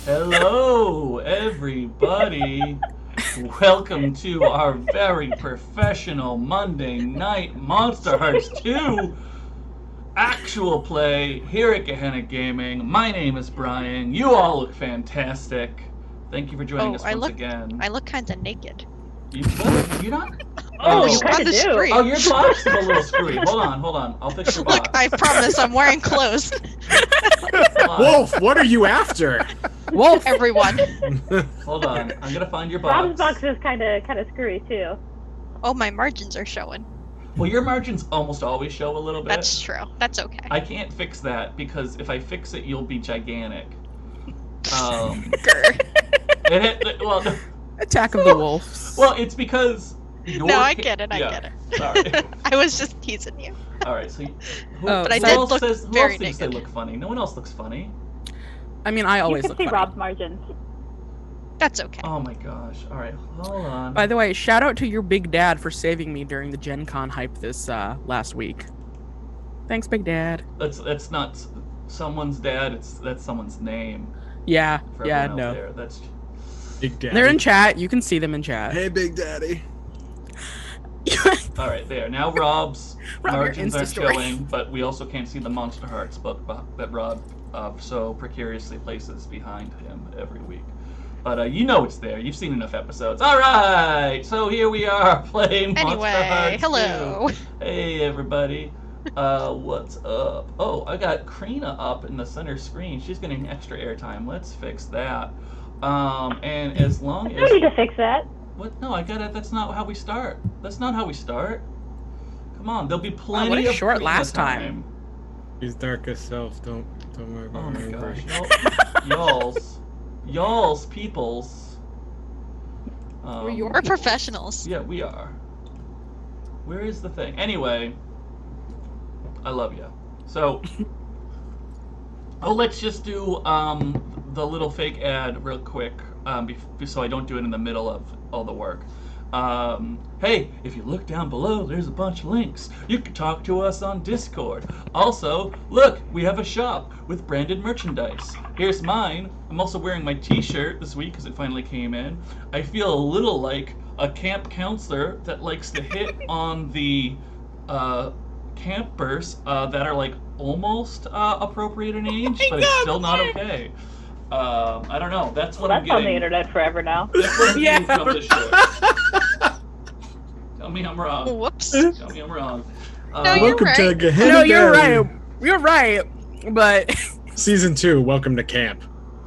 Hello, everybody. Welcome to our very professional Monday night Monsterhearts 2 actual play here at Gehenna Gaming. My name is Brian. You all look fantastic. Thank you for joining us once again. I look kind of naked. You're not? Oh, you kind of do. Screen. Oh, your box is a little screwy. Hold on. I'll fix your box. Look, I promise I'm wearing clothes. Wolfe, what are you after? Wolfe, everyone. Hold on. I'm gonna find your box. Rob's box is kind of screwy too. Oh, my margins are showing. Well, your margins almost always show a little bit. That's true. That's okay. I can't fix that because if I fix it, you'll be gigantic. Attack of the Wolves. Well, it's because. No, I get it. I get it. Sorry. I was just teasing you. All right. So, but I did look very else thinks naked. they look funny? No one else looks funny. I mean, I always You look can see funny. Rob's margins. That's okay. Oh my gosh. All right. Hold on. By the way, shout out to your big dad for saving me during the Gen Con hype this last week. Thanks, big dad. That's not someone's dad. That's someone's name. Yeah. For Yeah. everyone else No. There. That's. Big Daddy. They're in chat. You can see them in chat. Hey, Big Daddy. All right, there. Now Rob's Rob, your margins Insta aren't story. showing, but we also can't see the Monsterhearts book that Rob so precariously places behind him every week. But you know it's there. You've seen enough episodes. All right, so here we are playing Anyway, Monsterhearts hello. 2. Hey, everybody. What's up? Oh, I got Crina up in the center screen. She's getting extra airtime. Let's fix that. And as long No as... need to fix that. What? No, I got it. That's not how we start. That's not how we start. Come on, there'll be plenty what a of short Crina last time. His darkest self. Don't worry about Oh my my gosh, impression. y'all's peoples. We're professionals. Yeah, we are. Where is the thing? Anyway, I love you. So, let's just do the little fake ad real quick, so I don't do it in the middle of all the work. Hey, if you look down below, there's a bunch of links. You can talk to us on Discord. Also, look, we have a shop with branded merchandise. Here's mine. I'm also wearing my t-shirt this week because it finally came in. I feel a little like a camp counselor that likes to hit on the campers that are like almost appropriate in age, but it's still not okay. I don't know. That's what I'm That's on getting. the internet forever now. That's what I'm Yeah. getting from this show. Tell me I'm wrong. Whoops. Tell me I'm wrong. No, you're Welcome to right. Gehenna No, you're Valley. right. You're right. But Season 2. Welcome to camp.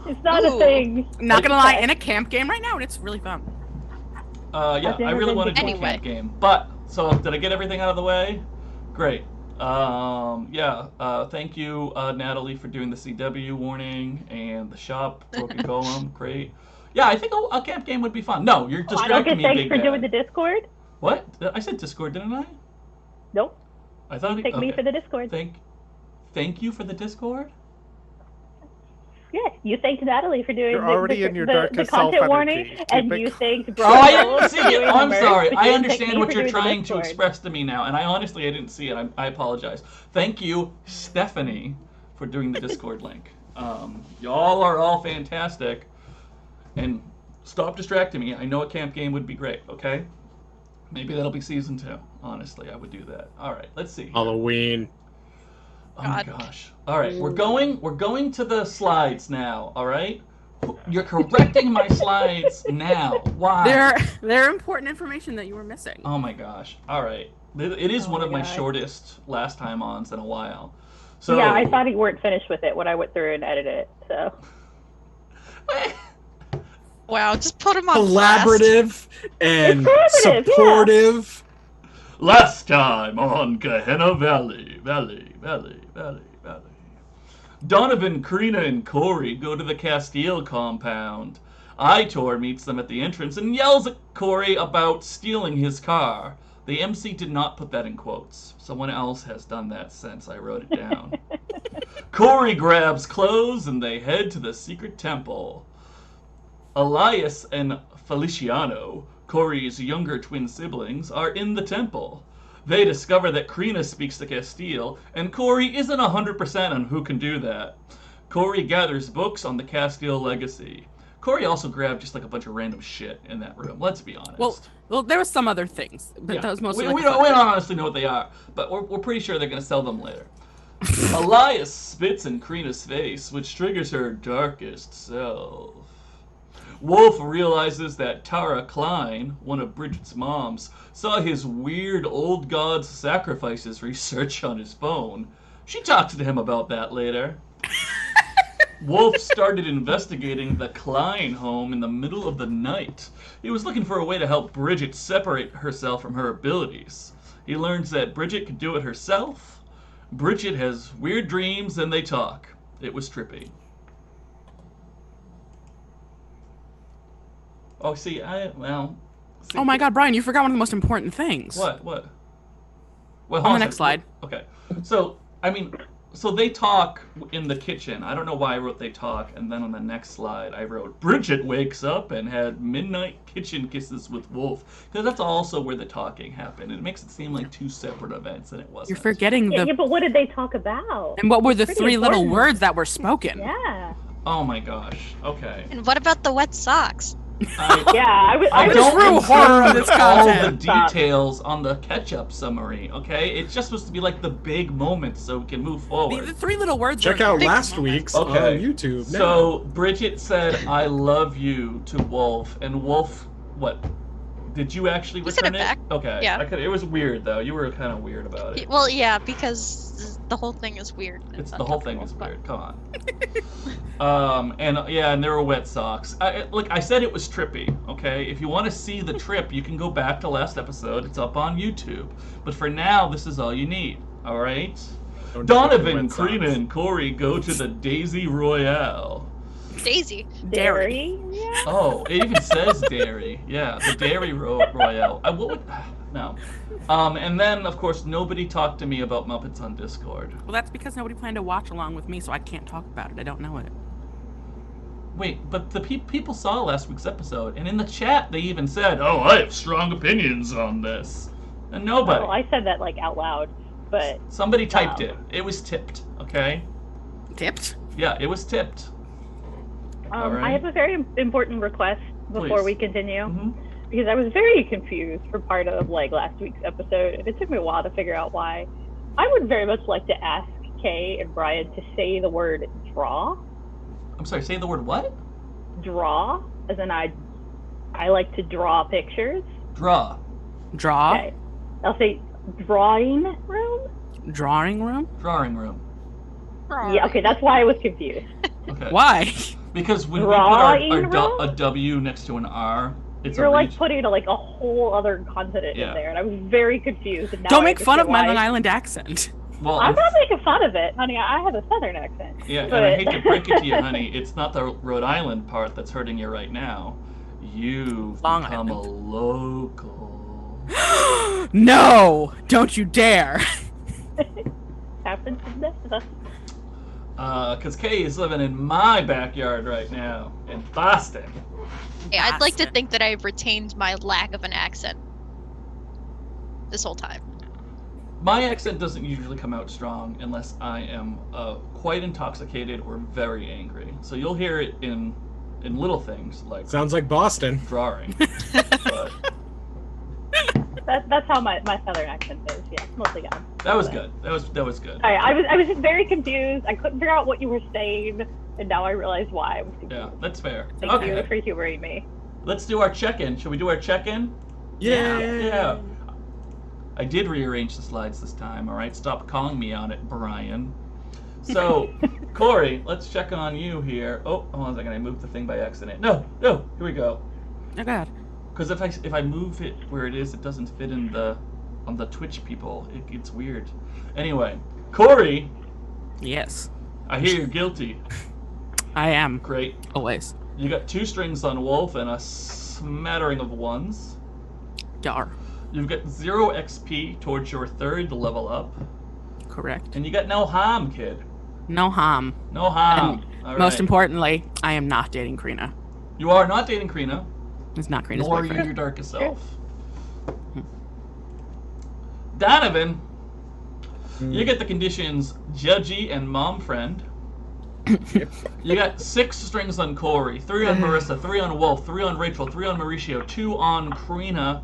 It's not Ooh. a thing. not gonna lie, in a camp game right now, and it's really fun. Yeah, I've never I really been want to to do a Anyway. camp game. But, so did I get everything out of the way? Great. Thank you, Natalie, for doing the CW warning and the shop, Broken Golem. Great. Yeah, I think a camp game would be fun. No, you're I don't distracting get me, thanks big for bad. doing the Discord. What? I said Discord, didn't I? Nope. I thought Thank me for the Discord. Thank you for the Discord? Yes, you thanked Natalie for doing You're already in your the darkest content self-energy. warning, Keep and it you thanked Oh, Bro. I didn't see it. doing Oh, I'm the merch, sorry. but I you didn't thank understand me what for you're doing the trying to Discord. express to me now, and I honestly didn't see it. I apologize. Thank you, Stephanie, for doing the Discord link. Y'all are all fantastic, and stop distracting me. I know a camp game would be great. Okay, maybe that'll be season 2. Honestly, I would do that. All right, let's see. Halloween. Oh my God. gosh. All right, we're going to the slides now. All right. You're correcting my slides now. Why? They're important information that you were missing. Oh my gosh. All right. It is Oh one my of my God. shortest last time ons in a while. So Yeah, I thought you weren't finished with it when I went through and edited it. So Wow, just put him on blast. Collaborative and It's collaborative, yeah. supportive. Last time on Gehenna Valley. Donovan, Crina, and Corey go to the Castile compound. Itor meets them at the entrance and yells at Corey about stealing his car. The MC did not put that in quotes. Someone else has done that since I wrote it down. Corey grabs clothes and they head to the secret temple. Elias and Feliciano, Corey's younger twin siblings, are in the temple. They discover that Crina speaks the Castile, and Corey isn't 100% on who can do that. Corey gathers books on the Castile legacy. Corey also grabbed just like a bunch of random shit in that room. Let's be honest. Well, there was some other things, but that was mostly. We don't honestly know what they are, but we're pretty sure they're gonna sell them later. Elias spits in Crina's face, which triggers her darkest self. Wolfe realizes that Tara Klein, one of Bridget's moms, saw his weird old gods sacrifices research on his phone. She talks to him about that later. Wolfe started investigating the Klein home in the middle of the night. He was looking for a way to help Bridget separate herself from her abilities. He learns that Bridget can do it herself. Bridget has weird dreams and they talk. It was trippy. Oh, see, Oh my God, Brian, you forgot one of the most important things. What? Well, on the next slide. Okay. So they talk in the kitchen. I don't know why I wrote they talk, and then on the next slide I wrote Bridget wakes up and had midnight kitchen kisses with Wolfe, because that's also where the talking happened. It makes it seem like two separate events, and it wasn't. You're forgetting Yeah, but what did they talk about? And what were the Pretty three little important. words that were spoken? Yeah. Oh my gosh. Okay. And what about the wet socks? I I was don't through horror of include this all the content. details on the catch-up summary, okay? It's just supposed to be like the big moments so we can move forward. The three little words. Check are out big last moments. week's on YouTube now. So Bridget said, "I love you" to Wolfe, and Wolfe, what? Did you actually He said return it back. Okay. Yeah. It was weird though. You were kind of weird about it. Well, yeah, because the whole thing is weird. The whole thing is weird. Come on. And there were wet socks. I said it was trippy. Okay, if you want to see the trip, you can go back to last episode. It's up on YouTube. But for now, this is all you need. All right. Don't Donovan, forget Crina, wet and Corey go to the Daisy Royale. Daisy. Dairy. Yeah. Oh, it even says dairy. Yeah, the Dairy Royale. What would... No. And then, of course, nobody talked to me about Muppets on Discord. Well, that's because nobody planned to watch along with me, so I can't talk about it. I don't know it. Wait, but the people saw last week's episode, and in the chat they even said, "Oh, I have strong opinions on this," and nobody. Well, I said that like out loud, but Somebody typed it. It was tipped. Okay. Tipped? Yeah, it was tipped. All right. I have a very important request before Please. we continue. Mhm. Because I was very confused for part of like last week's episode, and it took me a while to figure out why. I would very much like to ask Kay and Brian to say the word draw. I'm sorry. Say the word what? Draw, as in I like to draw pictures. Draw. Draw? Okay. I'll say drawing room. Drawing room? Drawing room. Yeah. Okay, that's why I was confused. Okay. Why? Because when Drawing we put room? a W next to an R, it's You're a like region. putting like a whole other consonant Yeah. in there, and I was very confused. And now Don't I make fun of my understand Long why. Island accent. Well, I'm not making fun of it, honey. I have a southern accent. yeah, and but... I hate to break it to you, honey. It's not the Rhode Island part that's hurting you right now. You've Long become a Island. local. No! Don't you dare! happens to the best of us. Because Kay is living in my backyard right now in Boston. Yeah, I'd like to Bastard. think that I've retained my lack of an accent this whole time. My accent doesn't usually come out strong unless I am quite intoxicated or very angry. So you'll hear it in little things like Sounds like Boston. drawing. But That's how my southern accent is. Yeah, mostly gone. that was good. That was good. I was just very confused. I couldn't figure out what you were saying, and now I realize why I was confused. Yeah, that's fair. Thank you Okay, for humoring me. let's do our check-in. Should we do our check-in? Yeah. I did rearrange the slides this time, all right? Stop calling me on it, Brian. So, Corey, let's check on you here. Oh, hold on a second. I moved the thing by accident. No, here we go. Oh god. Because if I move it where it is, it doesn't fit in on the Twitch people. It gets weird. Anyway, Corey, Yes. I hear you're guilty. I am. Great. Always. You got 2 strings on Wolfe and a smattering of 1s. Dar. You've got 0 XP towards your 3rd level up. Correct. And you got no harm, kid. No harm. No harm. And All most right. importantly, I am not dating Crina. You are not dating Crina, It's not Crina's nor are you boyfriend. your darkest self. Donovan, you get the conditions judgy and mom friend. You got 6 strings on Corey, 3 on Marissa, 3 on Wolfe, 3 on Rachel, 3 on Mauricio, 2 on Crina,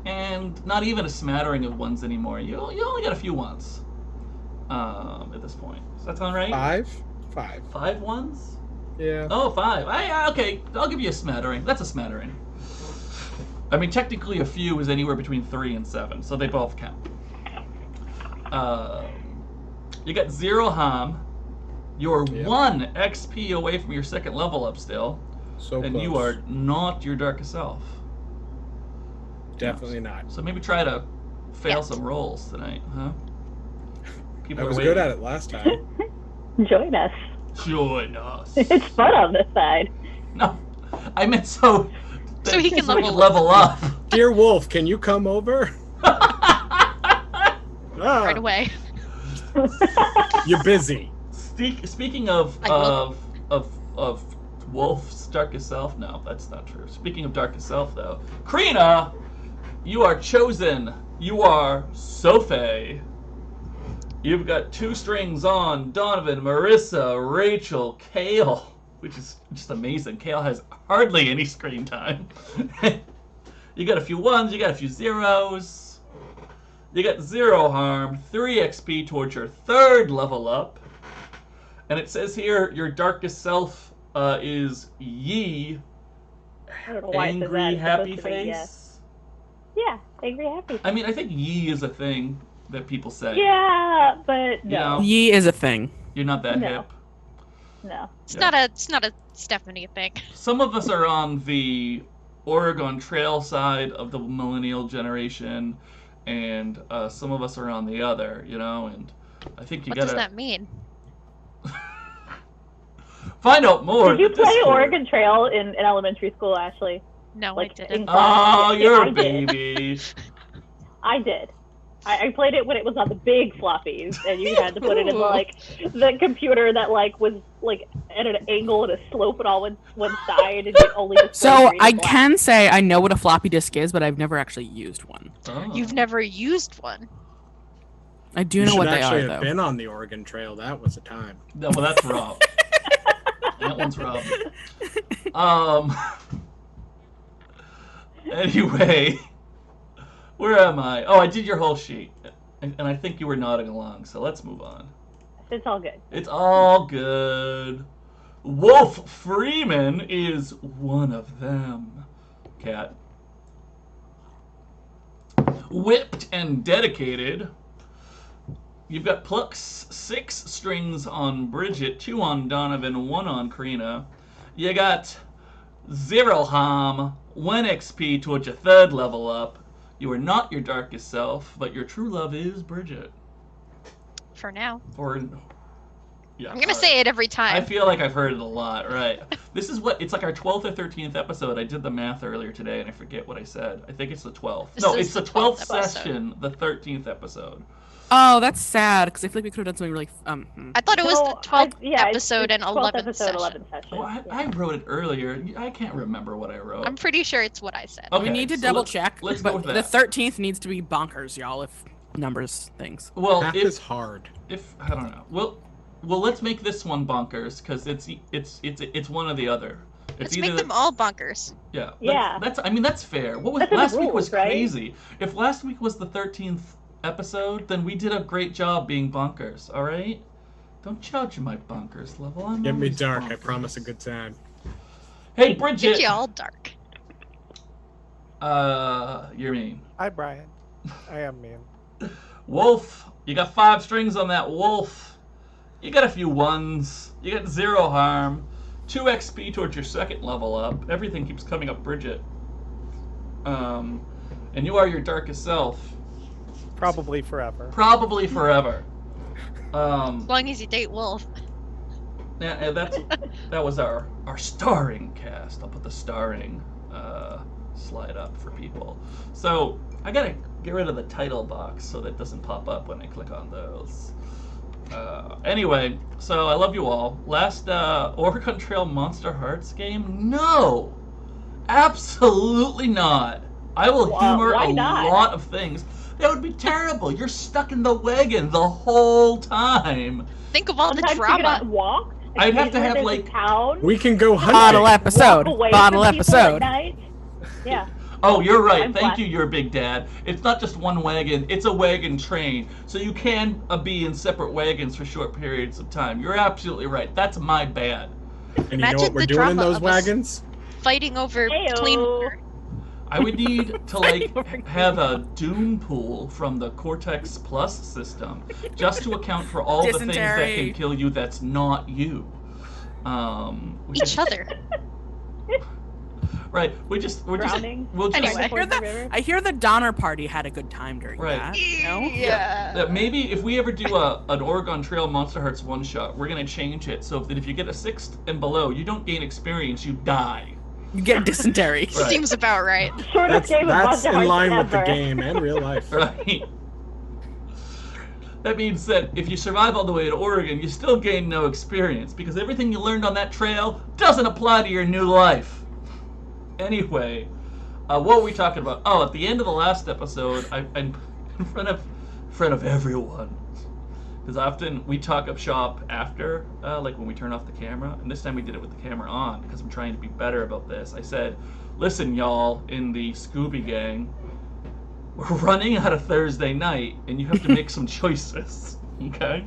and not even a smattering of ones anymore. You only got a few ones at this point. Does that sound right? 5. 5 ones? Yeah. Oh, 5. Okay, I'll give you a smattering. That's a smattering. I mean, technically a few is anywhere between 3 and 7, so they both count. You got 0 harm. You're 1 XP away from your second level up still. So and close. you are not your darkest self. Definitely not. So maybe try to fail some rolls tonight, huh? I was good at it last time. Join us. Join us. It's fun on this side. No, I meant so he can level up. Dear Wolf, can you come over? Right away. You're busy. Speaking of Wolf's darkest self, no, that's not true. Speaking of darkest self, though, Crina, you are chosen. You are Sophie. You've got 2 strings on Donovan, Marissa, Rachel, Kale, which is just amazing. Kale has hardly any screen time. You got a few 1s, you got a few 0s. You got 0 harm, 3 XP towards your 3rd level up. And it says here, your darkest self is Yi. I don't know why Angry, it says that. happy It's supposed to be, face. Yeah, angry, happy face. I mean, I think Yi is a thing that people say. Yeah, but You no. know? Yi is a thing. You're not that No. hip. No. It's not a Stephanie thing. Some of us are on the Oregon Trail side of the millennial generation, and some of us are on the other, you know, and I think you What gotta does that mean? find out more. Did you in the play Discord. Oregon Trail in elementary school, Ashley? No, Like, I didn't. in- Oh, Yeah, you're I a did. baby. I did. I played it when it was on the big floppies, and you had to put it in Ooh. like the computer that like was like at an angle and a slope and all one side, and you only displayed So green I and black. can say I know what a floppy disk is, but I've never actually used one. Oh. You've never used one. I do You know should what they actually are, have though. been on the Oregon Trail. That was a time. No, well, that's Rob. That one's Rob. Anyway, where am I? Oh, I did your whole sheet, and I think you were nodding along. So let's move on. It's all good. It's all good. Wolfe Freeman is one of them. Cat. Whipped and dedicated. You've got plucks 6 strings on Bridget, 2 on Donovan, 1 on Crina. You got 0 harm, 1 XP towards your 3rd level up. You are not your darkest self, but your true love is Bridget. For now. Or, yeah. I'm gonna say it every I time. feel like I've heard it a lot, right? This is it's like our 12th or 13th episode. I did the math earlier today and I forget what I said. I think it's the 12th. This No, is it's the the 12th 12th episode. session, the 13th episode. Oh, that's sad, because I feel like we could have done something really... I thought it was No, the 12th yeah, it's episode and 12th 11th episode, session. 11th session. Oh, I wrote it earlier. I can't remember what I wrote. I'm pretty sure it's what I said. Okay, We need to so double let's- check, let's go but with the that. 13th needs to be bonkers, y'all, if numbers things. Well, Math is hard. if I don't know. Well, let's make this one bonkers because it's one or the other. It's Let's make them all bonkers. Yeah. Yeah. That's I mean that's fair. What was That's in the last week was rules, right? crazy. If last week was the 13th episode, then we did a great job being bonkers. All right. Don't judge my bonkers level. I'm Get me always dark. I bonkers. promise a good time. Hey Get Bridget. you all dark. You're mean. Hi, Brian. I am mean. Wolfe, you got 5 strings on that Wolfe. You got a few 1s. You got 0 harm. 2 XP towards your 2nd level up. Everything keeps coming up, Bridget. And you are your darkest self. Probably forever. Probably forever. As long as you date Wolf. Yeah, and that was our starring cast. I'll put the starring slide up for people. So I gotta get rid of the title box so that doesn't pop up when I click on those. Anyway, so I love you all. Last Oregon Trail Monsterhearts game? No! Absolutely not. I will humor why a not? lot of things. That would be terrible. You're stuck in the wagon the whole time. Think of all the Sometimes you drama. get walked. I'd have to Where have there's a like. town. We can go Bottle hunting. episode. Walk away Bottle from people at episode. night. Yeah. Oh, you're right. I'm Thank black. you, your big dad. It's not just one wagon, it's a wagon train. So you can be in separate wagons for short periods of time. You're absolutely right. That's my bad. And you know Imagine what we're the doing in drama those of us. wagons? Fighting over Heyo. clean water. I would need to like have a doom pool from the Cortex Plus system just to account for all the things that Dysentery. can kill you that's not you. Which is- Each other. Right. We'll just Drowning. we'll just Anyway. I hear the Donner Party had a good time during Right. that. You know? Yeah. maybe if we ever do an Oregon Trail Monsterhearts one shot, we're gonna change it so that if you get a 6th and below, you don't gain experience, you die. You get dysentery. Right. Seems about right. Shortest game of That's Monsterhearts in line with the ever. game and real life. Right. That means that if you survive all the way to Oregon, you still gain no experience because everything you learned on that trail doesn't apply to your new life. Anyway, what were we talking about? Oh, at the end of the last episode, I'm in front of everyone. Because often we talk up shop after, like when we turn off the camera, and this time we did it with the camera on because I'm trying to be better about this. I said, listen, y'all, in the Scooby Gang, we're running out of Thursday night, and you have to make some choices, okay?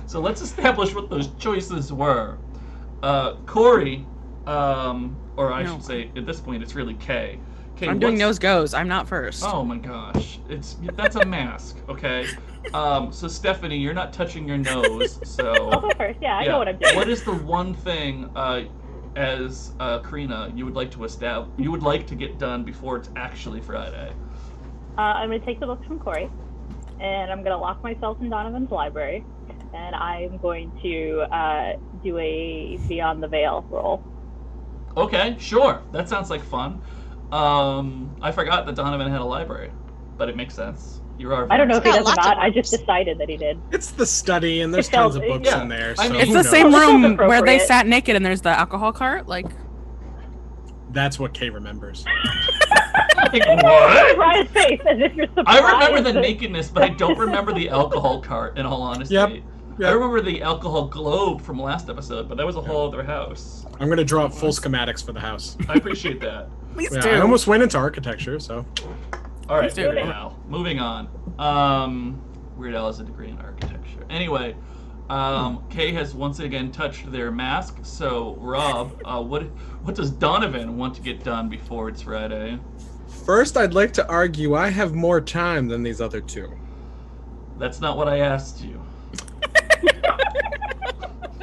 So let's establish what those choices were. Corey, or I No. should say, at this point, it's really Kay. Kay, I'm doing what's- nose goes. I'm not first. Oh my gosh, that's a mask, okay? So Stephanie, you're not touching your nose, so I'll go first. Yeah, I know what I'm doing. What is the one thing as Crina you would like to get done before it's actually Friday? I'm going to take the books from Corey, and I'm going to lock myself in Donovan's library, and I'm going to do a Beyond the Veil roll. Okay, sure. That sounds like fun. I forgot that Donovan had a library, but it makes sense. You are. I don't know if he Got does or lots of not. I just books. decided that he did. It's the study, and there's It felt- tons of books yeah. in there. I So mean- It's Who the knows? same Well, this feels room where they appropriate. sat naked and there's the alcohol cart. Like, That's what Kay remembers. Like, what? Ryan's face as if you're surprised. I remember the nakedness, but I don't remember the alcohol cart. In all honesty, Yep. I remember the alcohol globe from last episode, but that was a whole other house. I'm gonna draw up full schematics for the house. I appreciate that. please Yeah, do. I almost went into architecture, so All right, Let's do it. now moving on. Weird Al has a degree in architecture. Anyway, Kay has once again touched their mask. So Rob, what does Donovan want to get done before it's Friday? first I'd like to argue I have more time than these other two. That's not what I asked you.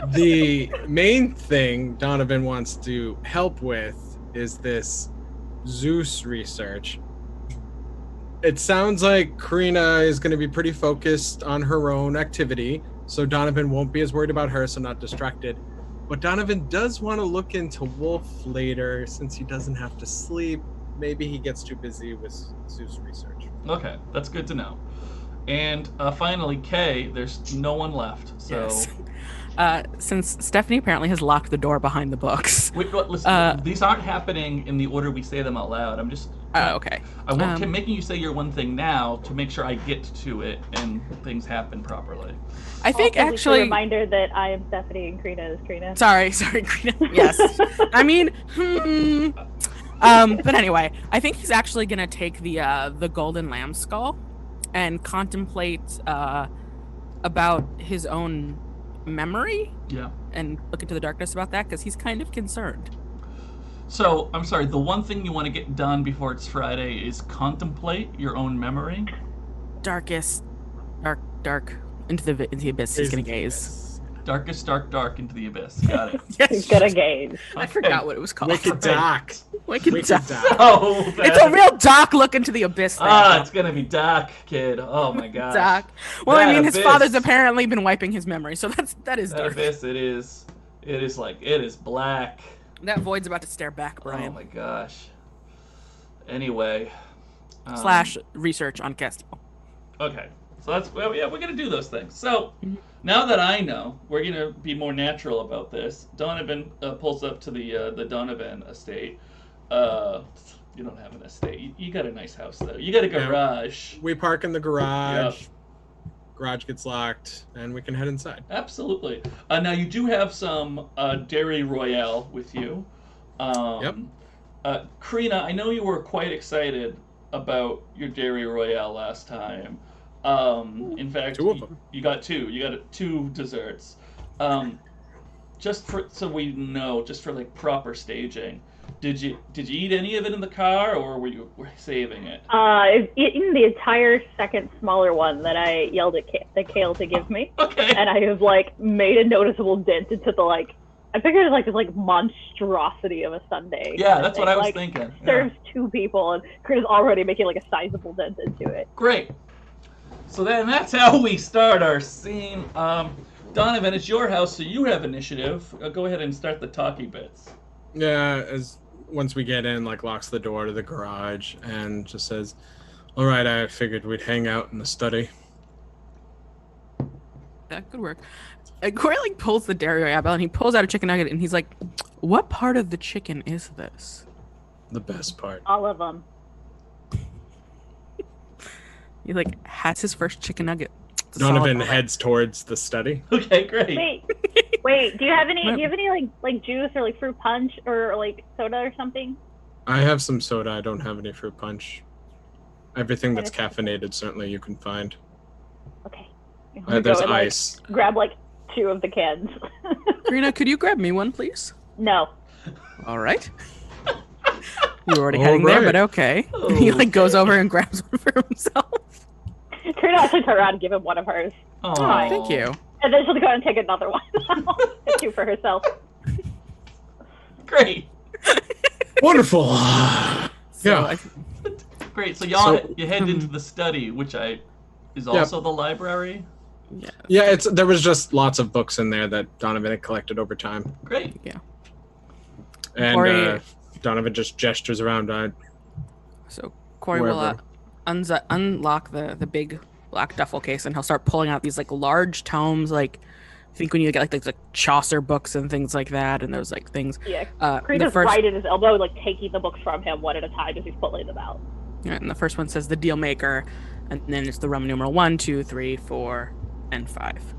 The main thing Donovan wants to help with is this Zeus research. It sounds like Crina is going to be pretty focused on her own activity, so Donovan won't be as worried about her, so not distracted. But Donovan does want to look into Wolfe later, since he doesn't have to sleep. Maybe he gets too busy with Zeus research. Okay, that's good to know. And finally, Kay, there's no one left. So Yes. Since Stephanie apparently has locked the door behind the books. wait, listen, these aren't happening in the order we say them out loud. I'm just. Oh, okay. I'm making you say your one thing now to make sure I get to it and things happen properly. I think Also, just a actually. reminder that I am Stephanie and Crina is Crina. Sorry, Crina. Yes. I mean, but anyway, I think he's actually gonna take the golden lamb skull and contemplate about his own memory Yeah. and look into the darkness about that because he's kind of concerned. So, I'm sorry, the one thing you want to get done before it's Friday is contemplate your own memory? Dark into the abyss. He's gonna gaze. Darkest dark into the abyss. Got it. He's gonna gaze. I Okay. forgot what it was called. Wicked Doc. Wicked Wicked Doc. Doc. Oh, It's a real dark look into the abyss. There. it's gonna be dark, kid. Oh my god. Doc. Well, I That mean, his abyss. father's apparently been wiping his memory, so that is That dark. abyss, it is black. That void's about to stare back, Oh Brian. my gosh. Anyway. Slash research on Castiel. Okay. So that's, well, yeah, we're going to do those things. So now that I know, we're going to be more natural about this. Donovan pulls up to the Donovan estate. You don't have an estate. You got a nice house, though. You got a Yeah. garage. We park in the garage. garage gets locked, and we can head inside. Absolutely. Now you do have some Dairy Royale with you. Yep. Crina, I know you were quite excited about your Dairy Royale last time. In fact, Two of them. you got two. You got two desserts. Just for so we know, just for like proper staging. Did you eat any of it in the car, or were you saving it? I've eaten the entire second smaller one that I yelled at the Kale to give me. Okay. And I have like made a noticeable dent into the like. I figured it was like this like monstrosity of a sundae. Yeah, that's what I was like, thinking. Serves two people, and Crina's already making like a sizable dent into it. Great. So then that's how we start our scene. Donovan, it's your house, so you have initiative. Go ahead and start the talky bits. Yeah, once we get in, like locks the door to the garage and just says, "All right, I figured we'd hang out in the study." That could work. Corey like pulls the dairy out and he pulls out a chicken nugget and he's like, "What part of the chicken is this?" The best part. All of them. He like has his first chicken nugget. It's a Donovan solid heads towards the study. Okay, great. Wait. Do you have any like juice or like fruit punch or like soda or something? I have some soda. I don't have any fruit punch. Everything that's caffeinated, certainly you can find. Okay. There's ice. Grab like 2 of the cans. Crina, could you grab me one, please? No. All right. You were already heading there, but okay. He like goes over and grabs one for himself. Crina actually turned around and give him one of hers. Oh, Thank you. And then she'll go and take another one. 2 for herself. Great. Wonderful. So Yeah. Great. So you head into the study, which is also the library. Yeah. There was just lots of books in there that Donovan had collected over time. Great. Yeah. And Corey- Donovan just gestures around. So Corey will unlock the big black duffel case and he'll start pulling out these like large tomes, like I think when you get like Chaucer books and things like that, and those like things. Yeah. The Crina's first, right at his elbow, like taking the books from him one at a time as he's pulling them out. yeah, and the first one says the Deal Maker, and then it's the Roman numeral 1, 2, 3, 4, and 5.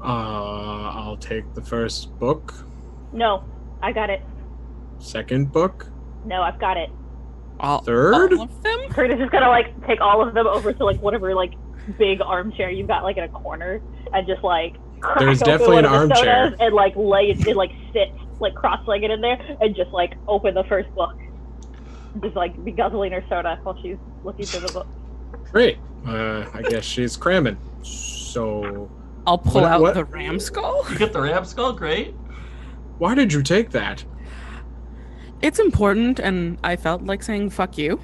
I'll take the first book. No, I got it. Second book. No, I've got it. Third? All of them? Crina's just gonna like take all of them over to like whatever like big armchair you've got like in a corner and just like crack There's open definitely one an of the armchair. sodas and like lay it like sit like cross-legged in there and just like open the first book. Just like be guzzling her soda while she's looking through the book. Great. I guess she's cramming. So, I'll pull out what? the ram skull. You get the ram skull. Great. Why did you take that? It's important, and I felt like saying "fuck you."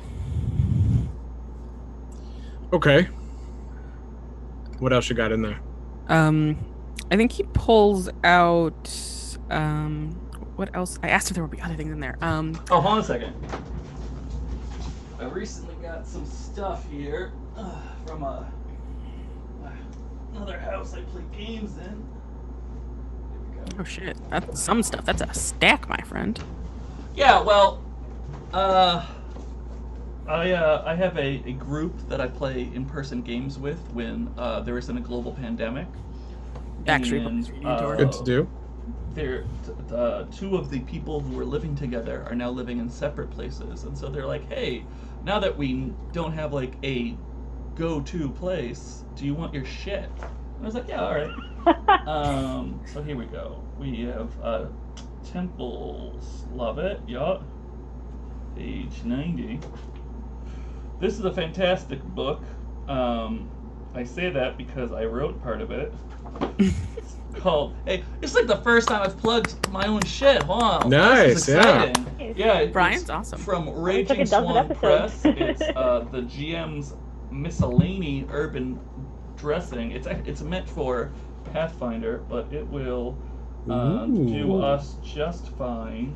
Okay. What else you got in there? I think he pulls out. What else? I asked if there would be other things in there. Oh, hold on a second. I recently got some stuff here from another house I play games in. Here we go. Oh shit! That's some stuff. That's a stack, my friend. Yeah, well, I have a group that I play in-person games with when there isn't a global pandemic. Actually, And, Good to do. They're, 2 of the people who were living together are now living in separate places, and so they're like, hey, now that we don't have like a go-to place, do you want your shit? And I was like, yeah, all right. So here we go. We have Temples, love it, yeah. Page 90. This is a fantastic book. I say that because I wrote part of it. It's called, hey, it's like the first time I've plugged my own shit. Wow. Nice, this is exciting. Yeah. Brian's it's awesome. From It's Raging like a dozen Swan episodes. Press. It's the GM's Miscellany Urban Dressing. It's meant for Pathfinder, but it will do Ooh. us just fine.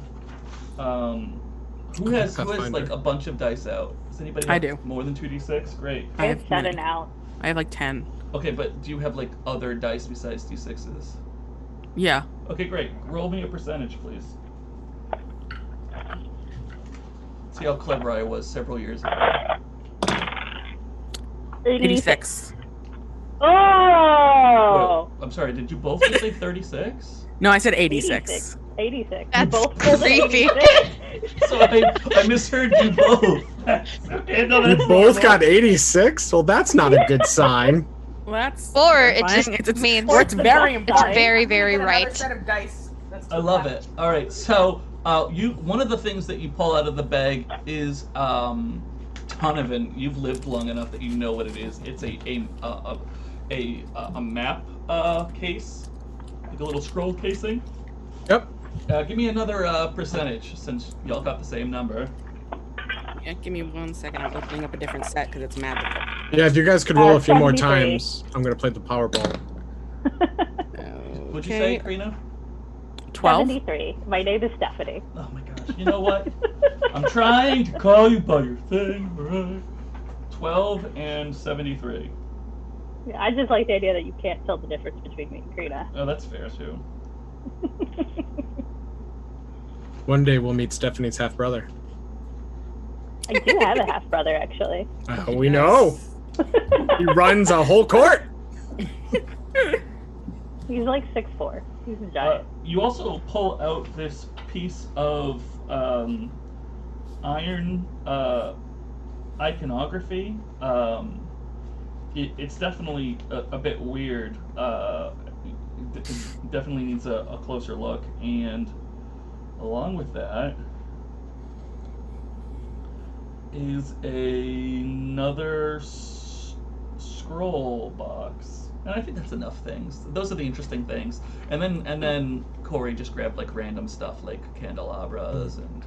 Who has like a bunch of dice out? Does anybody have I do. more than 2d6? Great. I have 7 many. out. I have like 10. Okay, but do you have like other dice besides d6s? Yeah. Okay, great. Roll me a percentage, please. See how clever I was several years ago. 86. Oh! Wait, I'm sorry, did you both just say 36? No, I said 86. 86. That's You both pulled an creepy. 86. So I misheard you both. Okay, no, You that's both normal. got 86? Well, that's not a good sign. Well, that's Or it terrifying. just means or it's very It's important. very, very Another right. set of dice. That's I love it. All right, so one of the things that you pull out of the bag is Donovan. You've lived long enough that you know what it is. It's a map case, like a little scroll casing. Yep. Give me another percentage since y'all got the same number. Yeah, give me 1 second. I'm opening up a different set because it's magical. Yeah, if you guys could roll a few more 73. times, I'm gonna play the Powerball. What'd you say, Crina? 12. 73. My name is Stephanie. Oh my gosh! You know what? I'm trying to call you by your thing, right? 12 and 73. Yeah, I just like the idea that you can't tell the difference between me and Crina. Oh, that's fair too. One day we'll meet Stephanie's half brother. I do have a half brother, actually. We know. He runs a whole court. He's like 6'4". He's a giant. You also pull out this piece of iron iconography. It's definitely a bit weird. It definitely needs a closer look, and along with that is another scroll box, and I think that's enough things. Those are the interesting things, and then Corey just grabbed like random stuff like candelabras and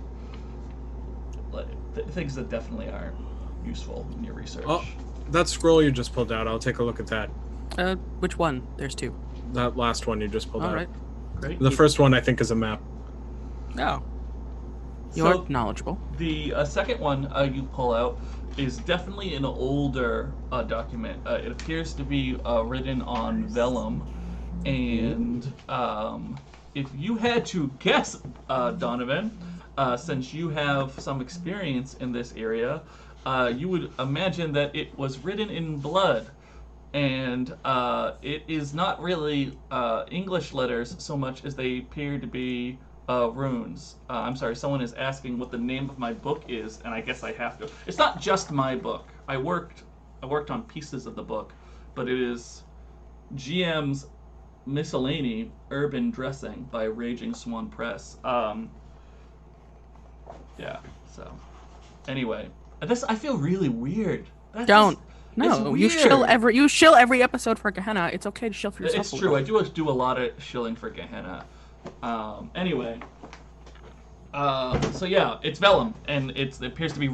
like things that definitely aren't useful in your research. Oh, that scroll you just pulled out, I'll take a look at that. Which one? There's 2. That last one you just pulled All out. right. Great. The first one I think is a map. Oh. You're So knowledgeable. the second one you pull out is definitely an older document. It appears to be written on vellum, and if you had to guess, Donovan, since you have some experience in this area, you would imagine that it was written in blood, and it is not really English letters so much as they appear to be runes. I'm sorry, someone is asking what the name of my book is, and I guess I have to. It's not just my book. I worked on pieces of the book, but it is GM's Miscellany Urban Dressing by Raging Swan Press. Yeah. So, anyway, I feel really weird. Don't. It's No, weird. you shill every episode for Gehenna. It's okay to shill for yourself. It's a true. I little. do a lot of shilling for Gehenna. Anyway, so yeah, it's vellum, and it appears to be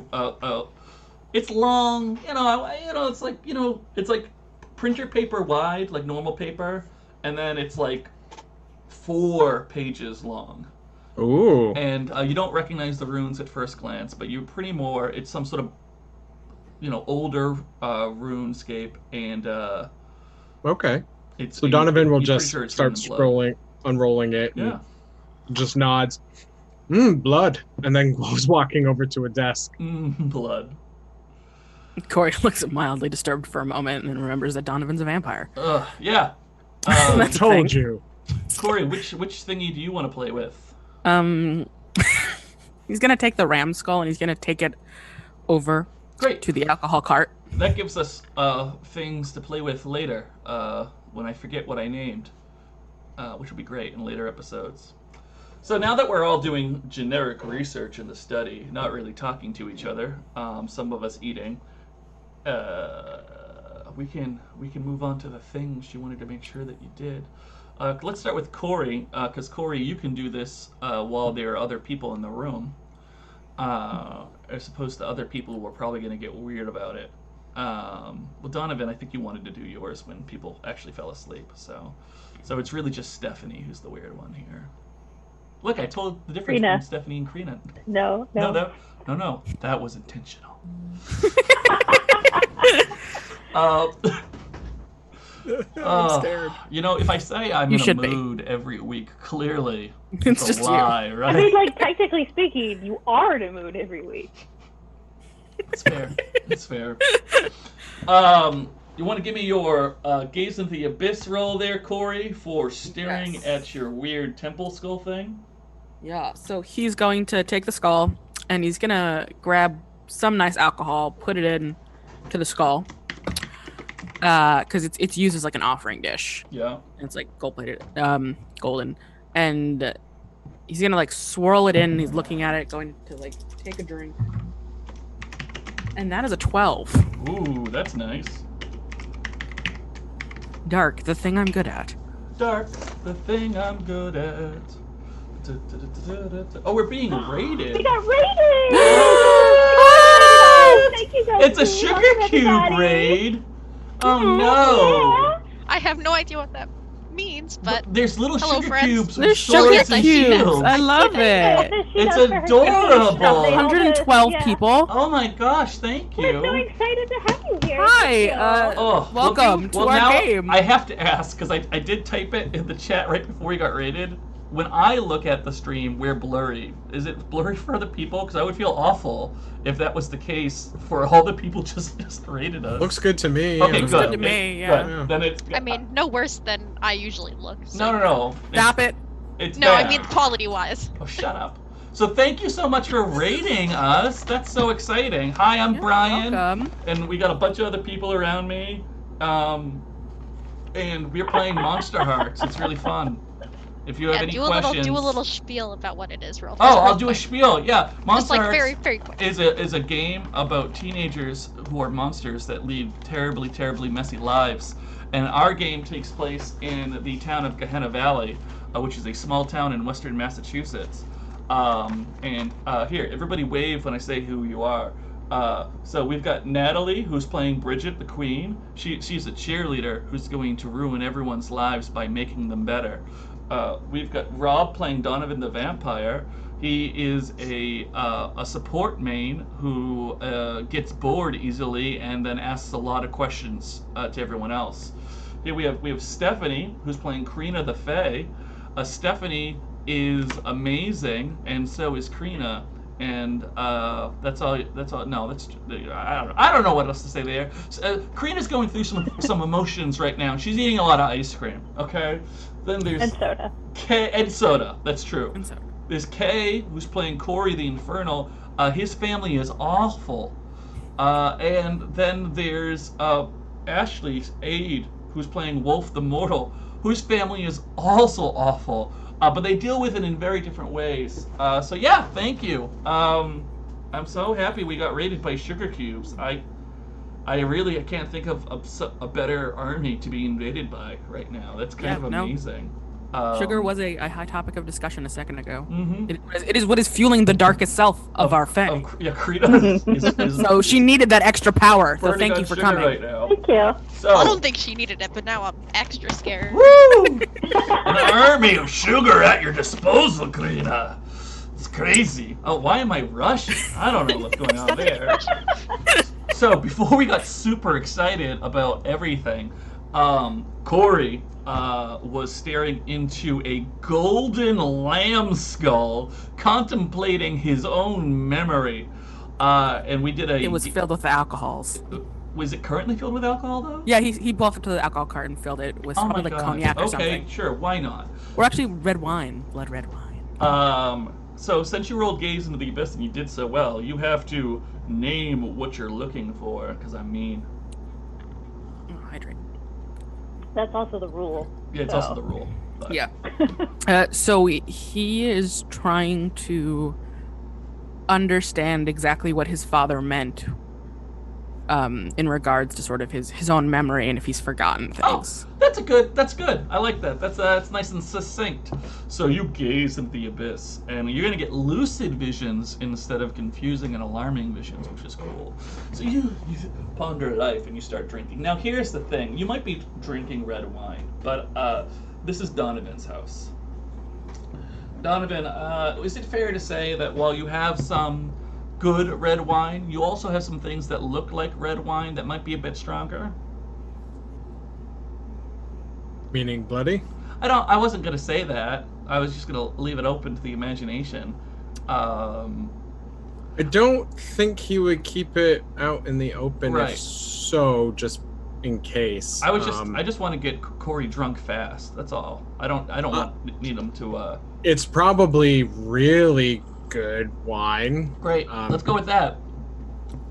it's long. It's like it's like printer paper wide, like normal paper, and then it's like 4 pages long. Ooh. And you don't recognize the runes at first glance, but it's some sort of older runescape, and Okay. it's So Donovan will you're pretty just sure it's start written in blood. unrolling it, Yeah. and just nods. Blood. And then goes walking over to a desk. Blood. Corey looks mildly disturbed for a moment and then remembers that Donovan's a vampire. Yeah. That's a Told thing. you. Corey, which thingy do you want to play with? He's gonna take the ram skull and he's gonna take it over Great. to the alcohol cart. That gives us things to play with later, when I forget what I named, which will be great in later episodes. So now that we're all doing generic research in the study, not really talking to each other, some of us eating, we can move on to the things you wanted to make sure that you did. Let's start with Corey, because Corey, you can do this while there are other people in the room, as opposed to other people who are probably going to get weird about it. Well, Donovan, I think you wanted to do yours when people actually fell asleep, so it's really just Stephanie who's the weird one here. Look, I told the difference Crina. between Stephanie and Crina. No. No, that was intentional. I'm scared. If I say I'm You in a should be. mood every week, clearly It's a just you. lie, I right? mean, like, technically speaking, you are in a mood every week. It's fair. It's fair. You want to give me your gaze into the abyss roll there, Corey, for staring Yes. at your weird temple skull thing? Yeah, so he's going to take the skull and he's gonna grab some nice alcohol, put it in to the skull, because it's used as like an offering dish. Yeah. And it's like gold plated, golden, and he's gonna like swirl it in. He's looking at it, going to like take a drink, and that is a 12. Ooh, that's nice. Dark, the thing I'm good at. Dark, the thing I'm good at. Oh, we're being raided. We got raided! Thank you guys. It's a for sugar welcome, cube everybody. raid. Oh no. I have no idea what that means, but There's little Hello, sugar friends. cubes with There's swords sugar and cubes. shields. I love it. It's She does for her adorable. stuff. They all 112 yeah. people. Oh my gosh, thank you. We're so excited to have you here. Hi, Thank you. Oh, welcome to our now game. I have to ask, because I did type it in the chat right before we got raided. When I look at the stream, we're blurry. Is it blurry for other people? Because I would feel awful if that was the case for all the people just raided us. Looks good to me. Okay, yeah. Looks good. good to me, yeah. Good. Yeah. Then it's. I mean, no worse than I usually look. So. No. Stop it. It's No, bad. I mean quality-wise. Oh, shut up. So thank you so much for raiding us. That's so exciting. Hi, I'm Brian, Welcome. and we got a bunch of other people around me, and we're playing Monsterhearts. It's really fun. If you have Yeah, any do questions, a little spiel about what it is, real. Oh, I'll real do a quick. spiel. Yeah, Just like Monsterhearts very, very quick. is a game about teenagers who are monsters that lead terribly, terribly messy lives. And our game takes place in the town of Gehenna Valley, which is a small town in western Massachusetts. Here, everybody wave when I say who you are. So we've got Natalie, who's playing Bridget, the queen. She's a cheerleader who's going to ruin everyone's lives by making them better. We've got Rob playing Donovan the vampire. He is a support main who gets bored easily and then asks a lot of questions to everyone else. Here we have Stephanie, who's playing Crina the fae. Stephanie is amazing, and so is Crina. And that's all. No, I don't know what else to say there. Crina's going through some emotions right now. She's eating a lot of ice cream. Okay. Then there's And soda. Kay and soda. That's true. And so, There's Kay, who's playing Corey the Infernal. His family is awful. And then there's Ashley's aide, who's playing Wolfe the Mortal, whose family is also awful. But they deal with it in very different ways. So yeah, thank you. I'm so happy we got raided by sugar cubes. I can't think of a better army to be invaded by right now. That's kind of no. amazing. sugar was a high topic of discussion a second ago. Mm-hmm. It is what is fueling the darkest self of our fae. Yeah, Crina is So she needed that extra power. So burning thank on you for sugar coming. right now. Thank you. So, I don't think she needed it, but now I'm extra scared. woo! An army of sugar at your disposal, Crina. It's crazy. Oh, why am I Russian? I don't know what's going on there. So, before we got super excited about everything, Corey was staring into a golden lamb skull, contemplating his own memory. And we did a... It was filled with alcohols. Was it currently filled with alcohol, though? Yeah, he bought it to the alcohol cart and filled it with Oh my probably like God. cognac or Okay, something. sure, why not? Or actually red wine, blood red wine. So since you rolled gaze into the abyss and you did so well, you have to name what you're looking for, because I'm mean. Oh, hydrate. That's also the rule. Yeah, it's also the rule. But. Yeah. So he is trying to understand exactly what his father meant in regards to sort of his own memory and if he's forgotten things. Oh, that's good. I like that. That's nice and succinct. So you gaze into the abyss, and you're gonna get lucid visions instead of confusing and alarming visions, which is cool. So you ponder life and you start drinking. Now here's the thing: you might be drinking red wine, but this is Donovan's house. Donovan, is it fair to say that while you have some good red wine, you also have some things that look like red wine that might be a bit stronger? Meaning bloody? I wasn't gonna say that. I was just gonna leave it open to the imagination. I don't think he would keep it out in the open. Right. If so, just in case. I just want to get Corey drunk fast. That's all. I don't need him to. It's probably really good wine. Great. Let's go with that.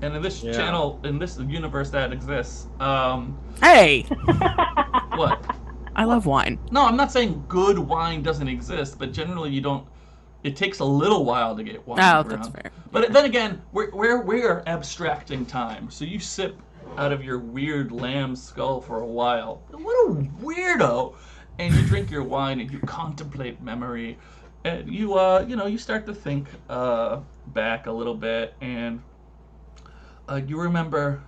And in this Yeah. channel, in this universe that exists, Hey, what? I love wine. No, I'm not saying good wine doesn't exist, but generally you don't. It takes a little while to get wine. Oh, around. that's fair. But then again, we're abstracting time. So you sip out of your weird lamb skull for a while. What a weirdo! And you drink your wine and you contemplate memory, and you start to think back a little bit, and you remember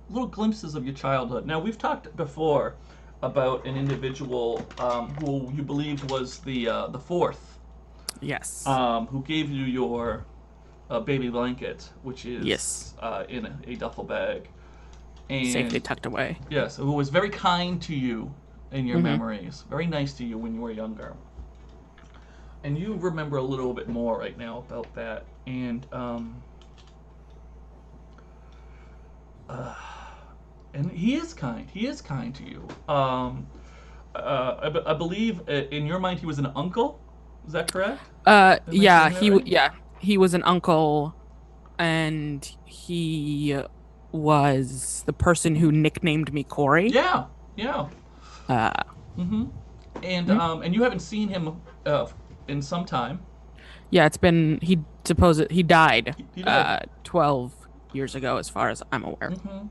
little glimpses of your childhood. Now we've talked before about an individual who you believed was the fourth. Yes. Who gave you your baby blanket, which is in a duffel bag. And, Safely tucked away. Yes, who was very kind to you in your memories. Very nice to you when you were younger. And you remember a little bit more right now about that. And he is kind. He is kind to you. I believe in your mind he was an uncle. Is that correct? Yeah, right? he was an uncle, and he was the person who nicknamed me Corey. Yeah. Mm-hmm. And you haven't seen him in some time. Yeah, it's been he died, He died. 12 years ago, as far as I'm aware. Mm-hmm.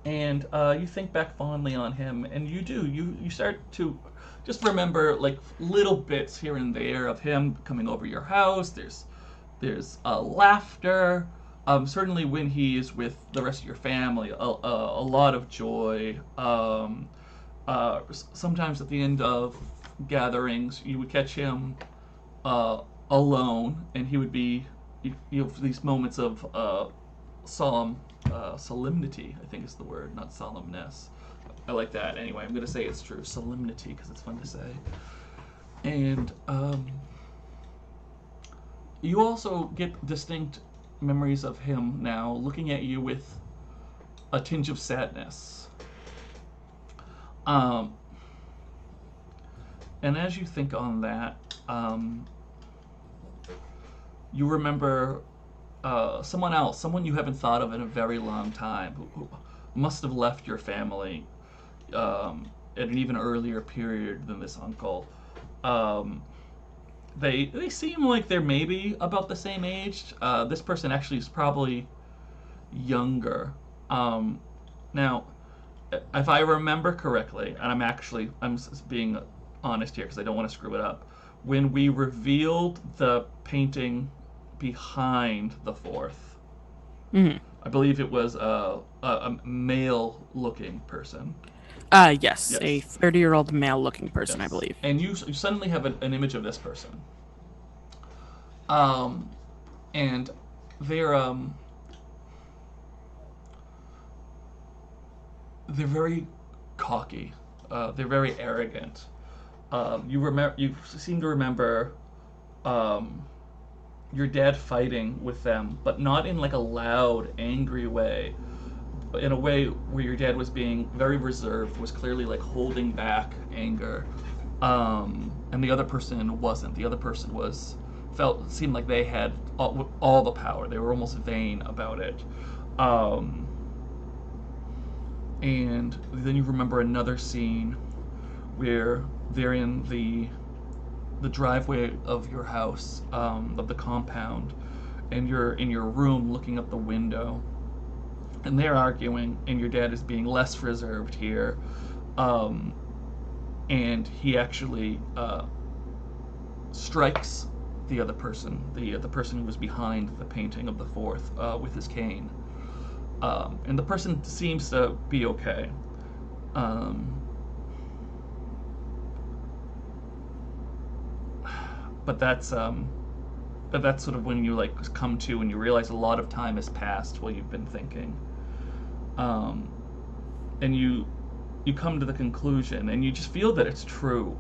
And you think back fondly on him, and you start to just remember like little bits here and there of him coming over your house. There's laughter. Certainly when he is with the rest of your family, a lot of joy. Sometimes at the end of gatherings, you would catch him alone, and he would be these moments of solemnity, I think is the word, not solemnness. I like that. Anyway, I'm going to say it's true. Solemnity, because it's fun to say. And you also get distinct memories of him now looking at you with a tinge of sadness. And as you think on that, you remember someone you haven't thought of in a very long time, who must have left your family at an even earlier period than this uncle. They seem like they're maybe about the same age. This person actually is probably younger. Now, if I remember correctly, and I'm being honest here because I don't want to screw it up. When we revealed the painting behind the fourth, I believe it was a male-looking person. Yes, a 30-year-old male-looking person, Yes. I believe. And you suddenly have an image of this person. And they're very cocky. They're very arrogant. You seem to remember your dad fighting with them, but not in like a loud, angry way. But in a way where your dad was being very reserved, was clearly like holding back anger, and the other person wasn't. The other person seemed like they had all the power. They were almost vain about it. And then you remember another scene where they're in the driveway of your house, of the compound, and you're in your room looking up the window, and they're arguing, and your dad is being less reserved here, and he actually strikes the other person, the person who was behind the painting of the fourth, with his cane, and the person seems to be okay. But that's sort of when you like come to and you realize a lot of time has passed while you've been thinking, and you come to the conclusion, and you just feel that it's true.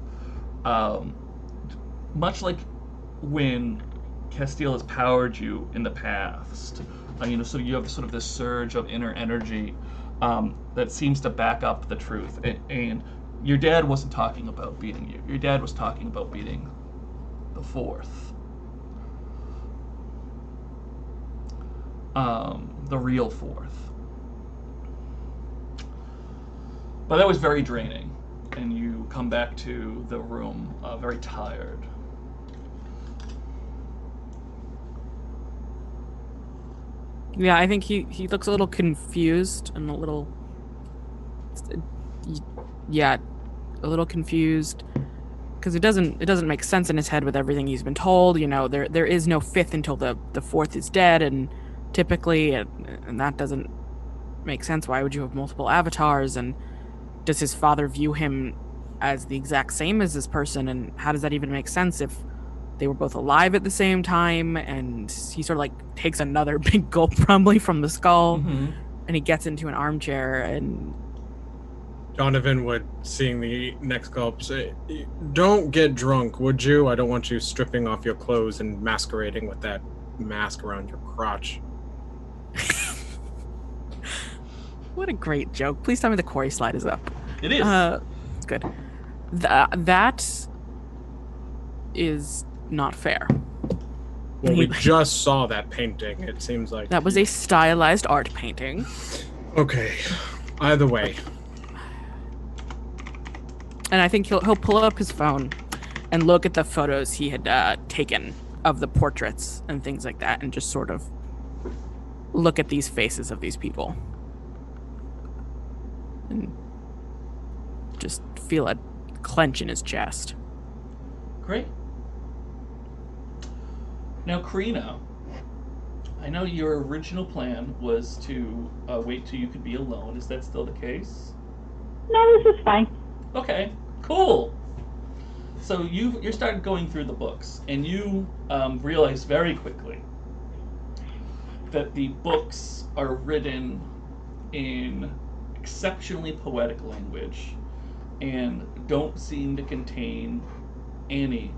Much like when Castile has powered you in the past. So you have sort of this surge of inner energy that seems to back up the truth. And your dad wasn't talking about beating you. Your dad was talking about beating the fourth. The real fourth. But that was very draining. And you come back to the room very tired. Yeah, I think he looks a little confused and a little, yeah, a little confused because it doesn't make sense in his head with everything he's been told. You know, there is no fifth until the fourth is dead, and typically, and that doesn't make sense. Why would you have multiple avatars? And does his father view him as the exact same as this person? And how does that even make sense if they were both alive at the same time? And he sort of like takes another big gulp probably from the skull, and he gets into an armchair. And Donovan would, seeing the next gulp, say, "Don't get drunk, would you? I don't want you stripping off your clothes and masquerading with that mask around your crotch." What a great joke. Please tell me the Corey slide is up. It is. It's good. That is not fair. Well, we just saw that painting. It seems like that was a stylized art painting. Okay. Either way. And I think he'll pull up his phone and look at the photos he had taken of the portraits and things like that, and just sort of look at these faces of these people. And just feel a clench in his chest. Great. Now, Crina, I know your original plan was to wait till you could be alone. Is that still the case? No, this is fine. Okay, cool. So you started going through the books, and you realize very quickly that the books are written in exceptionally poetic language and don't seem to contain any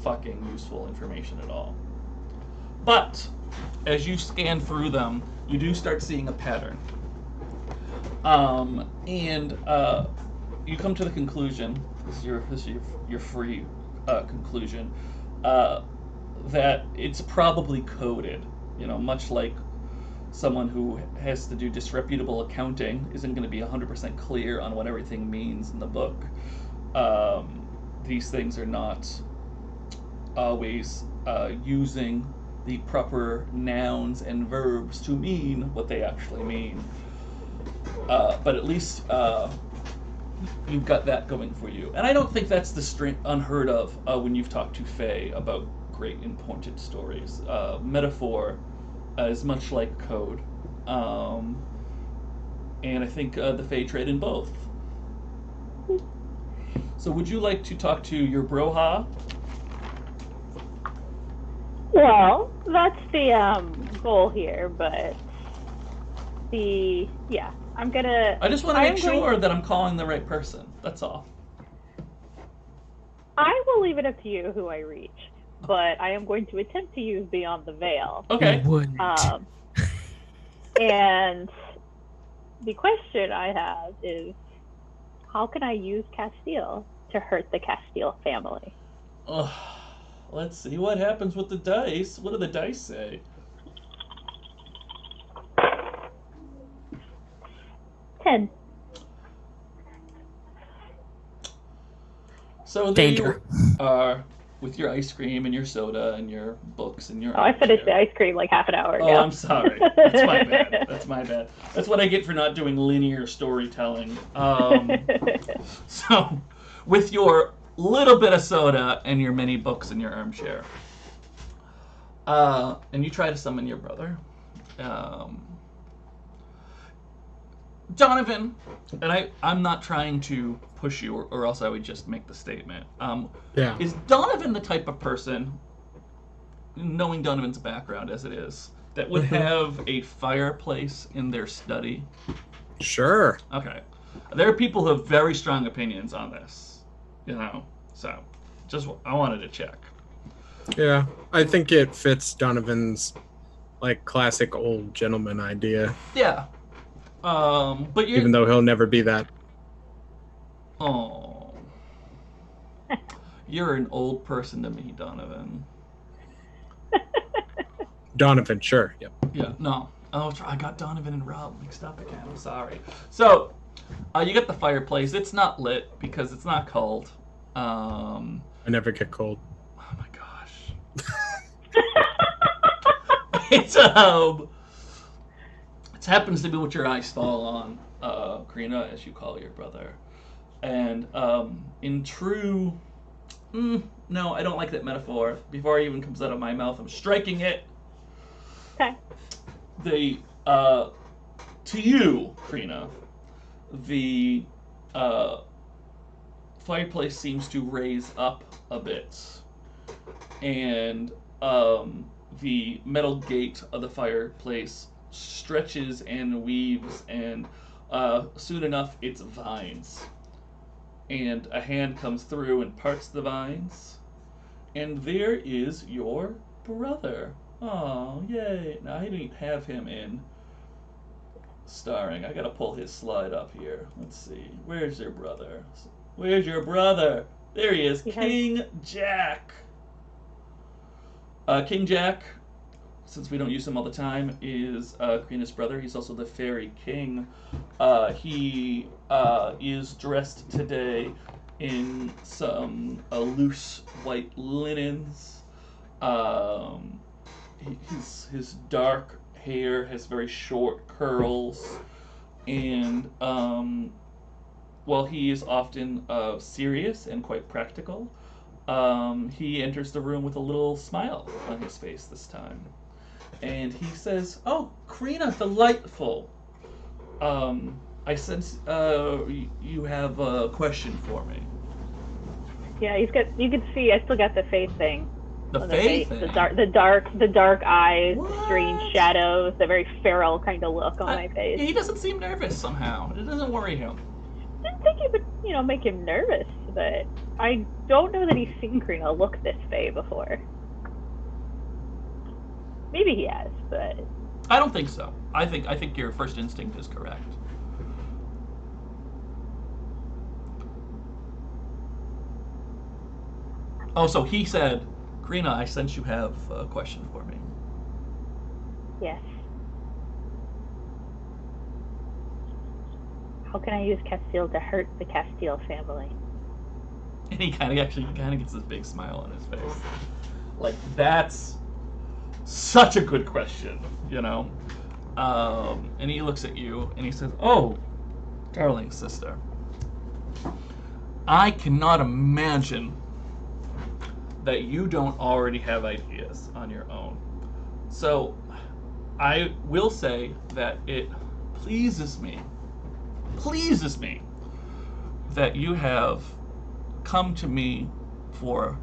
fucking useful information at all. But as you scan through them, you do start seeing a pattern. You come to the conclusion, this is your free conclusion, that it's probably coded, much like someone who has to do disreputable accounting isn't going to be 100% clear on what everything means in the book. These things are not always using the proper nouns and verbs to mean what they actually mean. But at least you've got that going for you. And I don't think that's unheard of when you've talked to Faye about great important stories. Metaphor is much like code. And I think the Fae trade in both. So would you like to talk to your broha? Well, that's the goal here, but I'm gonna... I just want to make sure that I'm calling the right person. That's all. I will leave it up to you who I reach, but I am going to attempt to use Beyond the Veil. Okay. And the question I have is, how can I use Castile to hurt the Castile family? Let's see what happens with the dice. What do the dice say? Ten. So there you are with your ice cream and your soda and your books and your... I finished the ice cream like half an hour ago. Oh, I'm sorry. That's my bad. That's my bad. That's what I get for not doing linear storytelling. So, with your little bit of soda and your many books in your armchair, and you try to summon your brother, Donovan, and I'm not trying to push you, or else I would just make the statement. Is Donovan the type of person, knowing Donovan's background as it is, that would have a fireplace in their study? Sure. Okay. There are people who have very strong opinions on this, so just I wanted to check. Yeah, I think it fits Donovan's like classic old gentleman idea, Yeah. But even though he'll never be that. Oh. You're an old person to me, Donovan. Donovan, sure. Yep. Yeah, no. Oh, I got Donovan and Rob mixed up again. I'm sorry. So, you get the fireplace. It's not lit because it's not cold. I never get cold. Oh my gosh. It happens to be what your eyes fall on, Crina, as you call your brother. And in true... no, I don't like that metaphor. Before it even comes out of my mouth, I'm striking it. Okay. To you, Crina, the fireplace seems to raise up a bit. And the metal gate of the fireplace stretches and weaves, and soon enough it's vines. And a hand comes through and parts the vines. And there is your brother. Oh, yay. Now, I didn't have him in starring. I gotta pull his slide up here. Let's see. Where's your brother? Where's your brother? There he is. King Jack. King Jack, since we don't use him all the time, is Crina's brother. He's also the fairy king. He is dressed today in some loose white linens. His dark hair has very short curls, and while he is often serious and quite practical, he enters the room with a little smile on his face this time. And he says, "Oh, Crina, delightful. I sense you have a question for me." Yeah, he's got. You can see. I still got the face thing. The face thing. The dark eyes, What? the strange shadows, the very feral kind of look on my face. He doesn't seem nervous somehow. It doesn't worry him. I didn't think it would, make him nervous, but I don't know that he's seen Crina look this way before. Maybe he has, but I don't think so. I think your first instinct is correct. Oh, so he said, "Crina, I sense you have a question for me." yes. How can I use Castile to hurt the Castile family? And he kind of gets this big smile on his face. Like, that's such a good question, you know? And he looks at you and he says, "Oh, darling sister, I cannot imagine that you don't already have ideas on your own. So I will say that it pleases me that you have come to me for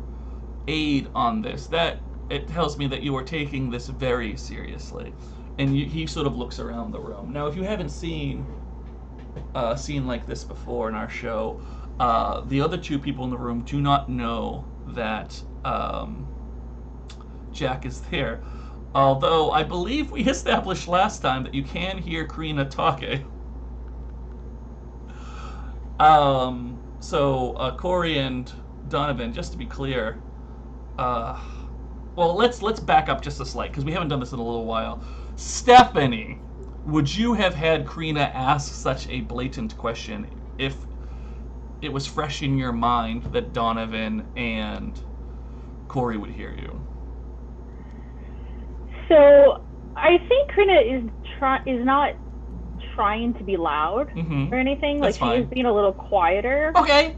aid on this. That it tells me that you are taking this very seriously." And he sort of looks around the room. Now, if you haven't seen a scene like this before in our show, the other two people in the room do not know that Jack is there. Although I believe we established last time that you can hear Crina talking. So Corey and Donovan, just to be clear, well, let's back up just a slight because we haven't done this in a little while. Stephanie, would you have had Crina ask such a blatant question if it was fresh in your mind that Donovan and Corey would hear you? So I think Crina is not trying to be loud or anything. That's like, she is being a little quieter. Okay.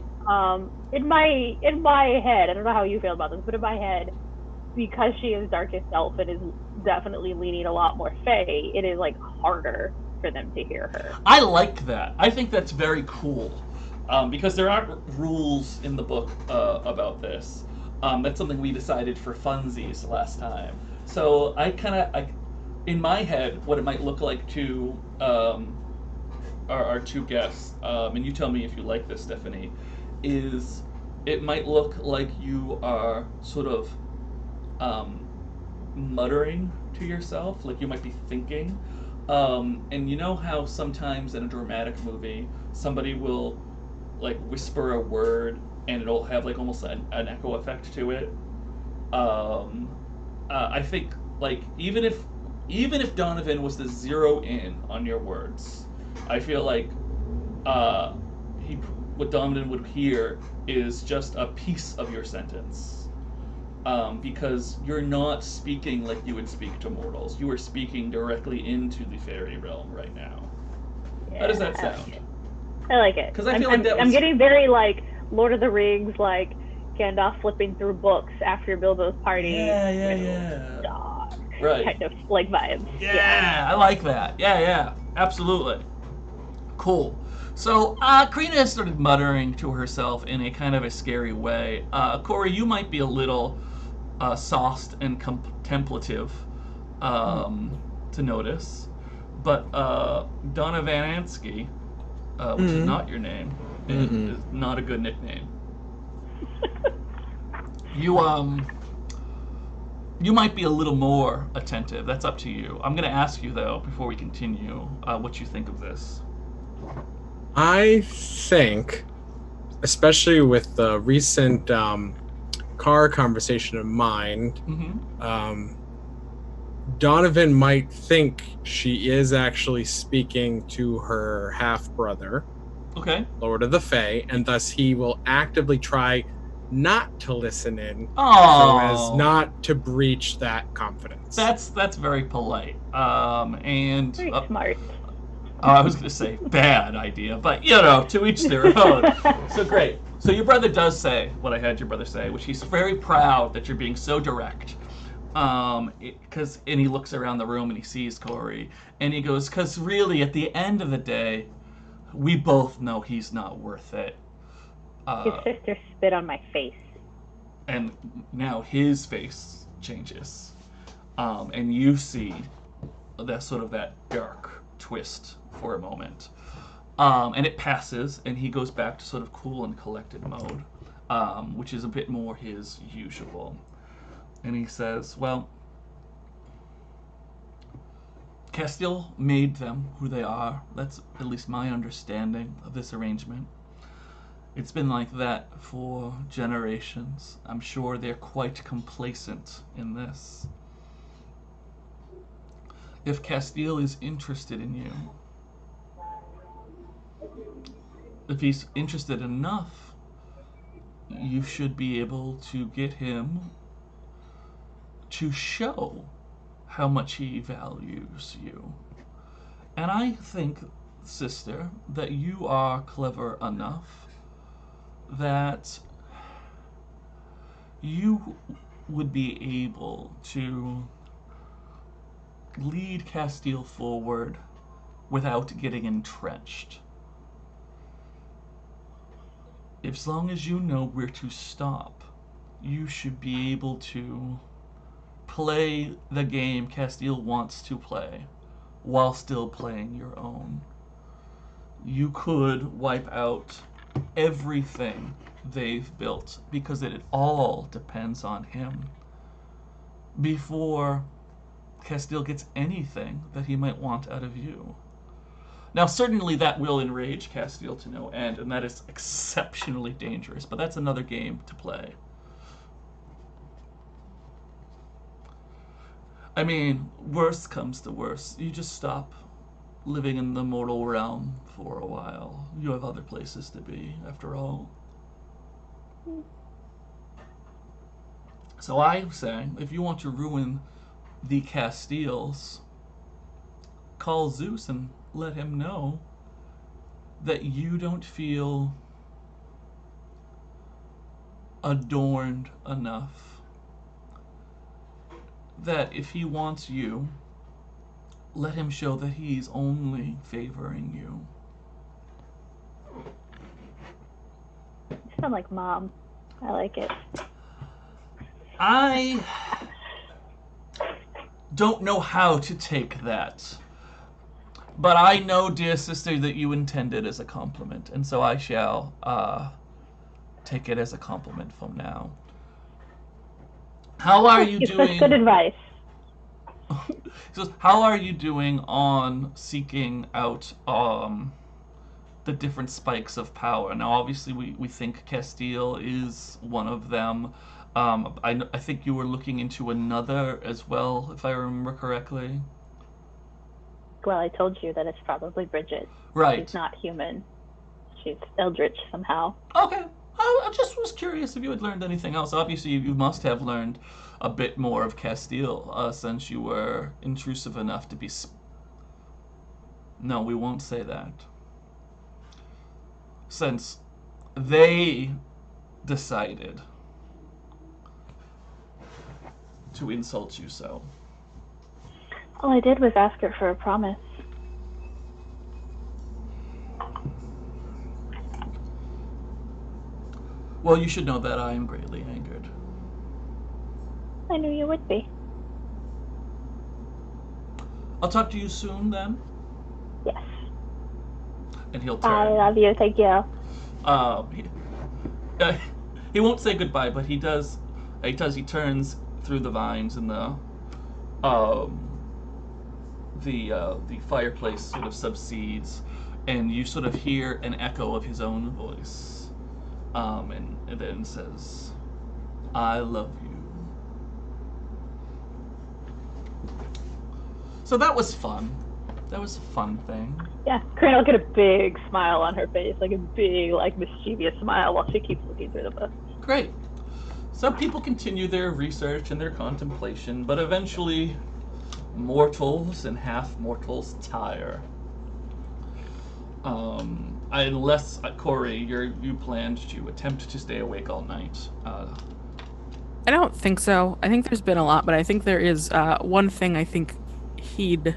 In my head, I don't know how you feel about this, but in my head, because she is darkest elf and is definitely leaning a lot more fae, it is like harder for them to hear her. I like that. I think that's very cool. Because there aren't rules in the book about this. That's something we decided for funsies last time. So in my head, what it might look like to our two guests, and you tell me if you like this, Stephanie, is it might look like you are sort of muttering to yourself, like you might be thinking. And you know how sometimes in a dramatic movie, somebody will like whisper a word and it'll have like almost an echo effect to it. I think like even if Donovan was to zero in on your words, I feel like he what Donovan would hear is just a piece of your sentence. Because you're not speaking like you would speak to mortals. You are speaking directly into the fairy realm right now. Yeah, How does that sound? I like it. 'Cause I feel like that I'm was- getting very like Lord of the Rings, like Gandalf flipping through books after Bilbo's party. Yeah. Dark Right. kind of like vibes. Yeah, I like that. Yeah, absolutely. Cool. So, Crina has started muttering to herself in a kind of a scary way. Corey, you might be a little sauced and contemplative to notice, but Donna Van Ansky, which is not your name, and is not a good nickname. You might be a little more attentive. That's up to you. I'm going to ask you, though, before we continue, what you think of this. I think, especially with the recent car conversation of mine, Donovan might think she is actually speaking to her half-brother, Okay. Lord of the Fae, and thus he will actively try not to listen in Oh, so as not to breach that confidence. That's very polite. And Very smart. I was going to say bad idea, but to each their own. So great. So your brother does say what I had your brother say, which he's very proud that you're being so direct. And he looks around the room and he sees Corey, and he goes, "'Cause really, at the end of the day, we both know he's not worth it." His sister spit on my face. And now his face changes, and you see that dark twist for a moment, and it passes, and he goes back to sort of cool and collected mode, which is a bit more his usual. And he says, "Well, Castile made them who they are. That's at least my understanding of this arrangement. It's been like that for generations. I'm sure they're quite complacent in this. If Castile is interested in you, if he's interested enough, you should be able to get him to show how much he values you. And I think, sister, that you are clever enough that you would be able to lead Castile forward without getting entrenched. As long as you know where to stop, you should be able to play the game Castile wants to play while still playing your own. You could wipe out everything they've built because it all depends on him before Castile gets anything that he might want out of you. Now, certainly that will enrage Castile to no end, and that is exceptionally dangerous, but that's another game to play. I mean, worst comes to worst, you just stop living in the mortal realm for a while. You have other places to be, after all. So I'm saying, if you want to ruin the Castiles, call Zeus and let him know that you don't feel adorned enough. That if he wants you, let him show that he's only favoring you. You sound like Mom. I like it. I don't know how to take that. But I know, dear sister, that you intend it as a compliment, and so I shall take it as a compliment from now. How are you It's doing? good advice. So how are you doing on seeking out the different spikes of power? Now, obviously, we think Castile is one of them. I think you were looking into another as well, if I remember correctly. Well, I told you that it's probably Bridget. Right. She's not human. She's eldritch somehow. Okay. I just was curious if you had learned anything else. Obviously, you must have learned a bit more of Castile since you were intrusive enough to be. No, we won't say that. Since they decided to insult you so. All I did was ask her for a promise. Well, you should know that I am greatly angered. I knew you would be. I'll talk to you soon then. Yes. And he'll I turn. love you. Thank you. He won't say goodbye, but he does. He turns through the vines and the fireplace sort of subsides, and you sort of hear an echo of his own voice. And then says, "I love you." So that was fun. That was a fun thing. Yeah, Crina will get a big smile on her face, like a big, like mischievous smile while she keeps looking through the book. Great. So people continue their research and their contemplation, but eventually mortals and half-mortals tire. Unless, Corey, you planned to attempt to stay awake all night. I don't think so. I think there's been a lot, but I think there is one thing I think he'd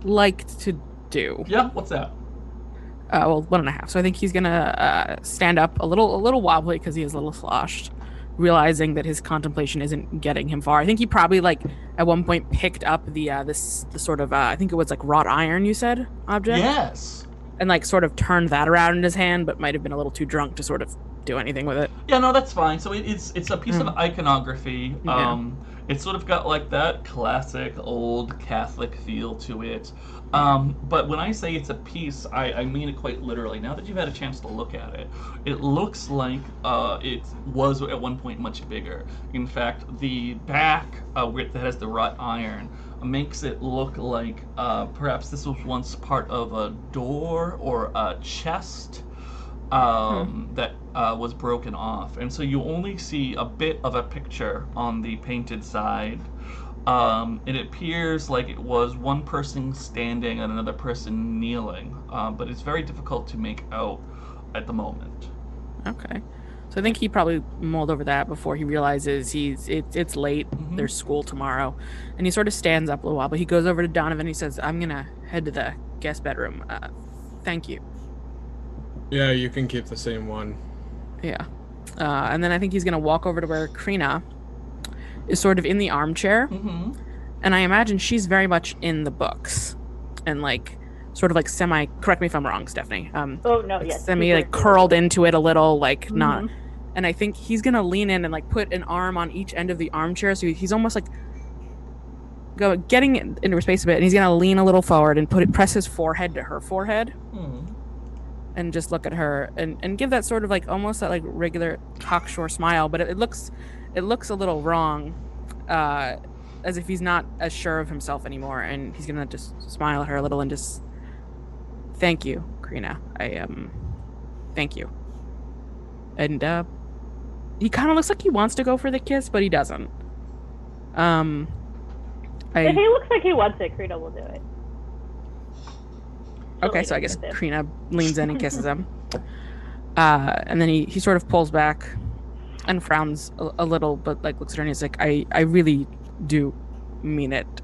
like to do. Yeah, what's that? Well, 1.5. So I think he's gonna stand up a little wobbly because he is a little sloshed, realizing that his contemplation isn't getting him far. I think he probably at one point picked up the sort of I think it was wrought iron, you said, object. Yes. And sort of turned that around in his hand, but might have been a little too drunk to sort of do anything with it. Yeah, no, that's fine. So it's a piece of iconography. Yeah. It's sort of got that classic old Catholic feel to it. But when I say it's a piece, I mean it quite literally. Now that you've had a chance to look at it, it looks like it was at one point much bigger. In fact, the back that has the wrought iron makes it look like perhaps this was once part of a door or a chest that was broken off. And so you only see a bit of a picture on the painted side. It appears like it was one person standing and another person kneeling, but it's very difficult to make out at the moment. Okay. So I think he probably mulled over that before he realizes it's late. Mm-hmm. There's school tomorrow, and he sort of stands up a little while. But he goes over to Donovan. And he says, "I'm gonna head to the guest bedroom. Thank you." Yeah, you can keep the same one. Yeah. And then I think he's gonna walk over to where Crina is sort of in the armchair, Mm-hmm. and I imagine she's very much in the books, and sort of semi. Correct me if I'm wrong, Stephanie. Oh no, yes. Semi curled into it a little, not. Mhm. And I think he's gonna lean in and put an arm on each end of the armchair, so he's almost getting into space a bit, and he's gonna lean a little forward and press his forehead to her forehead, and just look at her and give that sort of almost that regular cocksure smile, but it looks a little wrong, as if he's not as sure of himself anymore, and he's gonna just smile at her a little and just, "Thank you, Crina. Thank you." And he kind of looks like he wants to go for the kiss, but he doesn't. If he looks like he wants it, Crina will do it. Okay, so I guess Crina leans in and kisses him. And then he sort of pulls back and frowns a little, but looks at her and he's like, I really do mean it.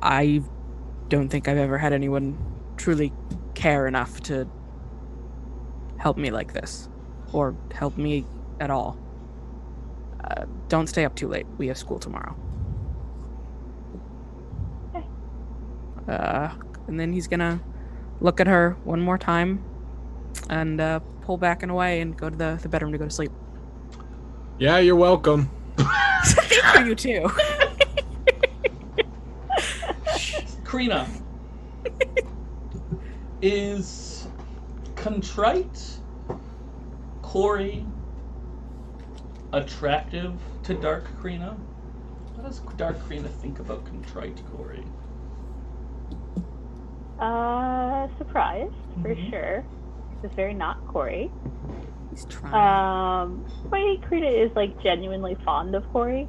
I don't think I've ever had anyone truly care enough to help me like this, or help me at all. Don't stay up too late. We have school tomorrow. Okay. And then he's gonna look at her one more time and pull back and away and go to the bedroom to go to sleep. Yeah, you're welcome. Thank you, you too. Crina, is contrite Corey attractive to Dark Crina? What does Dark Crina think about contrite Corey? Surprised for sure. It's very not Corey. He's trying. But Crina is like genuinely fond of Corey.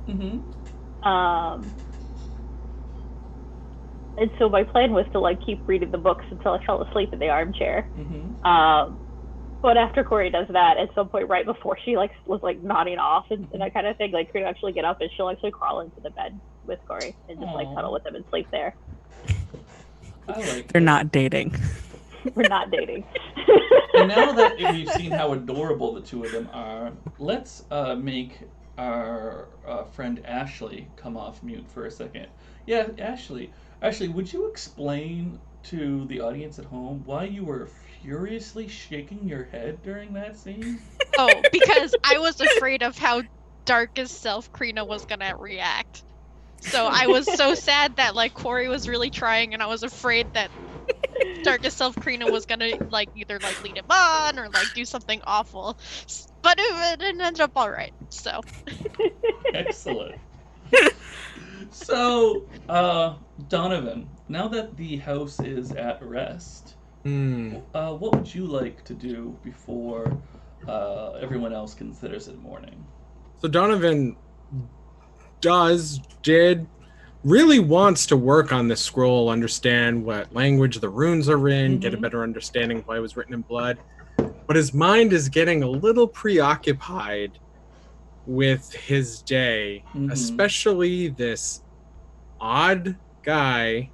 And so my plan was to like keep reading the books until I fell asleep in the armchair. But after Corey does that, at some point right before she like was like nodding off and that kind of thing, like Crina actually get up and she'll actually crawl into the bed with Corey and just like cuddle with him and sleep there. They're not dating. We're not dating. And now that we've seen how adorable the two of them are, let's make our friend Ashley come off mute for a second. Yeah, Ashley, would you explain to the audience at home why you were furiously shaking your head during that scene? Oh, because I was afraid of how darkest self Crina was gonna react. So I was so sad that like Corey was really trying, and I was afraid that darkest self Crina was gonna like either like lead him on or like do something awful. But it ended up all right. So Excellent. So, Donovan, now that the house is at rest, what would you like to do before everyone else considers it morning? So Donovan really wants to work on this scroll, understand what language the runes are in, get a better understanding of why it was written in blood. But his mind is getting a little preoccupied with his day, especially this odd guy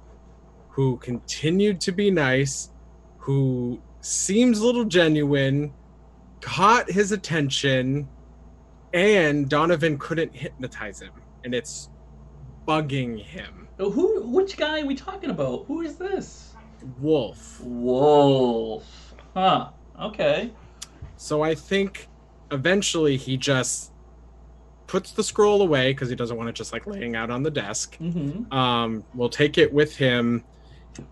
who continued to be nice, who seems a little genuine, caught his attention, and Donovan couldn't hypnotize him, and it's bugging him. Which guy are we talking about? Who is this? Wolfe. Wolfe. Huh. Okay. So I think eventually he just puts the scroll away because he doesn't want it just like laying out on the desk. We'll take it with him,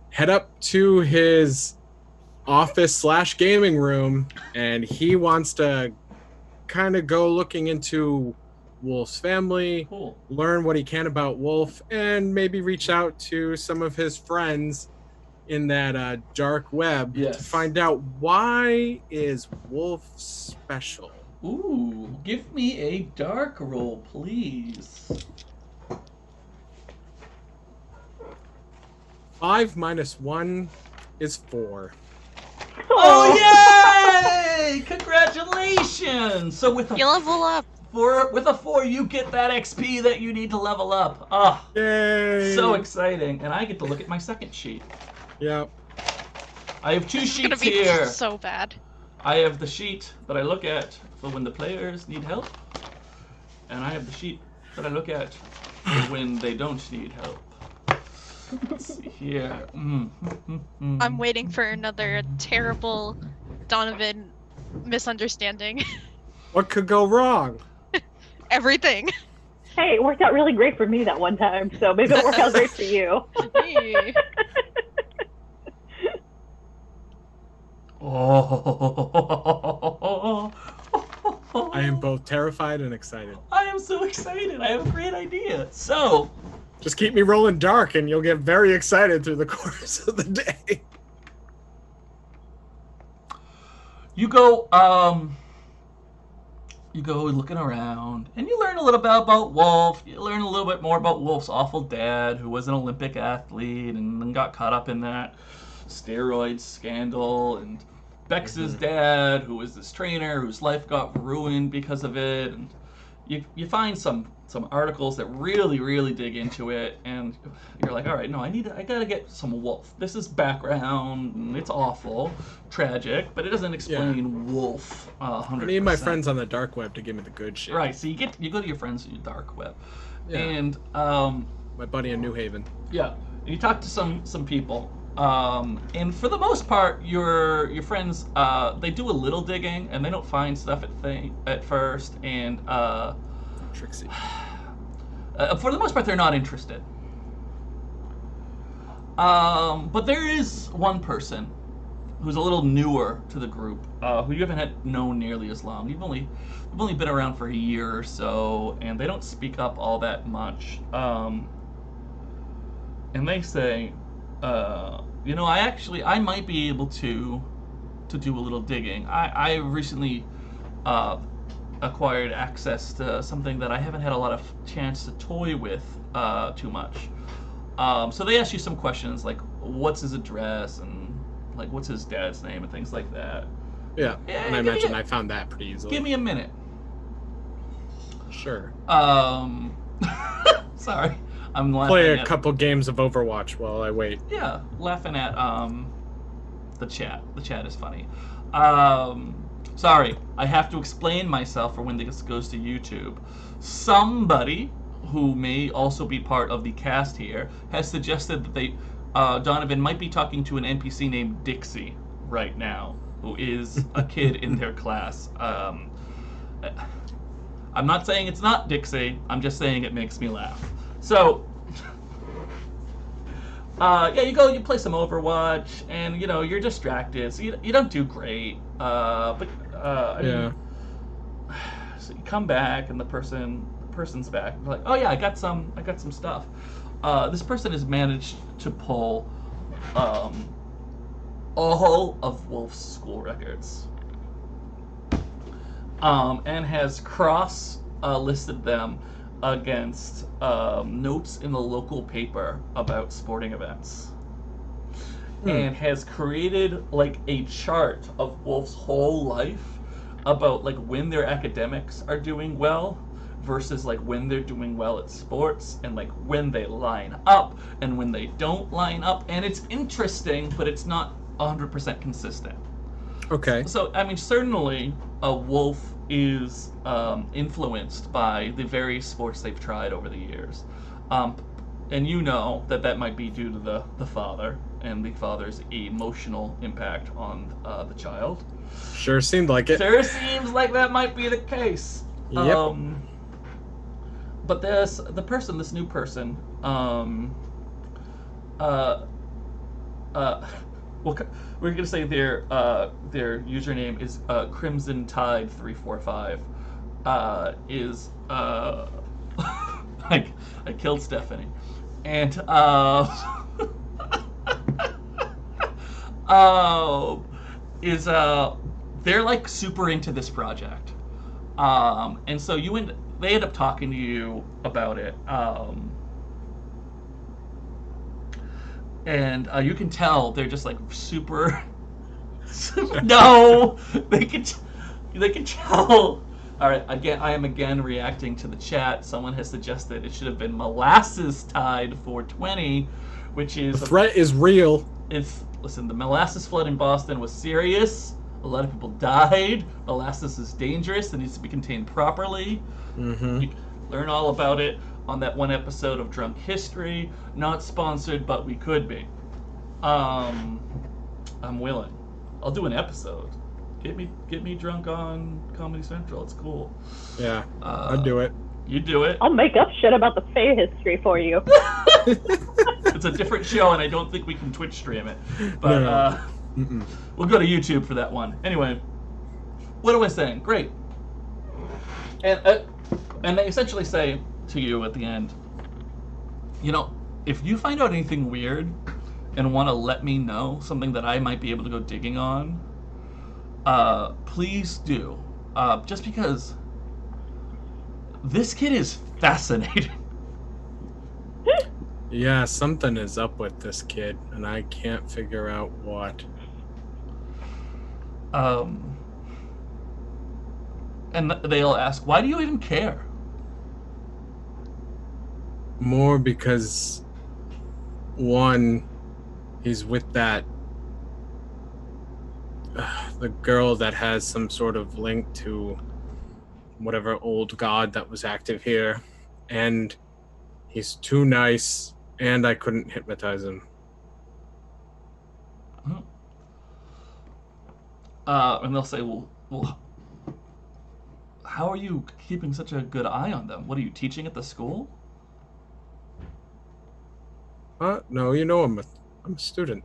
head up to his office/gaming room, and he wants to kind of go looking into Wolfe's family, learn what he can about Wolfe, and maybe reach out to some of his friends in that dark web to find out why is Wolfe special. Ooh, give me a dark roll, please. 5 minus 1 is 4. Oh, yay! Congratulations! So with you level up. With a 4, you get that XP that you need to level up. Ah, yay! So exciting! And I get to look at my second sheet. Yep. I have 2 sheets it's gonna be here. So bad. I have the sheet that I look at for when the players need help, and I have the sheet that I look at for when they don't need help. Let's see here. I'm waiting for another terrible Donovan misunderstanding. What could go wrong? Everything. Hey, it worked out really great for me that one time, so maybe it'll work out great for you. Hey. I am both terrified and excited. I am so excited. I have a great idea. So, just keep me rolling dark and you'll get very excited through the course of the day. You go looking around, and you learn a little bit about Wolfe. You learn a little bit more about Wolfe's awful dad, who was an Olympic athlete and then got caught up in that steroid scandal, and Bex's dad, who was this trainer whose life got ruined because of it. And you find some articles that really dig into it, and you're like, all right, no, I gotta get some Wolfe. This is background, and it's awful, tragic, but it doesn't explain Wolfe 100%. I need my friends on the dark web to give me the good shit. Right, so you go to your friends on your dark web, and my buddy in New Haven. Yeah, and you talk to some people, And for the most part, your friends they do a little digging and they don't find stuff at first, and Trixie. for the most part, they're not interested. But there is one person who's a little newer to the group, who you haven't known nearly as long. You've only been around for a year or so, and they don't speak up all that much. And they say, I might be able to do a little digging. I recently acquired access to something that I haven't had a lot of chance to toy with too much. So they ask you some questions like, what's his address and like what's his dad's name and things like that. Yeah, and I mentioned I found that pretty easily. Give me a minute. Sure. Sorry, I'm laughing. Play a couple games of Overwatch while I wait. Yeah, laughing at the chat. The chat is funny. Sorry, I have to explain myself for when this goes to YouTube. Somebody who may also be part of the cast here has suggested that Donovan might be talking to an NPC named Dixie right now, who is a kid in their class. I'm not saying it's not Dixie. I'm just saying it makes me laugh. So, you play some Overwatch, and you're distracted, so you don't do great. So you come back, and the person's back. They're like, oh yeah, I got some stuff. This person has managed to pull all of Wolfe's school records, and has listed them against notes in the local paper about sporting events, and has created like a chart of Wolfe's whole life about like when their academics are doing well versus like when they're doing well at sports, and like when they line up and when they don't line up. And it's interesting, but it's not 100% consistent. Okay. So, I mean, certainly Wolfe is influenced by the various sports they've tried over the years. And that might be due to the father and the father's emotional impact on the child. Sure seemed like it. Sure seems like that might be the case. Yep. But this new person, we're gonna say their username is Crimson Tide 345. I killed Stephanie, and they're like super into this project, and so they end up talking to you about it, and you can tell they're just like super. No, they can tell. All right, again, I am reacting to the chat. Someone has suggested it should have been Molasses Tide 420, which is the threat is real. Listen, the molasses flood in Boston was serious. A lot of people died. Molasses is dangerous. It needs to be contained properly. Mm-hmm. You can learn all about it on that one episode of Drunk History. Not sponsored, but we could be. I'm willing. I'll do an episode. Get me drunk on Comedy Central. It's cool. Yeah, I'd do it. You do it. I'll make up shit about the Fae history for you. It's a different show, and I don't think we can Twitch stream it. But No. We'll go to YouTube for that one. Anyway, what am I saying? Great. And they essentially say to you at the end, if you find out anything weird and want to let me know, something that I might be able to go digging on, please do. Just because this kid is fascinating. Yeah, something is up with this kid, and I can't figure out what. And they'll ask, why do you even care? More because, one, he's with that the girl that has some sort of link to whatever old god that was active here, and he's too nice, and I couldn't hypnotize him. And they'll say, well, how are you keeping such a good eye on them? What are you teaching at the school? No, I'm a student.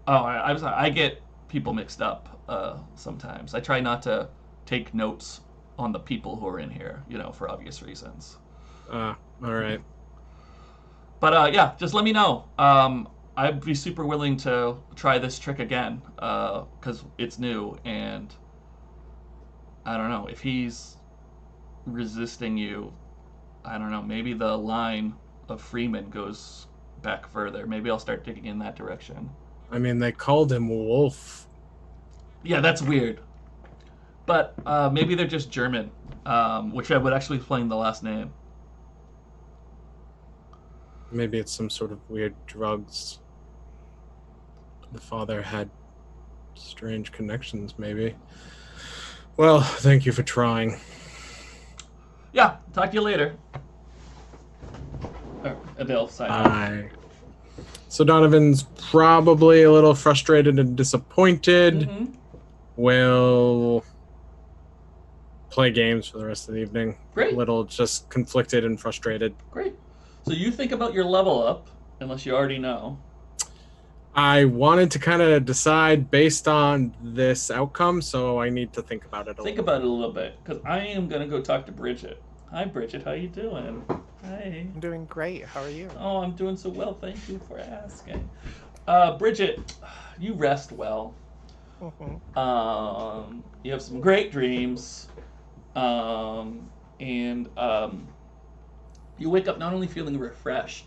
Oh, I'm sorry. I get people mixed up sometimes. I try not to take notes on the people who are in here, for obvious reasons. All right. But yeah, just let me know. I'd be super willing to try this trick again because it's new, and I don't know if he's resisting you. I don't know. Maybe the line of Freeman goes back further. Maybe I'll start digging in that direction. I mean, they called him Wolfe. Yeah, that's weird. But maybe they're just German, which I would actually explain the last name. Maybe it's some sort of weird drugs. The father had strange connections, maybe. Well, thank you for trying. Yeah, talk to you later. Adele, sign off. Bye. So Donovan's probably a little frustrated and disappointed. Mm-hmm. Will play games for the rest of the evening. Great. A little just conflicted and frustrated. Great. So you think about your level up, unless you already know. I wanted to kind of decide based on this outcome, so I need to think about it a Think little. about it a little bit, because I am going to go talk to Bridget. Hi, Bridget. How you doing? Hi. I'm doing great. How are you? Oh, I'm doing so well. Thank you for asking. Bridget, you rest well. Mhm. You have some great dreams. And you wake up not only feeling refreshed,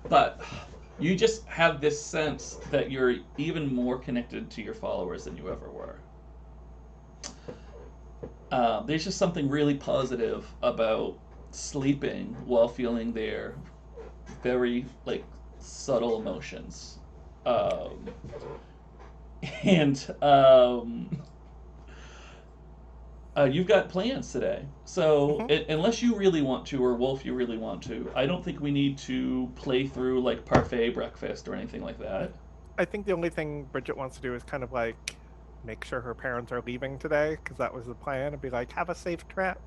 but you just have this sense that you're even more connected to your followers than you ever were. There's just something really positive about sleeping while feeling their very subtle emotions. You've got plans today. So unless you really want to, or Wolfe, you really want to, I don't think we need to play through parfait breakfast or anything like that. I think the only thing Bridget wants to do is kind of make sure her parents are leaving today, because that was the plan, and be like, have a safe trip.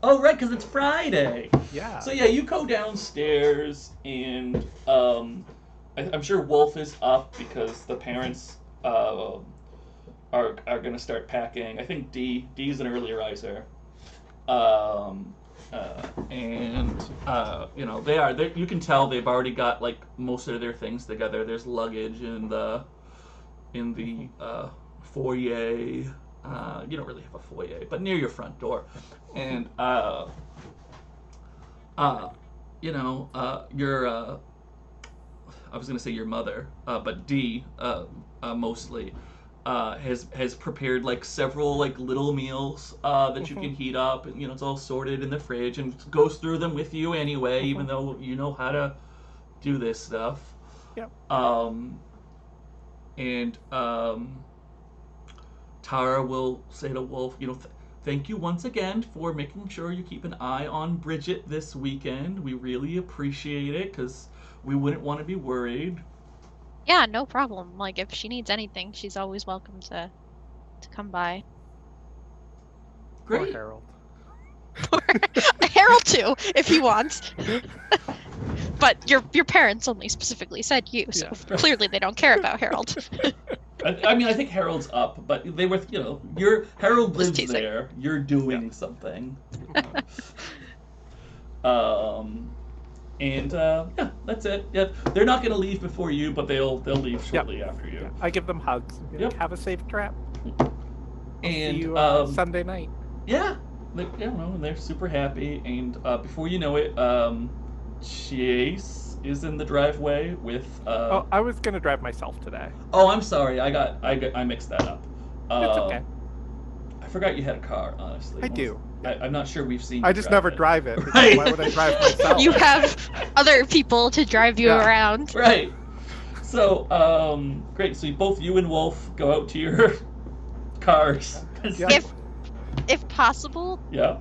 Oh, right, because it's Friday. Yeah. So yeah, you go downstairs, and I'm sure Wolfe is up because the parents are going to start packing. I think D's an early riser, they are. You can tell they've already got most of their things together. There's luggage in the foyer. You don't really have a foyer, but near your front door, and your I was gonna say your mother, but D mostly has prepared several little meals that you can heat up, and it's all sorted in the fridge and goes through them with you anyway, even though you know how to do this stuff. Yep. Tara will say to Wolfe, thank you once again for making sure you keep an eye on Bridget this weekend. We really appreciate it, because we wouldn't want to be worried. Yeah, no problem. If she needs anything, she's always welcome to come by. Great. Or Harold. Harold too, if he wants. But your parents only specifically said you, so clearly they don't care about Harold. I think Harold's up, but they were, Harold Just lives teasing. there. You're doing something. Yeah, that's it. Yeah, they're not going to leave before you, but they'll leave shortly after you. Yeah. I give them hugs. Be like, have a safe trip. And See you Sunday night. Yeah, they're super happy. And before you know it, Chase is in the driveway with. I was gonna drive myself today. Oh, I'm sorry. I mixed that up. It's okay. I forgot you had a car. Honestly, I do. I'm not sure we've seen. I you just drive never it. drive it. Right. Why would I drive myself? You have other people to drive you around. Right. So, great. So both you and Wolfe go out to your cars. Yeah. If possible, Yeah.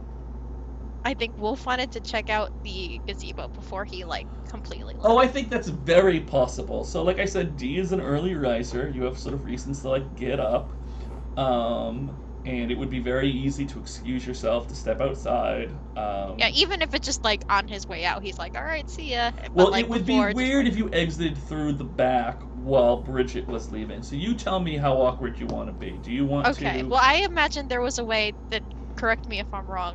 I think Wolfe wanted to check out the gazebo before he completely left. Oh, I think that's very possible. So, like I said, D is an early riser. You have sort of reasons to get up. And it would be very easy to excuse yourself to step outside. Yeah, even if it's just like on his way out, he's like, "All right, see ya." But, Well, like, it would be before, just, weird like- if you exited through the back while Bridget was leaving. So you tell me how awkward you want to be. Do you want Okay. to? Well, I imagine there was a way that, correct me if I'm wrong,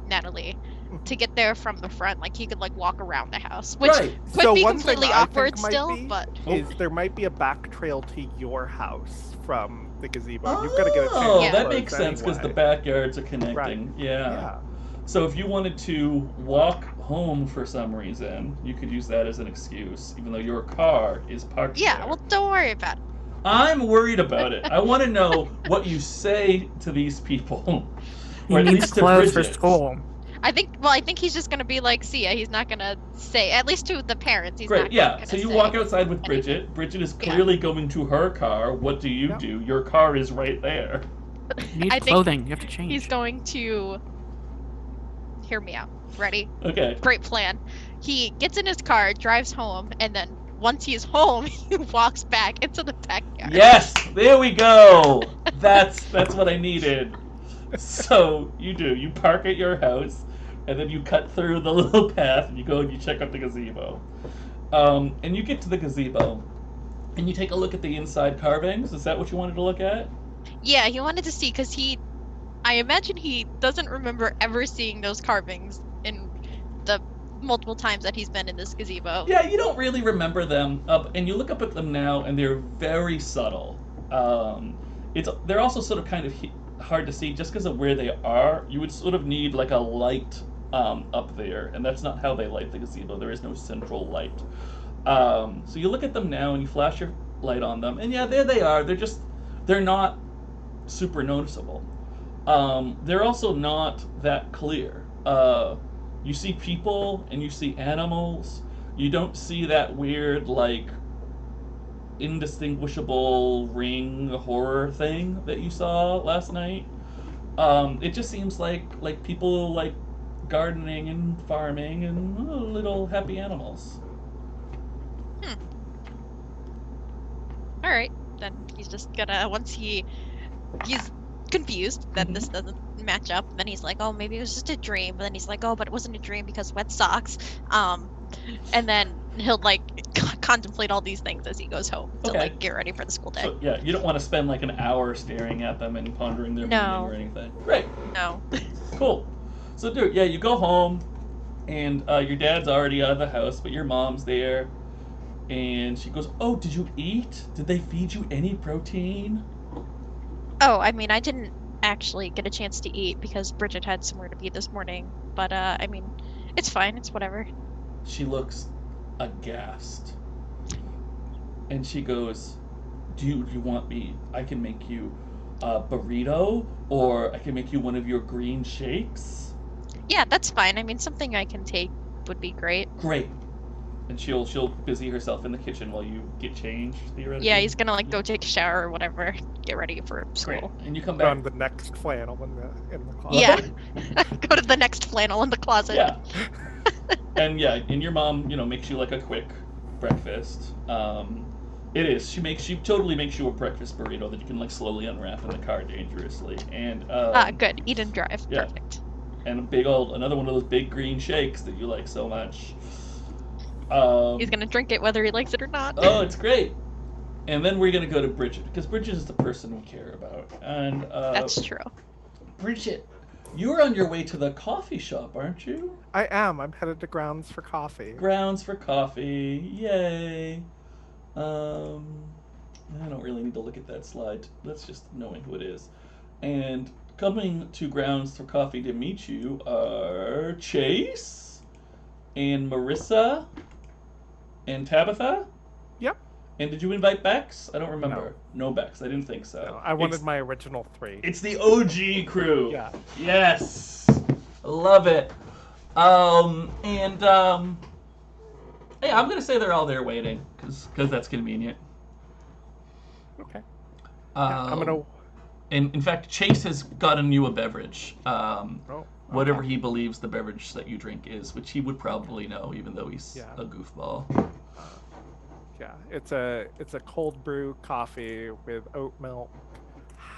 Natalie, to get there from the front. Like he could like walk around the house, which Right. could So be one thing completely I think awkward might still. be But is there might be a back trail to your house from the gazebo. You've got to get a chance. Oh, Yeah. that close makes sense because the anyway. backyards are connecting. Right. Yeah. Yeah. So if you wanted to walk home for some reason, you could use that as an excuse, even though your car is parked yeah, there. well, don't worry about it. I'm worried about it. I want to know what you say to these people, He or at needs least to clothes for Bridget. school. I think he's just gonna be like, "See ya." He's not gonna say, at least to the parents. He's Great, not yeah. gonna So you say walk outside with anything. Bridget. Bridget is Yeah. clearly going to her car. What do you Yep. do? Your car is right there. You need I think clothing. You have to change. He's going to hear me out. Ready? Okay. Great plan. He gets in his car, drives home, and then once he's home, he walks back into the backyard. Yes, there we go. That's what I needed. So you park at your house, and then you cut through the little path, and you go and you check out the gazebo. And you get to the gazebo, and you take a look at the inside carvings. Is that what you wanted to look at? Yeah, he wanted to see because I imagine he doesn't remember ever seeing those carvings in the multiple times that he's been in this gazebo. Yeah, you don't really remember them, and you look up at them now, and they're very subtle. They're also sort of kind of hard to see just because of where they are. You would sort of need like a light up there, and that's not how they light the gazebo. There is no central light. So you look at them now, and you flash your light on them, and yeah, there they are. They're not super noticeable. They're also not that clear. You see people and you see animals. You don't see that weird, like, indistinguishable ring horror thing that you saw last night. It just seems like people like gardening and farming and little happy animals. All right, then he's just gonna he's confused that this doesn't match up. Then he's like, "Oh, maybe it was just a dream." But then he's like, "Oh, but it wasn't a dream because wet socks." And then he'll like contemplate all these things as he goes home to Okay. like get ready for the school day. So yeah, you don't want to spend like an hour staring at them and pondering their meaning No. or anything. Right. No. Cool. So, dude, yeah, you go home, and your dad's already out of the house, but your mom's there, and she goes, "Oh, did you eat? Did they feed you any protein?" Oh, I mean, I didn't actually get a chance to eat because Bridget had somewhere to be this morning. But I mean, it's fine. It's whatever. She looks aghast, and she goes, "Do you want me? I can make you a burrito, or I can make you one of your green shakes." Yeah, that's fine. I mean, something I can take would be great. Great. And she'll busy herself in the kitchen while you get changed, theoretically. Yeah, he's gonna like go take a shower or whatever, get ready for Great. school. And you come Put on back. the next flannel in the closet. Yeah. Go to the next flannel in the closet. Yeah. And your mom, makes you like a quick breakfast. It is. She totally makes you a breakfast burrito that you can like slowly unwrap in the car dangerously. And Good. Eat and drive. Yeah. Perfect. and another one of those big green shakes that you like so much. He's gonna drink it whether he likes it or not. Oh, it's great. And then we're gonna go to Bridget because Bridget is the person we care about. And That's true. Bridget, you're on your way to the coffee shop, aren't you? I am. I'm headed to Grounds for coffee. Grounds for coffee, yay! I don't really need to look at that slide. That's just knowing who it is. And coming to Grounds for coffee to meet you are Chase and Marissa and Tabitha. Yep. And did you invite Bex? I don't remember. No Bex. I didn't think so. No, I wanted It's- my original 3. It's the OG crew. Yeah. Yes. Love it. Hey, I'm gonna say they're all there waiting because that's convenient. Okay. Um, I'm gonna. And in fact, Chase has gotten you a beverage. Oh. Whatever okay. he believes the beverage that you drink is, which he would probably know, even though he's Yeah. a goofball. Yeah, it's a cold brew coffee with oat milk,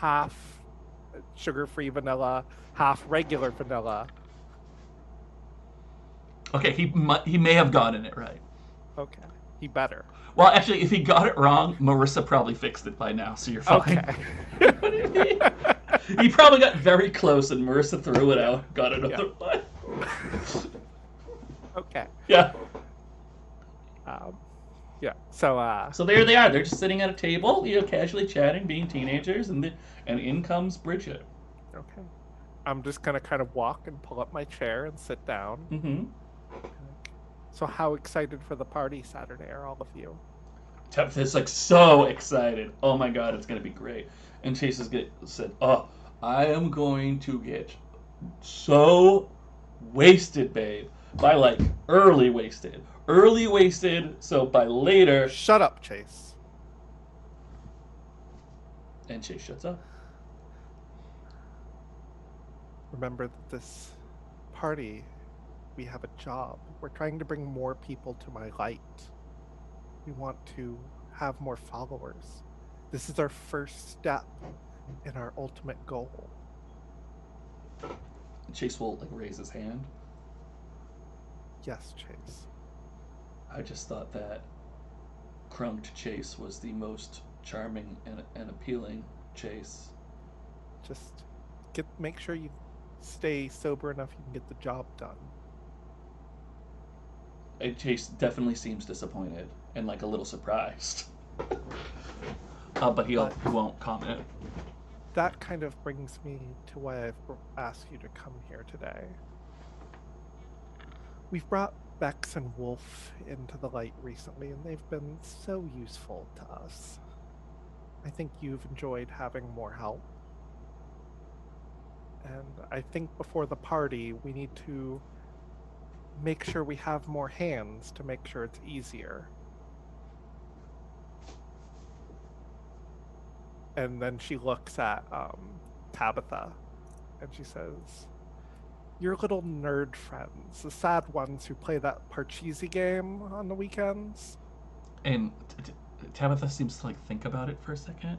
half sugar-free vanilla, half regular vanilla. Okay, he may have gotten it right. Okay, he better. Well, actually, if he got it wrong, Marissa probably fixed it by now, so you're fine. Okay. He probably got very close, and Marissa threw it out, got another one. Okay. Yeah. Yeah. So So there they are. They're just sitting at a table, casually chatting, being teenagers, and in comes Bridget. okay. I'm just gonna kind of walk and pull up my chair and sit down. Mm-hmm. So how excited for the party Saturday are all of you? Tabitha's like so excited. Oh my god, it's gonna be great. And Chase said, "Oh, I am going to get so wasted, babe. By like early wasted. So by later." Shut up, Chase. And Chase shuts up. Remember that this party, we have a job. We're trying to bring more people to my light. We want to have more followers. This is our first step in our ultimate goal. Chase will raise his hand. Yes, Chase. I just thought that Crunked Chase was the most charming and appealing Chase. Just make sure you stay sober enough you can get the job done. And Chase definitely seems disappointed and a little surprised. But he won't comment. That kind of brings me to why I've asked you to come here today. We've brought Bex and Wolfe into the light recently, and they've been so useful to us. I think you've enjoyed having more help. And I think before the party, we need to make sure we have more hands to make sure it's easier. And then she looks at Tabitha, and she says, "Your little nerd friends, the sad ones who play that Parcheesi game on the weekends." And Tabitha seems to think about it for a second.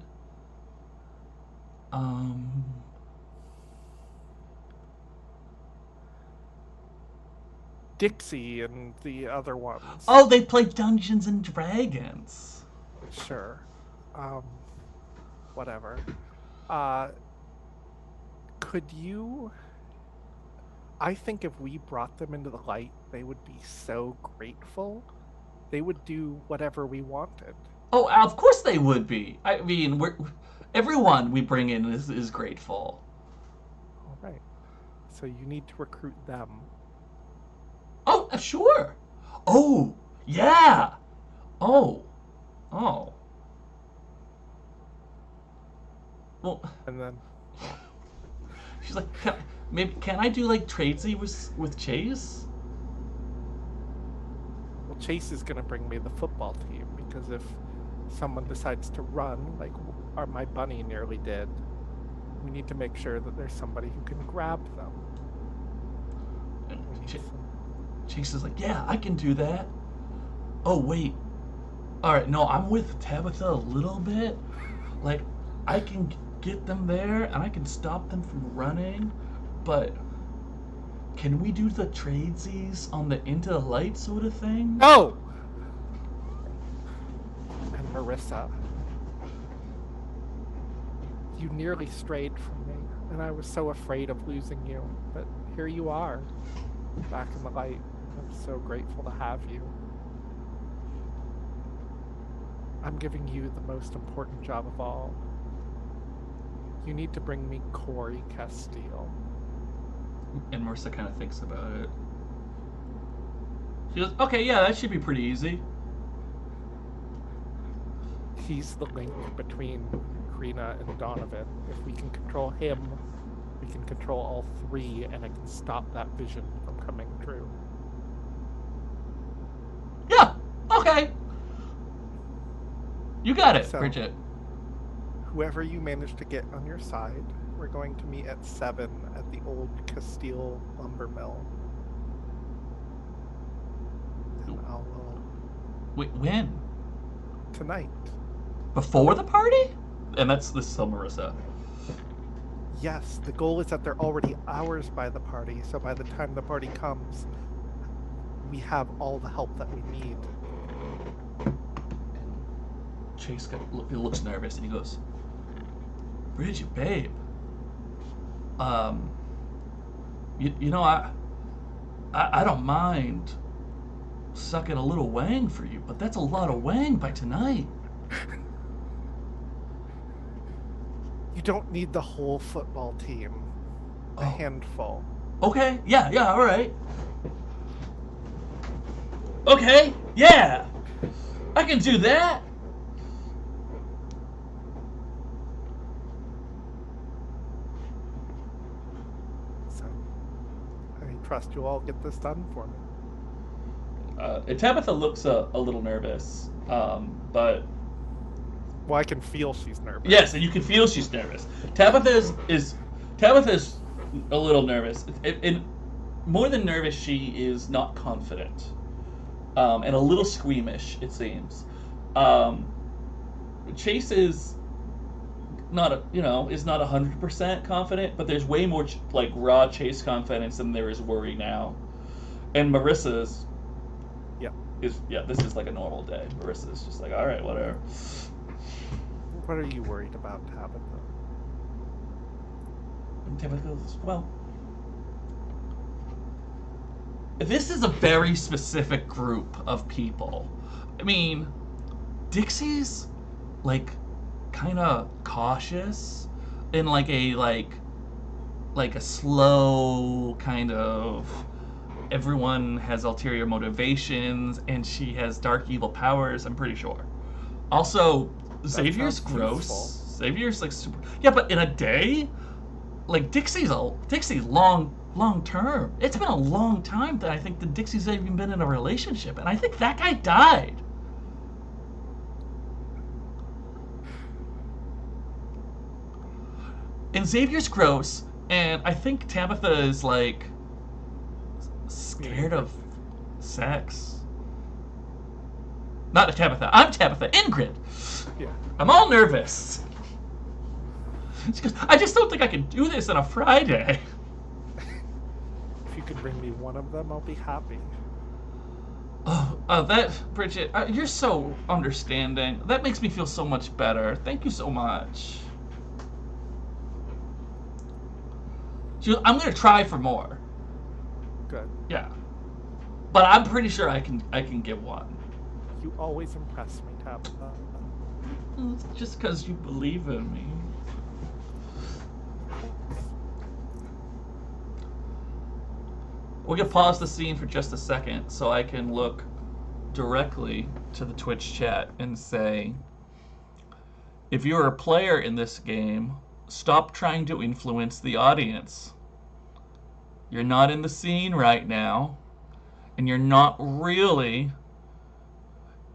Dixie and the other ones. Oh, they play Dungeons and Dragons. Sure. Whatever. Could you... I think if we brought them into the light, they would be so grateful. They would do whatever we wanted. Oh, of course they would be. I mean, everyone we bring in is grateful. All right. So you need to recruit them. Oh, sure. Oh, yeah. Oh. Well, And then... she's like, can I do tradesy with Chase? Well, Chase is going to bring me the football team, because if someone decides to run, like my bunny nearly did, we need to make sure that there's somebody who can grab them. We need some... Chase is like, yeah, I can do that. Oh, wait. All right, no, I'm with Tabitha a little bit. I can get them there, and I can stop them from running, but can we do the tradesies on the Into the Light sort of thing? No! And Marissa, you nearly strayed from me, and I was so afraid of losing you, but here you are, back in the light. I'm so grateful to have you. I'm giving you the most important job of all. You need to bring me Corey Castile. And Marissa kind of thinks about it. She goes, okay, yeah, that should be pretty easy. He's the link between Crina and Donovan. If we can control him, we can control all three, and I can stop that vision from coming true. Yeah, okay. You got it, So- Bridget. Whoever you manage to get on your side, we're going to meet at 7 at the old Castile lumber mill. And Wait, when? tonight. Before the party? And this is still Marissa. Yes, the goal is that they're already hours by the party, so by the time the party comes, we have all the help that we need. Chase he looks nervous and he goes, Bridget, babe. You know, I don't mind sucking a little wang for you, but that's a lot of wang by tonight. You don't need the whole football team. A handful. Okay, yeah, all right. Okay, yeah. I can do that. So, I trust you all get this done for me. Tabitha looks a little nervous, but... Well, I can feel she's nervous. Yes, and you can feel she's nervous. Tabitha's a little nervous. And more than nervous, she is not confident. And a little squeamish, it seems. Chase is not 100% confident, but there's way more like raw Chase confidence than there is worry now. And Marissa's this is like a normal day. Marissa's just like, all right, whatever. What are you worried about, Tabitha? And Tabitha goes, well, this is a very specific group of people. I mean, Dixie's like kind of cautious and like a slow kind of, everyone has ulterior motivations and she has dark evil powers, I'm pretty sure. Also, Xavier's gross. Useful. Xavier's like super. Yeah, but in a day, like Dixie's long term. It's been a long time that I think that Dixie's even been in a relationship, and I think that guy died. And Xavier's gross, and I think Tabitha is like scared of sex. Not Tabitha. I'm Tabitha. Ingrid. Yeah. I'm all nervous. She goes, I just don't think I can do this on a Friday. If you could bring me one of them, I'll be happy. Bridget, you're so understanding. That makes me feel so much better. Thank you so much. She goes, I'm gonna try for more. Good. Yeah, but I'm pretty sure I can get one. You always impress me, Tabitha. It's just because you believe in me. We're gonna pause the scene for just a second so I can look directly to the Twitch chat and say, if you're a player in this game, stop trying to influence the audience. You're not in the scene right now, and you're not really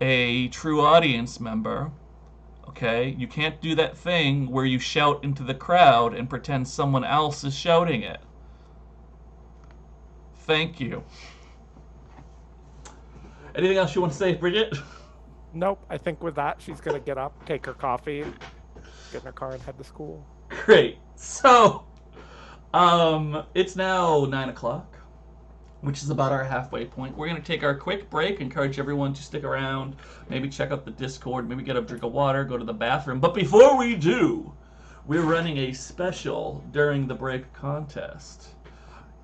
a true audience member. Okay? You can't do that thing where you shout into the crowd and pretend someone else is shouting it. Thank you. Anything else you want to say, Bridget? Nope. I think with that, she's gonna get up, take her coffee, get in her car, and head to school. Great. So, it's now 9 o'clock, which is about our halfway point. We're going to take our quick break. Encourage everyone to stick around, maybe check out the Discord, maybe get a drink of water, go to the bathroom. But before we do, we're running a special during the break contest.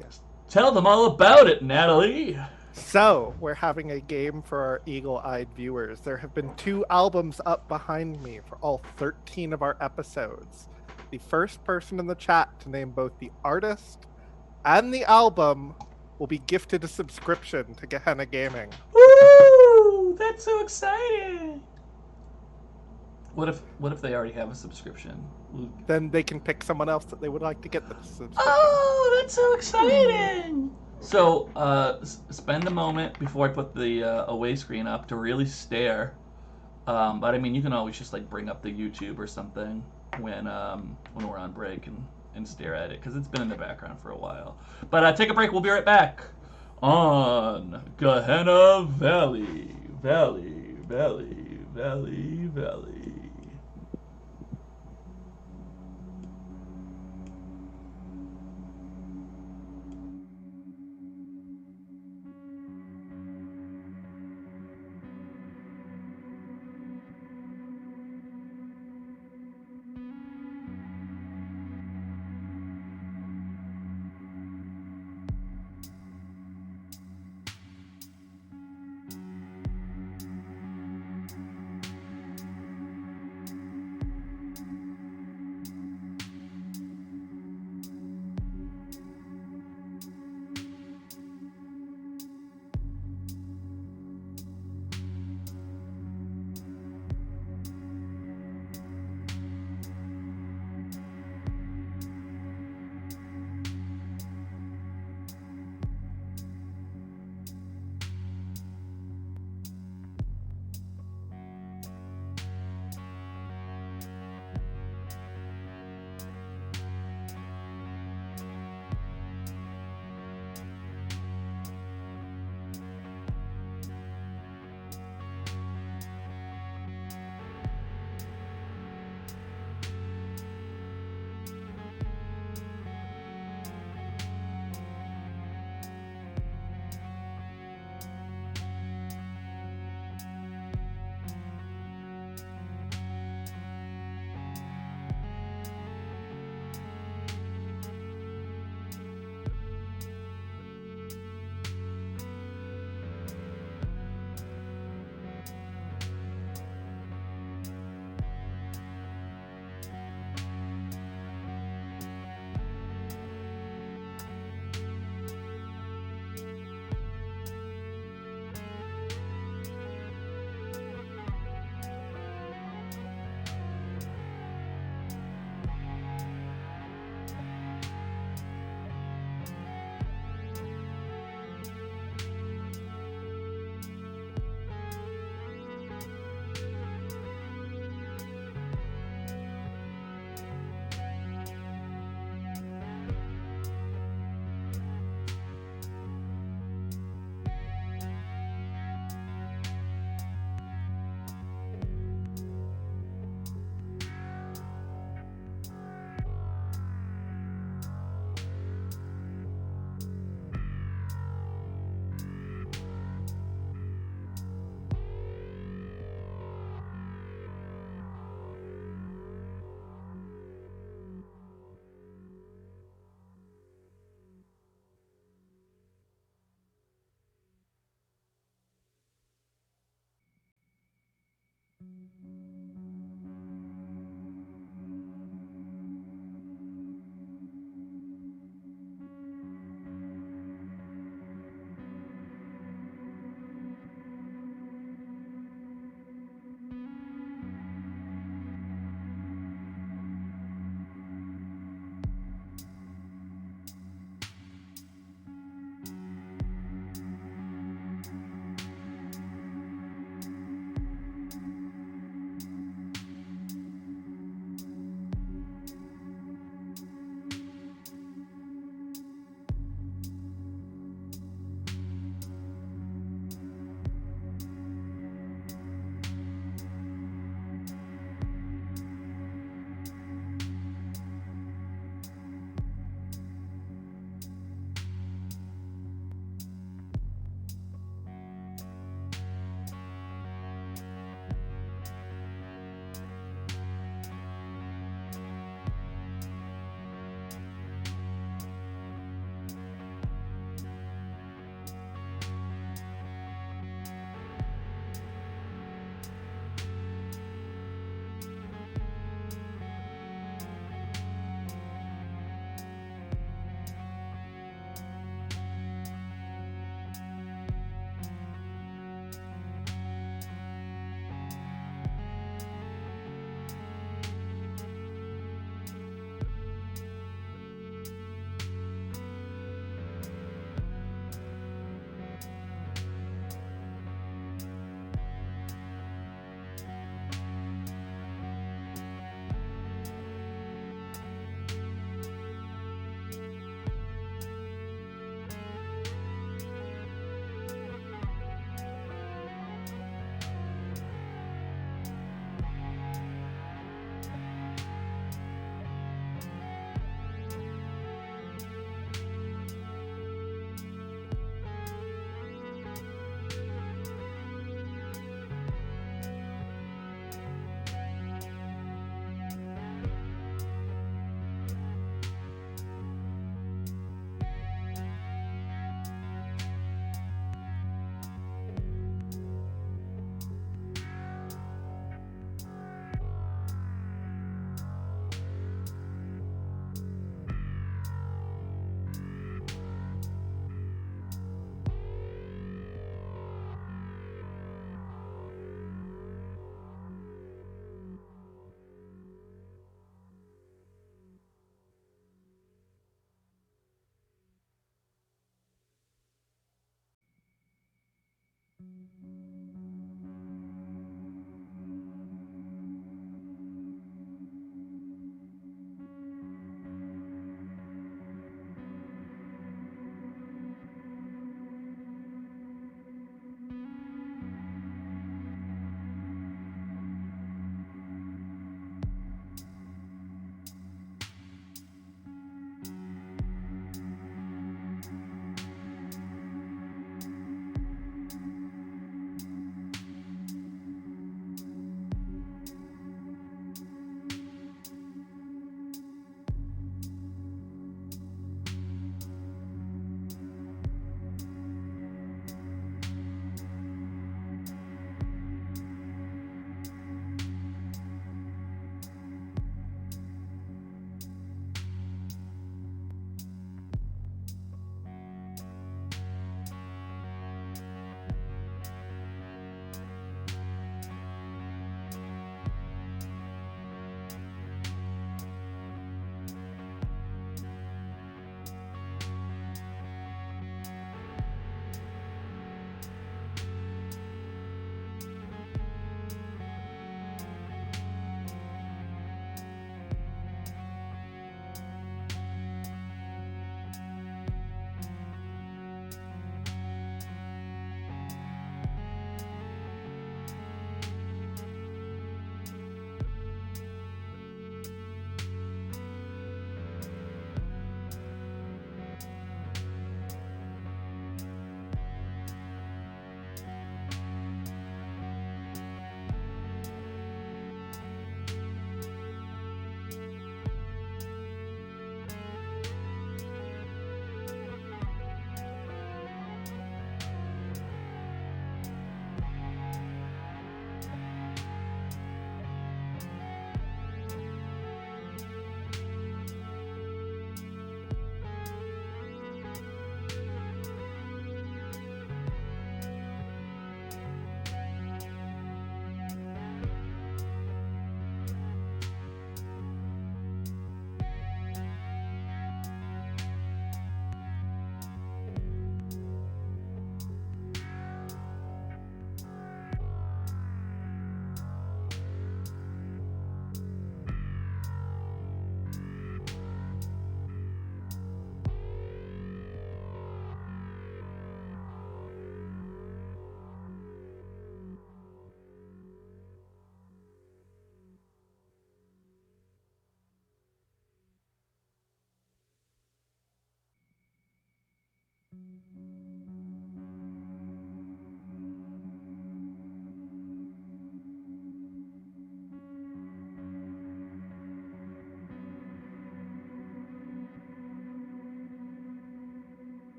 Yes. Tell them all about it, Natalie. So, we're having a game for our eagle-eyed viewers. There have been 2 albums up behind me for all 13 of our episodes. The first person in the chat to name both the artist and the album will be gifted a subscription to Gehenna Gaming. Woo! That's so exciting. What if they already have a subscription? Then they can pick someone else that they would like to get the subscription. Oh, that's so exciting! So, spend a moment before I put the away screen up to really stare. But I mean, you can always just like bring up the YouTube or something when we're on break and stare at it, because it's been in the background for a while. But take a break. We'll be right back on Gehenna Valley.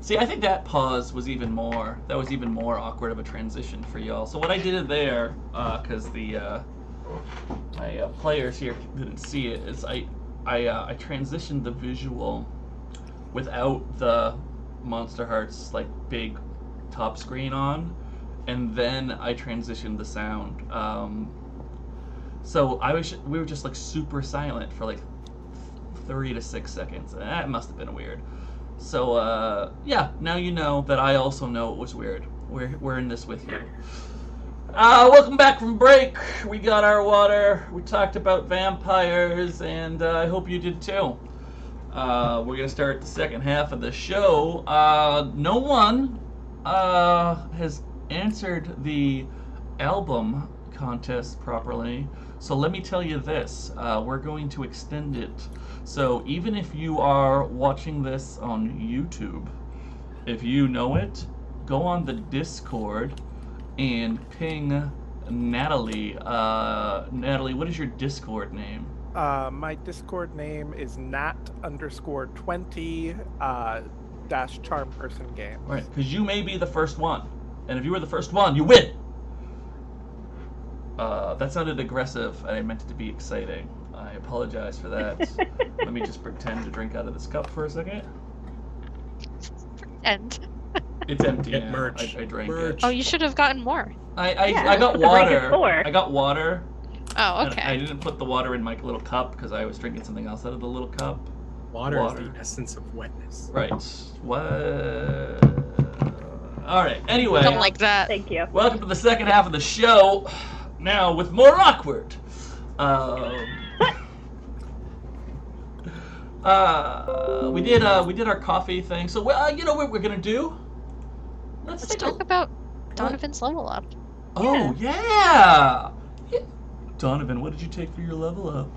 See, I think that pause was even more awkward of a transition for y'all. So what I did there, because the my players here didn't see it, is I transitioned the visual without the Monsterhearts like big top screen on, and then I transitioned the sound. So we were just like super silent for like 3 to 6 seconds. That must have been weird. So yeah, now you know that I also know it was weird. We're in this with you. Welcome back from break. We got our water. We talked about vampires, and I hope you did too. We're gonna start the second half of the show. No one has answered the album contest properly, so let me tell you this. We're going to extend it. So even if you are watching this on YouTube, if you know it, go on the Discord and ping Natalie. Natalie, what is your Discord name? My Discord name is Nat_20 -charm person game. Right, because you may be the first one, and if you were the first one, you win. That sounded aggressive. I meant it to be exciting. I apologize for that. Let me just pretend to drink out of this cup for a second. And It's empty Get now. merch. I drank Merch. it. oh, you should have gotten more. I Yeah, got that's what the break is water. for. I got water. Oh, And okay. I didn't put the water in my little cup because I was drinking something else out of the little cup. Water is Water. the essence of wetness. Right. What? All right. Anyway. Don't like that. Thank you. Welcome to the second half of the show. Now with more awkward. We did our coffee thing. So you know what we're gonna do? Let's talk about Donovan's level up. Oh yeah. Donovan, what did you take for your level up?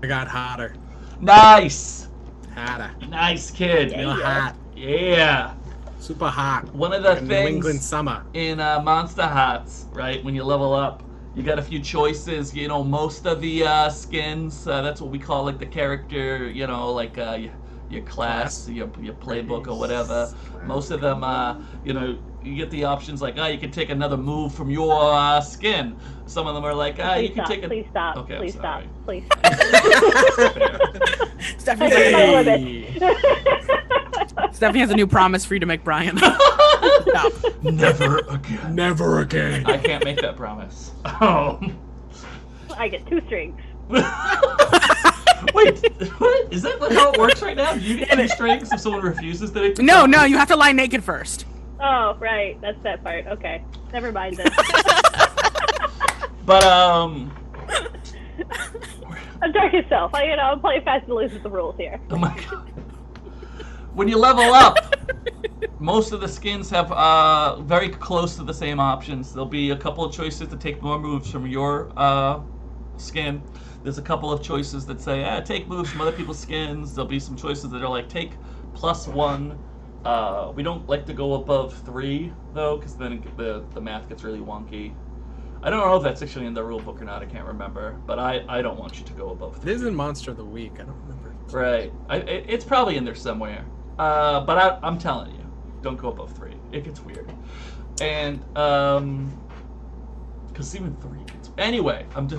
I got hotter. Nice. Hotter. Nice kid. Real hot. Yeah. Super hot. One of the Like a New England things summer. in Monsterhearts, right? When you level up, you got a few choices. You know, most of the skins. That's what we call like the character. You know, like your class, your playbook or whatever. Most of them, you know, you get the options like, you can take another move from your skin. Some of them are like, you Please can stop. take a. Please stop. Okay, Please I'm stop. sorry. Please. Stephanie's That's my like, limit. Stephanie has a new promise for you to make, Brian. Stop. Never again. Never again. I can't make that promise. Oh. I get 2 strings. Wait, what? Is that how it works right now? Do you get 2 strings if someone refuses to take the No, promise? no, you have to lie naked first. Oh, right. That's that part. Okay. Never mind then. But, I'm dark as self. I'm playing fast and loose with the rules here. oh my god. When you level up, most of the skins have very close to the same options. There'll be a couple of choices to take more moves from your skin. There's a couple of choices that say, take moves from other people's skins. There'll be some choices that are like, take +1. We don't like to go above 3, though, because then the math gets really wonky. I don't know if that's actually in the rule book or not. I can't remember. But I don't want you to go above 3. It is in Monster of the Week. I don't remember. Right. It's probably in there somewhere. But I'm telling you, don't go above 3. It gets weird. And, because even 3 gets... Anyway, and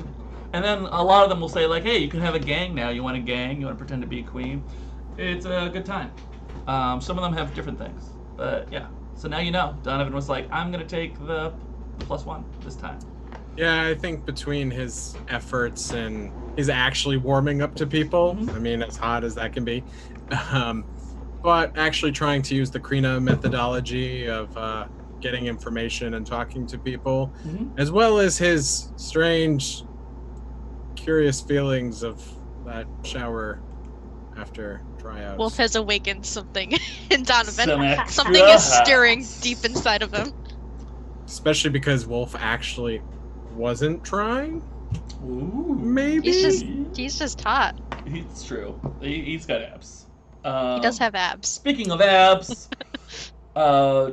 then a lot of them will say, like, hey, you can have a gang now. You want a gang? You want to pretend to be a queen? It's a good time. Some of them have different things. But, yeah. So now you know. Donovan was like, I'm going to take the +1 this time. Yeah, I think between his efforts and his actually warming up to people, I mean, as hot as that can be, but actually trying to use the Crina methodology of getting information and talking to people, as well as his strange, curious feelings of that shower after tryouts. Wolfe has awakened something in Donovan. Some extra Something is hot. stirring deep inside of him. Especially because Wolfe actually wasn't trying, Ooh. maybe? He's just hot. It's true. He's got abs. He does have abs. Speaking of abs,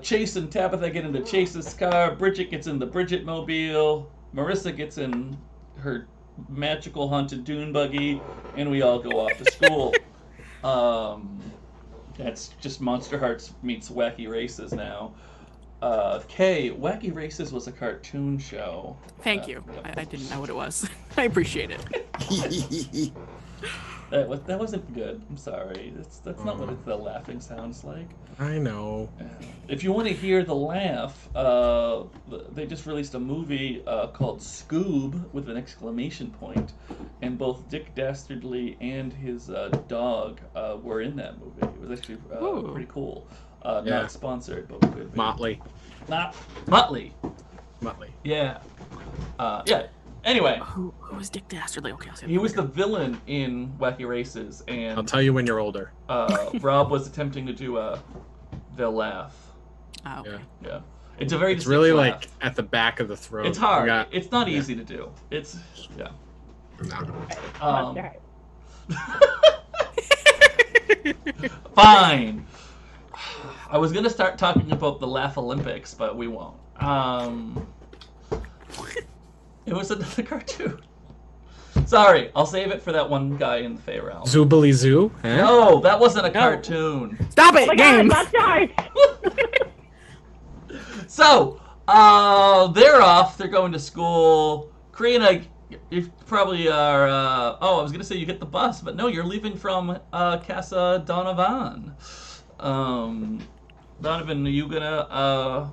Chase and Tabitha get into Chase's car. Bridget gets in the Bridget mobile. Marissa gets in her magical haunted dune buggy, and we all go off to school. And That's just Monsterhearts meets Wacky Races now. Kay, Wacky Races was a cartoon show. Thank you. I didn't know what it was. I appreciate it. That wasn't good. I'm sorry. That's not what the laughing sounds like. I know. If you want to hear the laugh, they just released a movie called Scoob with an exclamation point, and both Dick Dastardly and his dog were in that movie. It was actually pretty cool. Not sponsored, but good. Motley. Motley. Yeah. Yeah. Anyway, Who was Dick Dastardly? Okay, I'll say he was the villain in Wacky Races, and I'll tell you when you're older. Rob was attempting to do the laugh. Oh, okay. Yeah. It's a very. It's really laugh. like at the back of the throat. It's hard. It's not easy to do. It's Monster Fine. I was gonna start talking about the Laugh Olympics, but we won't. It was another cartoon. Sorry, I'll save it for that one guy in the Fey realm. Zoobly Zoo? Huh? No, that wasn't a cartoon. Stop it, Oh my game! God, Monsterhearts! So, they're off. They're going to school. Crina, you probably are. I was gonna say you get the bus, but no, you're leaving from Casa Donovan. Donovan, are you gonna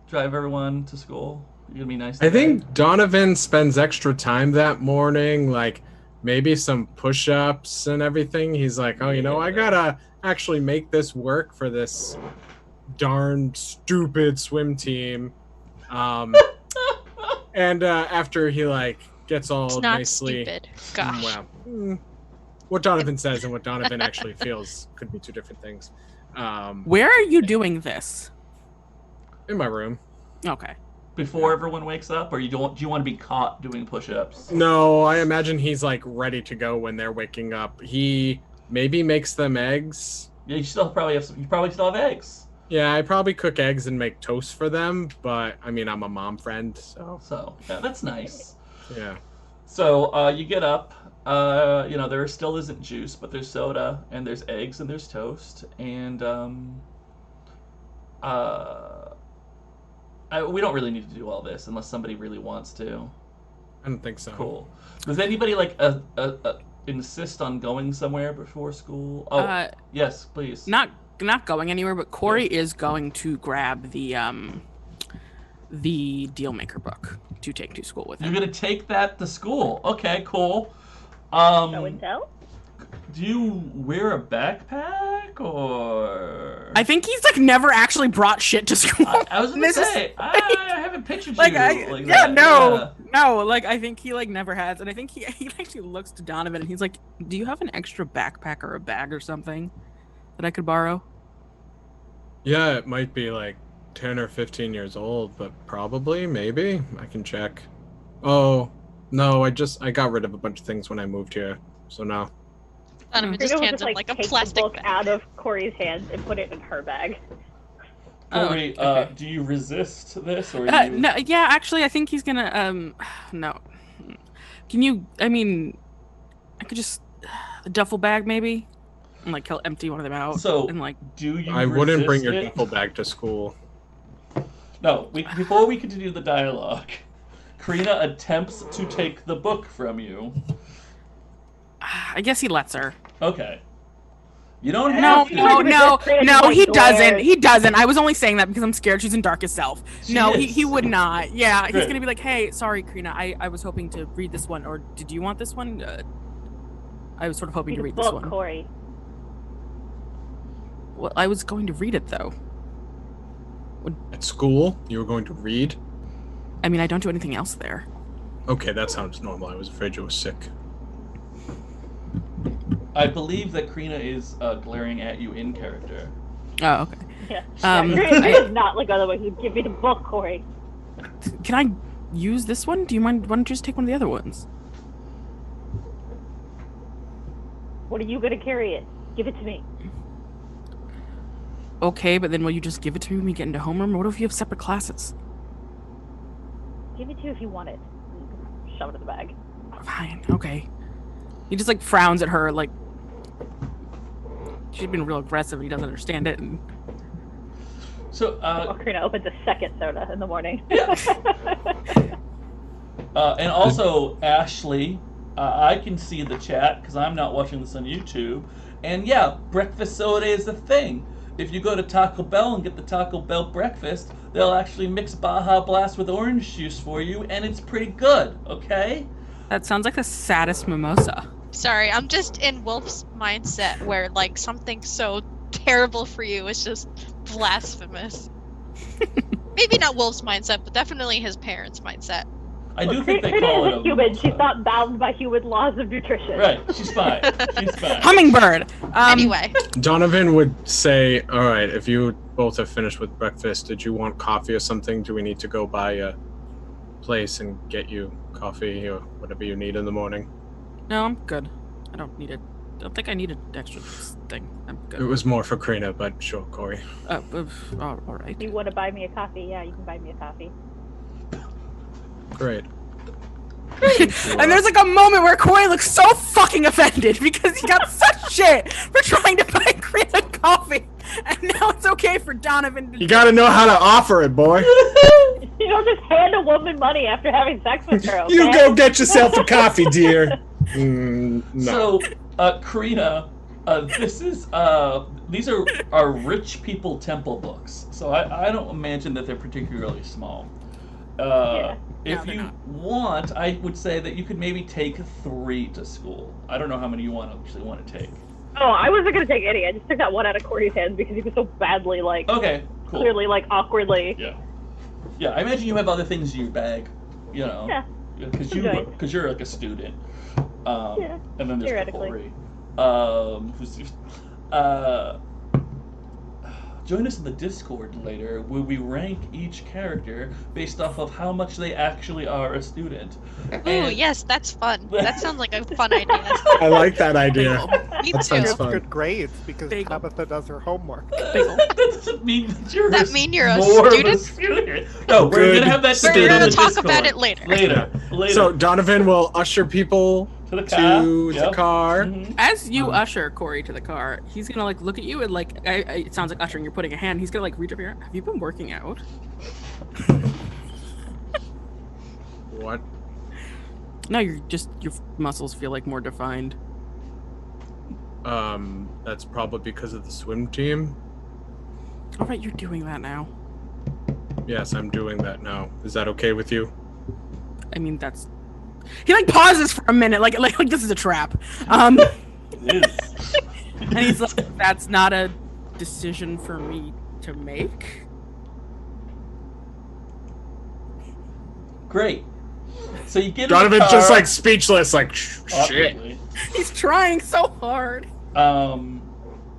drive everyone to school? You gonna be nice? I think Donovan spends extra time that morning, like maybe some push-ups and everything. He's like, oh, I gotta actually make this work for this darn stupid swim team. And after he gets all It's not nicely, stupid. Gosh. well, what Donovan says and what Donovan actually feels could be two different things. Where are you doing this? In my room. Okay. Before everyone wakes up, or do you want to be caught doing push-ups? No, I imagine he's ready to go when they're waking up. He maybe makes them eggs. Yeah, you probably still have eggs. Yeah, I probably cook eggs and make toast for them, but I mean, I'm a mom friend, so. So yeah, that's nice. Yeah. So you get up. There still isn't juice, but there's soda and there's eggs and there's toast and we don't really need to do all this unless somebody really wants to. I don't think so. Cool. Does anybody insist on going somewhere before school? Oh, yes, please. Not going anywhere, but Corey is going to grab the Dealmaker book to take to school with him. You're gonna take that to school. Okay, cool. Show and tell? Do you wear a backpack or? I think he's never actually brought shit to school. I was gonna say I haven't pictured you no. I think he never has, and I think he actually looks to Donovan and he's like, "Do you have an extra backpack or a bag or something that I could borrow?" Yeah, it might be 10 or 15 years old, but probably, maybe. I can check. Oh, no, I got rid of a bunch of things when I moved here, so no. Donovan just hands him a take plastic the book bag. out of Corey's hands and put it in her bag. Corey, okay. Do you resist this or? No, yeah, actually, I think he's gonna. No. Can you? I mean, I could just a duffel bag maybe, and he'll empty one of them out. So, and do you? I wouldn't bring your resist it? duffel bag to school. No, before we continue the dialogue, Crina attempts to take the book from you. I guess he lets her. Okay. You don't No, have to. no, he doesn't. He doesn't. I was only saying that because I'm scared she's in darkest self. She No, is. he would not. Yeah, he's Good. gonna be like, hey, sorry, Crina, I was hoping to read this one, or did you want this one? I was sort of hoping to read this one. Corey. Well, I was going to read it though. At school, you were going to read? I mean, I don't do anything else there. Okay, that sounds normal. I was afraid you were sick. I believe that Crina is glaring at you in character. Oh, okay. Yeah. I- It's not otherwise. Give me the book, Corey. Can I use this one? Do you mind? Why don't you just take one of the other ones? What are you gonna carry it? Give it to me. Okay, but then will you just give it to me when we get into homeroom? Or what if you have separate classes? Give it to you if you want it. Shove it in the bag. Fine, okay. He just frowns at her she's been real aggressive and he doesn't understand it. And... So, Crina opens a second soda in the morning. And also, Ashley, I can see the chat because I'm not watching this on YouTube. And yeah, breakfast soda is a thing. If you go to Taco Bell and get the Taco Bell breakfast, they'll actually mix Baja Blast with orange juice for you, and it's pretty good, okay? That sounds like the saddest mimosa. Sorry, I'm just in Wolfe's mindset where, like, something so terrible for you is just blasphemous. Maybe not Wolfe's mindset, but definitely his parents' mindset. I do think they call it a human. She's not bound by human laws of nutrition. Right, she's fine. She's fine. Hummingbird! Anyway. Donovan would say, all right, if you both have finished with breakfast, did you want coffee or something? Do we need to go by a place and get you coffee or whatever you need in the morning? No, I'm good. I don't need it. I don't think I need an extra thing. I'm good. It was more for Crina, but sure, Corey. All right. If you want to buy me a coffee, yeah, you can buy me a coffee. Great. And there's like a moment where Corey looks so fucking offended because he got such shit for trying to buy Crina coffee, and now it's okay for Donovan to... You gotta know how to offer it, boy. You don't just hand a woman money after having sex with her, okay? You go get yourself a coffee, dear. No. So, Crina, these are rich people temple books. So I don't imagine that they're particularly small. If No, you want, I would say that you could maybe take 3 to school. I don't know how many you actually want to take. Oh, I wasn't gonna take any. I just took that one out of Corey's hands because he was so badly, like, Okay, cool. clearly, like, awkwardly. Yeah, I imagine you have other things in your bag, you know. Yeah. Because you're like a student. Yeah, And then there's theoretically. Corey. Join us in the Discord later, where we rank each character based off of how much they actually are a student. Ooh, yes, that's fun. That sounds like a fun idea. I like that idea. Me That too. sounds It's fun. good grades because Bagel. Tabitha does her homework. That doesn't mean that you're That mean you're a more of student? student. No, we're Good gonna have that We're debate on gonna the talk Discord. about it later. Later. So Donovan will usher people to the car. to the car. Mhm. As you usher Corey to the car, he's gonna like look at you and like it sounds like ushering. You're putting a hand. He's gonna like reach up here. Have you been working out? What? No, your muscles feel like more defined. That's probably because of the swim team. All right, you're doing that now. Yes, I'm doing that now. Is that okay with you? I mean, that's. He like pauses for a minute, like this is a trap. It is. And he's like, "That's not a decision for me to make." Great. So you get in the Donovan's car, just like speechless, like shit. obviously. He's trying so hard. And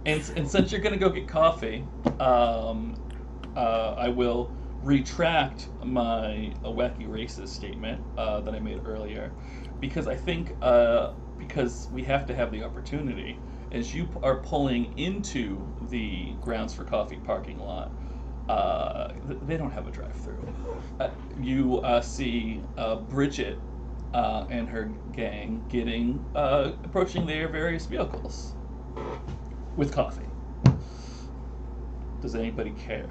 since you're gonna go get coffee, I will retract my wacky racist statement that I made earlier, because I think because we have to have the opportunity, as you are pulling into the Grounds for Coffee parking lot. They don't have a drive-through. You see Bridget and her gang approaching their various vehicles with coffee. Does anybody care?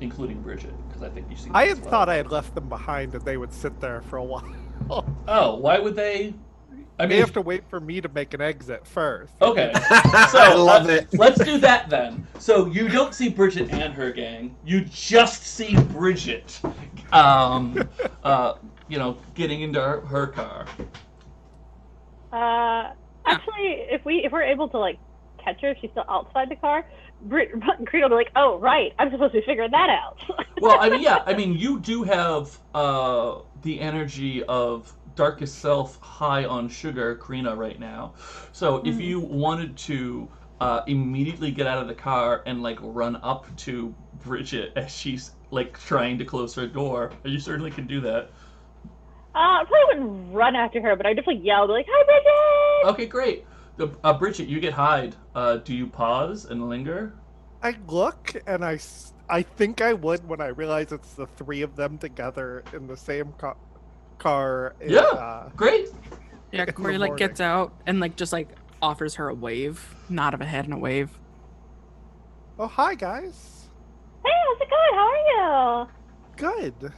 Including Bridget, because I think you see. I had thought I had left them behind and they would sit there for a while. Oh, why would they? I They mean, have to wait for me to make an exit first. Okay, so I love it. let's do that then. So you don't see Bridget and her gang. You just see Bridget, getting into her car. Actually, if we're able to, like, catch her, if she's still outside the car, Crina will be like, "Oh, right, I'm supposed to be figuring that out." Well, I mean, you do have the energy of darkest self high on sugar, Crina, right now. So if you wanted to immediately get out of the car and like run up to Bridget as she's like trying to close her door, you certainly can do that. I probably wouldn't run after her, but I definitely yell, be like, "Hi, Bridget!" Okay, great. Bridget, you get hide. Do you pause and linger? I look and I think I would when I realize it's the 3 of them together in the same car. Yeah, great. Yeah, in the Corey like morning. gets out and like just like offers her a wave, nod of a head and a wave. Oh, hi, guys. Hey, how's it going? How are you? Good.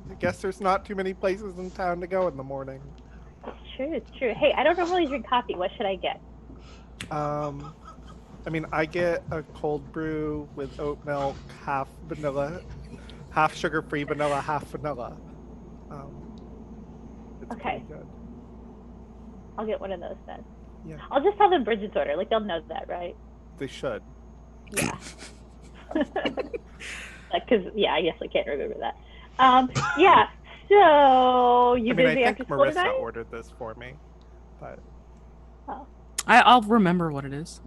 I guess there's not too many places in town to go in the morning. It's true, it's true. Hey, I don't normally drink coffee. What should I get? I mean, I get a cold brew with oat milk, half vanilla, half sugar-free vanilla, half vanilla. It's Okay. pretty good. I'll get one of those then. Yeah, I'll just tell them Bridget's order. Like, they'll know that, right? they should. Yeah. Because, yeah, I guess I can't remember that. Yeah, so you I mean, busy I after think school Marissa tonight? ordered this for me, but Oh, I'll remember what it is.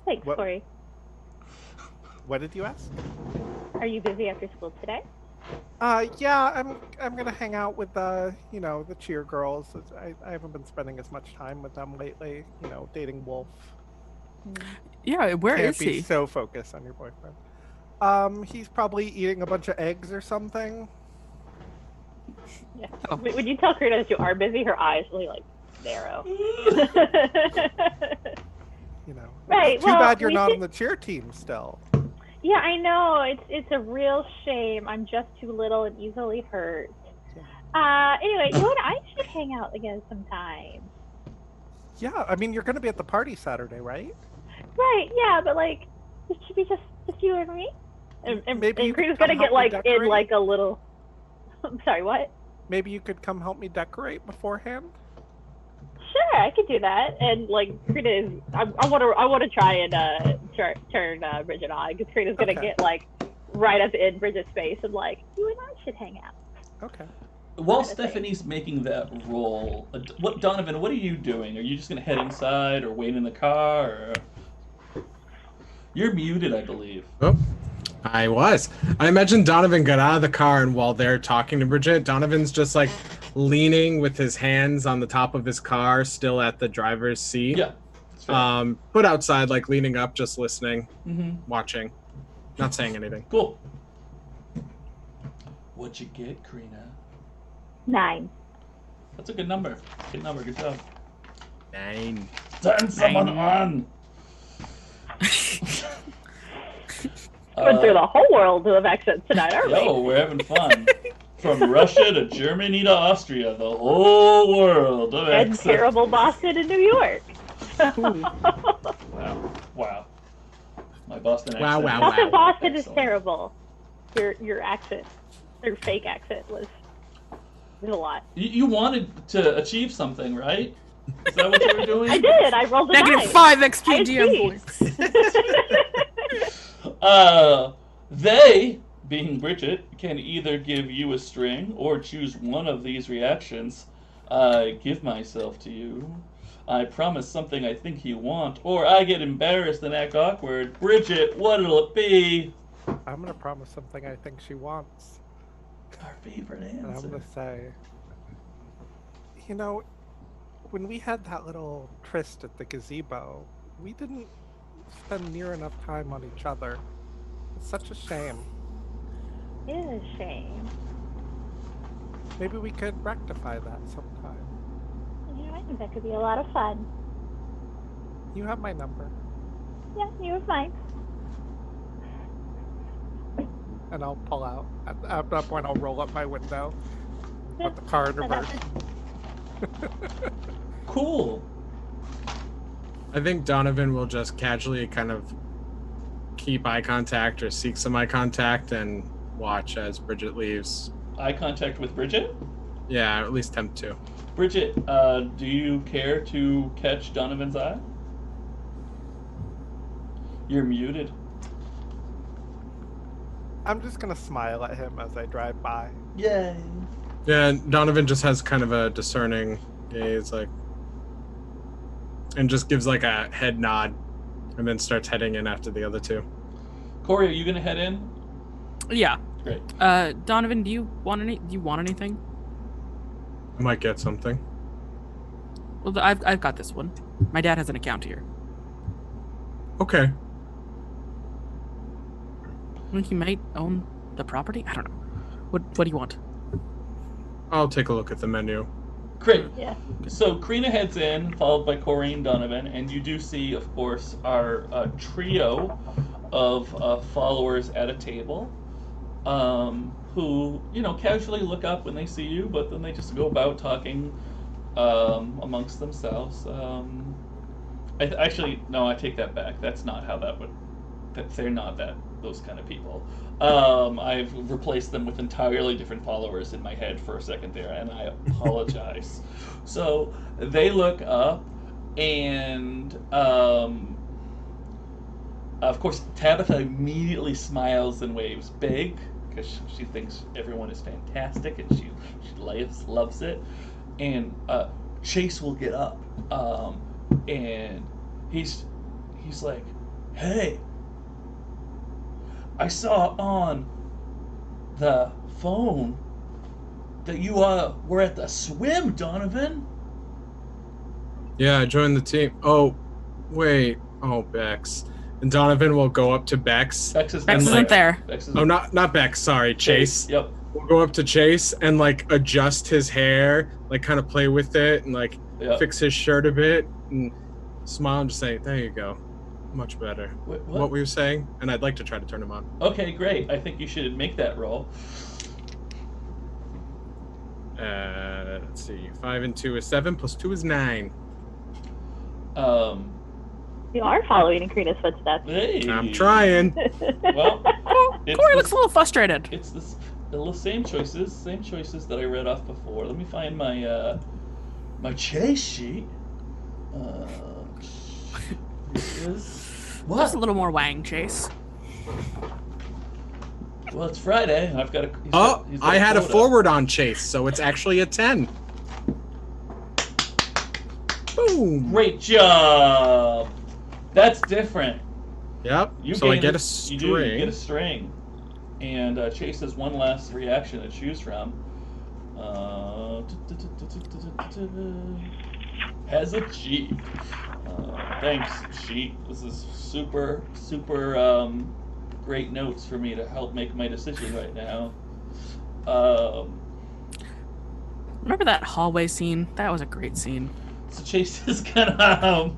thanks, What- Corey. what did you ask? Are you busy after school today? Yeah, I'm gonna hang out with the cheer girls. I haven't been spending as much time with them lately. You know, dating Wolfe. Yeah, where Can't is be he? so focused on your boyfriend. He's probably eating a bunch of eggs or something. Yeah. Oh. When you tell Crina that you are busy, her eyes really, like, narrow. You know. Right, Too well, bad you're we not should- on the cheer team still. Yeah, I know. It's a real shame. I'm just too little and easily hurt. Anyway, you and I should hang out again sometime. Yeah, I mean, you're gonna be at the party Saturday, right? Right, yeah, but like, it should be just you and me. And Maybe you could Crina's come gonna get help me like in decorate? like a little. I'm sorry, what? Maybe you could come help me decorate beforehand. Sure, I could do that. And like, Crina is, I want to try and turn Bridget on, because Crina's gonna Okay. get like right up in Bridget's face and like, you and I should hang out. Okay. While Kind of thing. Stephanie's making that roll, Donovan, what are you doing? Are you just gonna head inside or wait in the car? Or... You're muted, I believe. Oh, I was. I imagine Donovan got out of the car, and while they're talking to Bridget, Donovan's just like leaning with his hands on the top of his car, still at the driver's seat. Yeah. That's fair. But outside, like leaning up, just listening, Mm-hmm. watching, not saying anything. Cool. What'd you get, Crina? 9. That's a good number. Good number. Good job. 9. Turn someone on. Went through the whole world of accents tonight, aren't we? Yo, we're having fun. From Russia to Germany to Austria, the whole world of And accents. terrible Boston and New York. Wow. Wow. My Boston accent. Wow, wow, Not that wow. Boston is Excellent. terrible. Your accent, your fake accent was a lot. You wanted to achieve something, right? Is that what you were doing? I did. I rolled a Negative 9. 5 I XP DM achieved. points. They, being Bridget, can either give you a string or choose one of these reactions. I give myself to you. I promise something I think you want, or I get embarrassed and act awkward. Bridget, what'll it be? I'm gonna promise something I think she wants, Our favorite and I'm answer. gonna say, you know, when we had that little tryst at the gazebo, we didn't spend near enough time on each other. It's such a shame. It is a shame. Maybe we could rectify that sometime. You know, I think that could be a lot of fun. You have my number, Yeah, you have mine. and I'll pull out. At that point, I'll roll up my window, put the car in reverse. Cool. I think Donovan will just casually kind of keep eye contact or seek some eye contact and watch as Bridget leaves. Eye contact with Bridget? Yeah, or at least attempt to. Bridget, do you care to catch Donovan's eye? You're muted. I'm just gonna smile at him as I drive by. Yay. Yeah, and Donovan just has kind of a discerning gaze, like, and just gives like a head nod, and then starts heading in after the other two. Corey, are you gonna head in? Yeah. Great. Donovan, do you want anything? I might get something. Well, I've got this one. My dad has an account here. Okay. I think he might own the property. I don't know. What do you want? I'll take a look at the menu. Great. Yeah. So Crina heads in, followed by Corey and Donovan, and you do see, of course, our trio of followers at a table, who, casually look up when they see you, but then they just go about talking amongst themselves. Actually, no, I take that back. That's not how that would. They're not those kind of people. I've replaced them with entirely different followers in my head for a second there, and I apologize. So they look up, and of course Tabitha immediately smiles and waves big because she thinks everyone is fantastic and she loves it. And Chase will get up, and he's like, "Hey, I saw on the phone that you were at the swim, Donovan." Yeah, I joined the team. Oh, wait. Oh, Bex. And Donovan will go up to Bex. Bex isn't there. Oh, not Bex. Sorry, Chase. Yep. We'll go up to Chase and adjust his hair, kind of play with it and fix his shirt a bit and smile and just say, "There you go. Much better." What were you saying? And I'd like to try to turn him on. Okay, great. I think you should make that roll. Let's see. 5 and 2 is 7, plus 2 is 9. You are following in Crina's footsteps. Hey. I'm trying. Well, Corey looks a little frustrated. It's the same choices that I read off before. Let me find my my chase sheet. Just a little more Wang, Chase. Well, it's Friday, and I've got a. I had a forward on Chase, so it's actually a 10. Boom. Great job. That's different. Yep. So I get a string. You get a string, and Chase has one last reaction to choose from. Has a cheat. Thanks, sheet. This is super great notes for me to help make my decision right now. Remember that hallway scene? That was a great scene. So Chase is gonna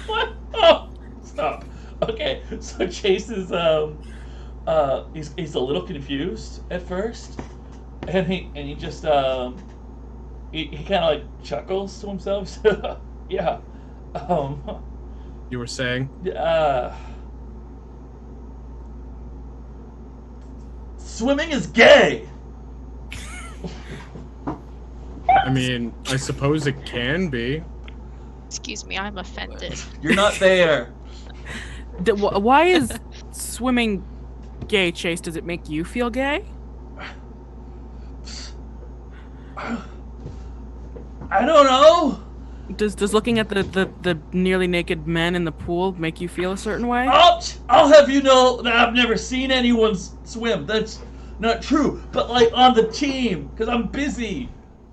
what? Oh, stop. Okay, so Chase is he's a little confused at first, and he just he kind of chuckles to himself. Yeah. You were saying? Swimming is gay. I mean, I suppose it can be. Excuse me, I'm offended. You're not there. Why is swimming gay, Chase? Does it make you feel gay? I don't know. Does looking at the nearly naked men in the pool make you feel a certain way? I'll have you know that I've never seen anyone swim. That's not true. But on the team, because I'm busy.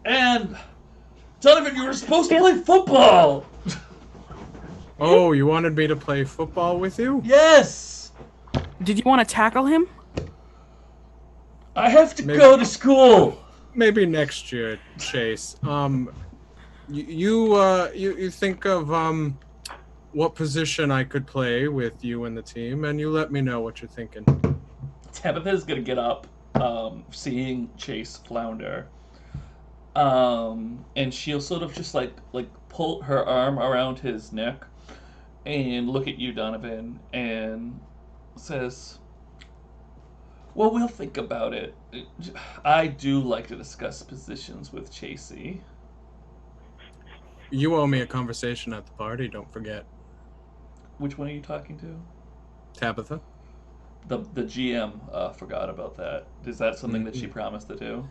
And Donovan, you were supposed to play football. Oh, you wanted me to play football with you? Yes. Did you want to tackle him? I have to go to school. Maybe next year, Chase. You think of what position I could play with you and the team, and you let me know what you're thinking. Tabitha's gonna get up, seeing Chase flounder, and she'll sort of just pull her arm around his neck, and look at you, Donovan, and says, "Well, we'll think about it. I do like to discuss positions with Chasey." You owe me a conversation at the party, don't forget. Which one are you talking to? Tabitha. The GM forgot about that. Is that something that she promised to do?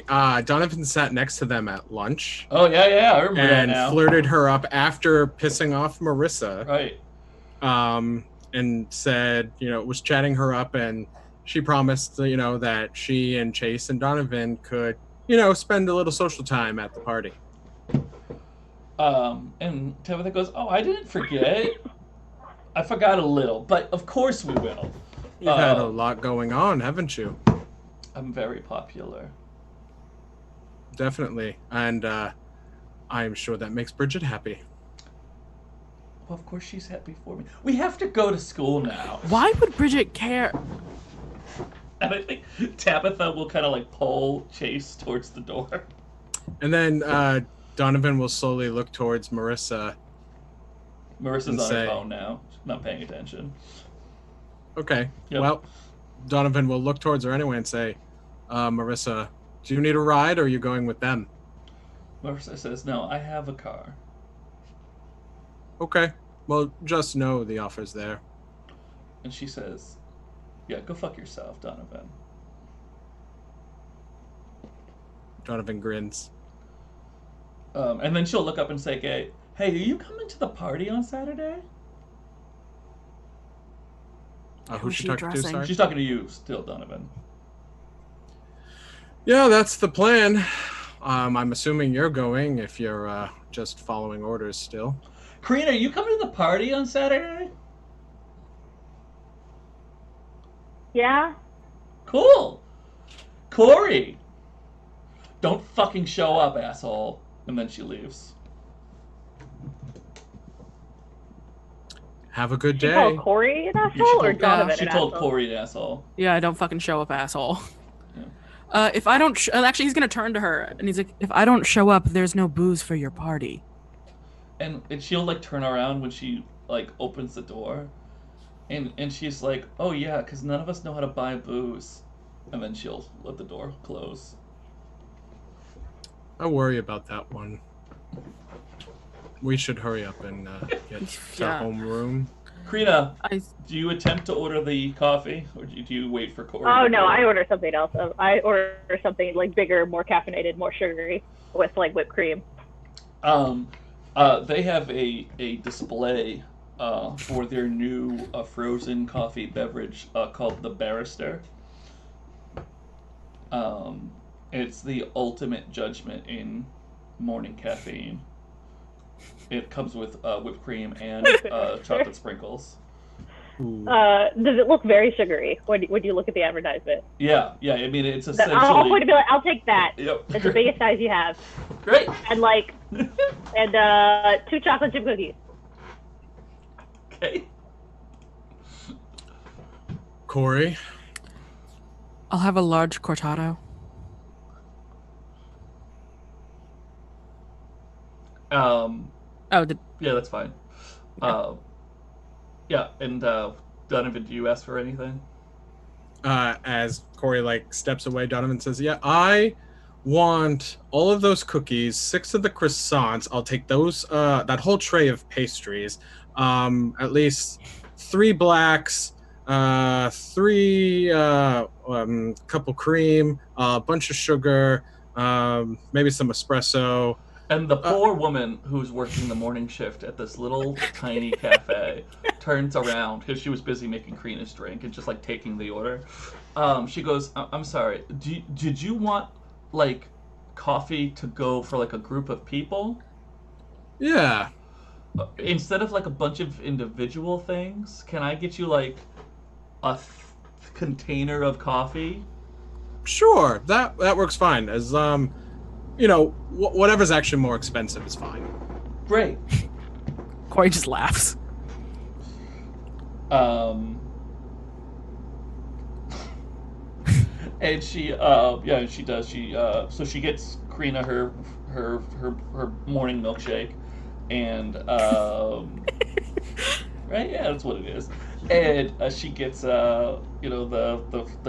Donovan sat next to them at lunch. Oh, yeah, I remember that now. And flirted her up after pissing off Marissa. Right. And said, was chatting her up, and she promised, that she and Chase and Donovan could, spend a little social time at the party. And Tabitha goes, "Oh, I didn't forget. I forgot a little, but of course we will." You've had a lot going on, haven't you? I'm very popular. definitely. And I'm sure that makes Bridget happy. Well, of course she's happy for me. We have to go to school now. Why would Bridget care? And I think Tabitha will kind of like pull Chase towards the door. And then Donovan will slowly look towards Marissa. Marissa's And on say- her phone now. She's not paying attention. Okay. Yep. Well, Donovan will look towards her anyway and say, Marissa, do you need a ride or are you going with them? Marissa says, no, I have a car. Okay. Well, just know the offer's there. And she says, yeah, go fuck yourself, Donovan. Donovan grins. And then she'll look up and say, hey, are you coming to the party on Saturday? Who's Who's she she talking to, addressing? sorry? She's talking to you still, Donovan. Yeah, that's the plan. I'm assuming you're going if you're just following orders still. Crina, are you coming to the party on Saturday? Yeah? Cool. Corey, don't fucking show up, asshole. And then she leaves. Have a good She day. called Corey an she asshole or told- Donovan She an told asshole? Corey an asshole. Yeah, don't fucking show up, asshole. Yeah. If I don't, actually, he's gonna turn to her and he's like, "If I don't show up, there's no booze for your party." And she'll like turn around when she like opens the door. And she's like, oh yeah, because none of us know how to buy booze. And then she'll let the door close. I worry about that one. We should hurry up and get to Yeah. homeroom. Crina, I do you attempt to order the coffee? Or do you wait for Corey? Oh to no, order? I order something else. I order something like bigger, more caffeinated, more sugary, with like whipped cream. They have a display for their new frozen coffee beverage called the Barrister. It's the ultimate judgment in morning caffeine. It comes with whipped cream and chocolate sprinkles. Ooh. Does it look very sugary when you look at the advertisement? Yeah. I mean, it's I'll essentially. point to be like, I'll take that. Yep. It's the biggest size you have, Great. and like, and 2 chocolate chip cookies. Okay. Corey, I'll have a large cortado. Yeah, that's fine. Yeah, and Donovan, do you ask for anything? as Corey like steps away, Donovan says, "Yeah, I want all of those cookies, 6 of the croissants. I'll take those, that whole tray of pastries, at least 3 blacks, 3 couple cream, a bunch of sugar, maybe some espresso." And the poor woman who's working the morning shift at this little tiny cafe turns around because she was busy making Crina's drink and just like taking the order. She goes, "I'm sorry. Did you want like coffee to go for like a group of people Yeah. instead of like a bunch of individual things? Can I get you like a container of coffee?" Sure, that works fine. As whatever's actually more expensive is fine. Great. Corey just laughs. And she she does. So she gets Crina her morning milkshake, and right, yeah, that's what it is. And she gets the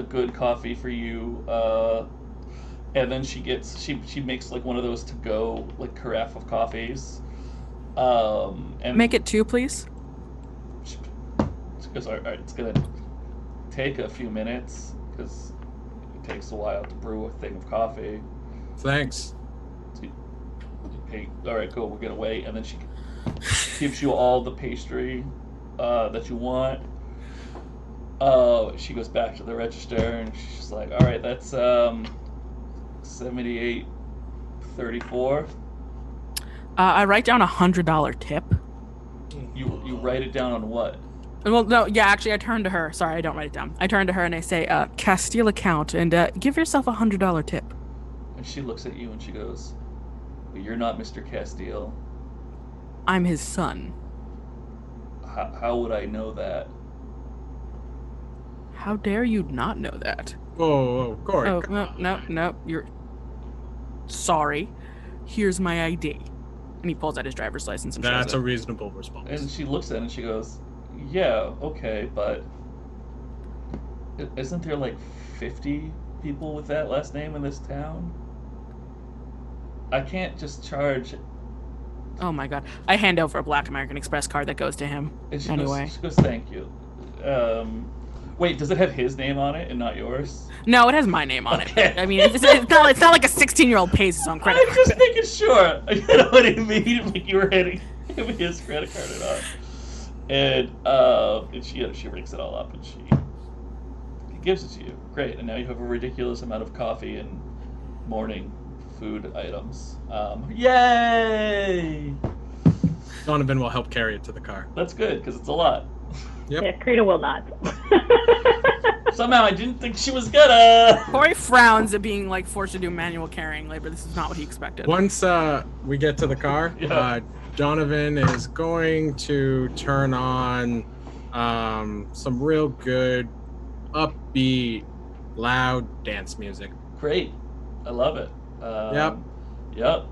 good coffee for you, and then she makes like one of those to go like carafe of coffees, and Make it 2, please. she goes, all right, it's gonna take a few minutes because it takes a while to brew a thing of coffee. Thanks. Okay, all right, cool. We're gonna wait, and then she gives you all the pastry that you want. She goes back to the register, and she's like, "All right, that's $78.34." I write down $100 tip. You write it down on what? Well, no, yeah, actually, I turn to her. Sorry, I don't write it down. I turn to her and I say, Castile account, and give yourself $100 tip. And she looks at you and she goes, "Well, you're not Mr. Castile. I'm his son. How would I know that?" How dare you not know that? Whoa, Corey. Oh, no. You're sorry. Here's my ID. And he pulls out his driver's license and That's shows a it. reasonable response. And she looks at it and she goes, "Yeah, okay, but isn't there like 50 people with that last name in this town? I can't just charge." Oh my god. I hand over a Black American Express card that goes to him. And she Anyway. she goes, "Thank you." Wait, does it have his name on it and not yours? No, it has my name on Okay. it. I mean, it's not like a 16-year-old pays his own credit I'm card. just making sure. You know what I mean? Like you were handing him his credit card and all. And she rigs it all up and she gives it to you. Great. And now you have a ridiculous amount of coffee and morning food items. Yay! Donovan will help carry it to the car. That's good because it's a lot. Yep. Yeah, Crina will not. Somehow I didn't think she was gonna. Corey frowns at being like forced to do manual carrying labor. This is not what he expected. Once we get to the car, Yeah. Donovan is going to turn on some real good, upbeat, loud dance music. Great. I love it. Yep. Yep.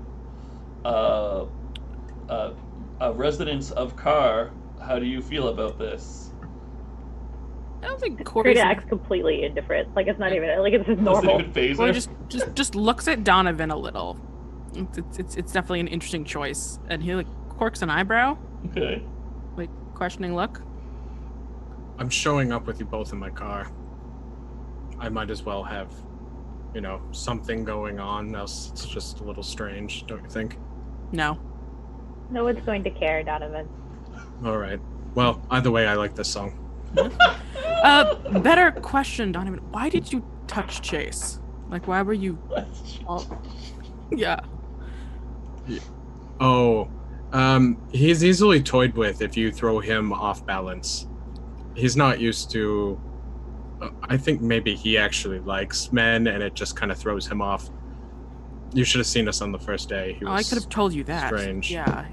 Residents of Car, how do you feel about this? I don't think Corey's... Crina acts completely indifferent. Like it's not even like it's just Doesn't normal. even faze Corey her? just looks at Donovan a little. It's definitely an interesting choice. And he like quirks an eyebrow, Okay. like questioning look. I'm showing up with you both in my car. I might as well have, something going on, else it's just a little strange, don't you think? No. No one's going to care, Donovan. All right. Well, either way, I like this song. Better question, Donovan. Why did you touch Chase? Like, why were you... Yeah. Oh, he's easily toyed with if you throw him off balance. He's not used to... I think maybe he actually likes men, and it just kind of throws him off. You should have seen us on the first day. He was I could have told you that. strange. Yeah,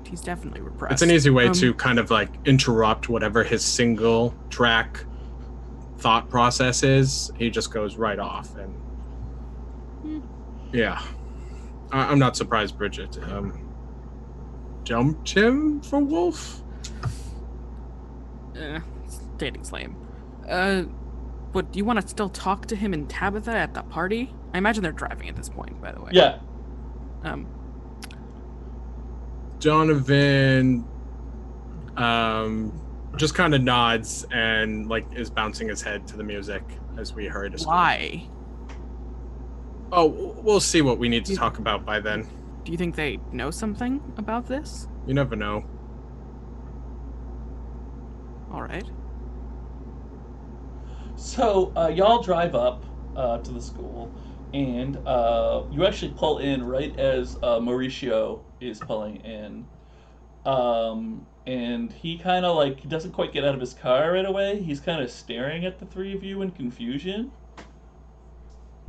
he's definitely repressed. It's an easy way to kind of like interrupt whatever his single track thought process is. He just goes right off, and yeah, I'm not surprised Bridget jumped him for Wolfe. Dating's lame. But do you want to still talk to him and Tabitha at the party? I imagine they're driving at this point, by the way. Yeah. Donovan just kind of nods and like is bouncing his head to the music as we hurry to school. Why? Oh, we'll see what we need to talk about by then. Do you think they know something about this? You never know. All right. So y'all drive up to the school, and you actually pull in right as Mauricio is pulling in. And he kind of like, he doesn't quite get out of his car right away. He's kind of staring at the three of you in confusion.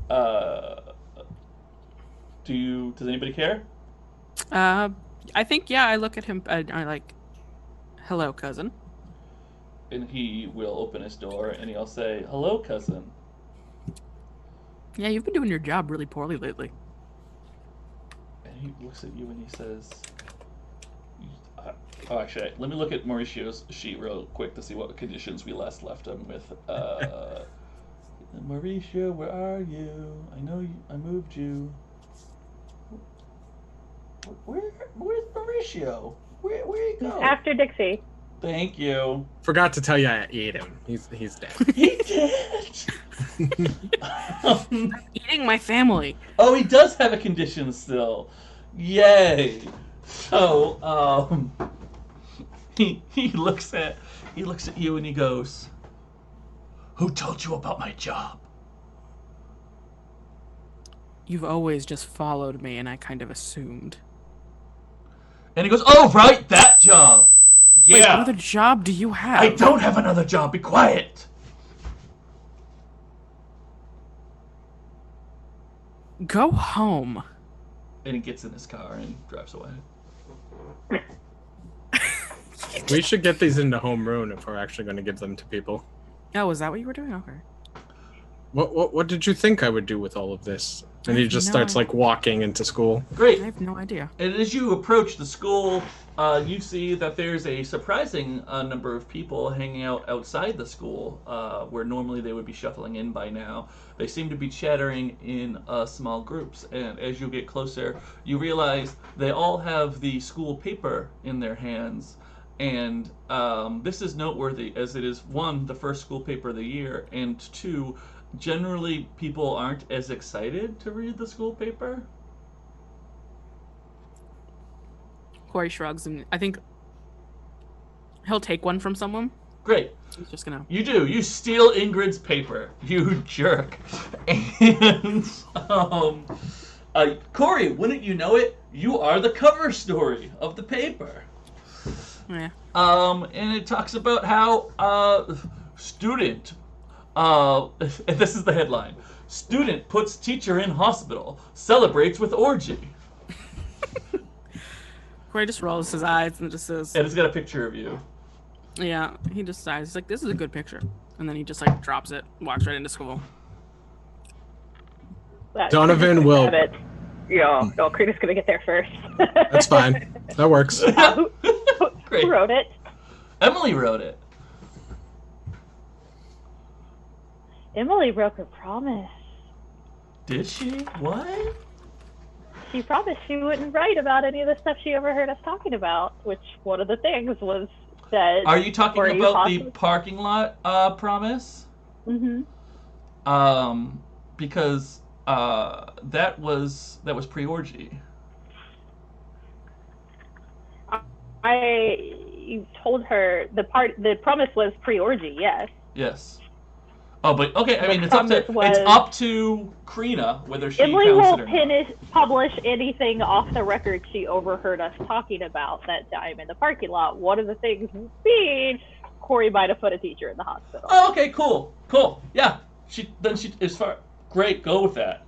Does anybody care? I think, yeah, I look at him, I like, hello, cousin. And he will open his door and he'll say, "Hello, cousin." Yeah, you've been doing your job really poorly lately. And he looks at you and he says, oh, actually, let me look at Mauricio's sheet real quick to see what conditions we last left him with. Mauricio, where are you? I know I moved you. Where's Mauricio? Where you go? After Dixie. Thank you. Forgot to tell you I ate him. He's dead. He did. Eating my family. Oh, he does have a condition still. Yay. So, he looks at you and he goes, "Who told you about my job?" You've always just followed me, and I kind of assumed. And he goes, "Oh, right, that job. Yeah. Wait, what other job do you have? I don't have another job. Be quiet." Go home. And he gets in his car and drives away. We should get these into homeroom if we're actually going to give them to people. Oh, is that what you were doing? Okay. What did you think I would do with all of this? And he just starts like walking into school. Great. I have no idea. And as you approach the school, you see that there's a surprising number of people hanging out outside the school, where normally they would be shuffling in by now. They seem to be chattering in small groups, and as you get closer, you realize they all have the school paper in their hands. And this is noteworthy, as it is, one, the first school paper of the year, and two, generally people aren't as excited to read the school paper. Corey shrugs, and I think he'll take one from someone. Great. He's just gonna... You do. You steal Ingrid's paper. You jerk. And, Corey, wouldn't you know it? You are the cover story of the paper. Yeah. And it talks about how, student, and this is the headline, student puts teacher in hospital, celebrates with orgy. Corey just rolls his eyes and just says... And it's got a picture of you. Yeah, he just sighs. He's like, this is a good picture. And then he just, like, drops it, walks right into school. Donovan will... Yeah, no, Crina's gonna get there first. That's fine. That works. Great. Who wrote it? Emily wrote it. Emily broke her promise. Did she? What? She promised she wouldn't write about any of the stuff she overheard us talking about, which one of the things was that... Are you talking about the parking lot promise? Mm-hmm. Because that was pre-orgy. I told her the promise was pre-orgy, yes. Yes. Oh, but okay. I mean, it's up to Crina whether she Emily counts won't it or not. publish anything off the record she overheard us talking about that time in the parking lot. One of the things being Corey might have put a teacher in the hospital. Oh, okay, cool. Yeah, she is far. Great, go with that.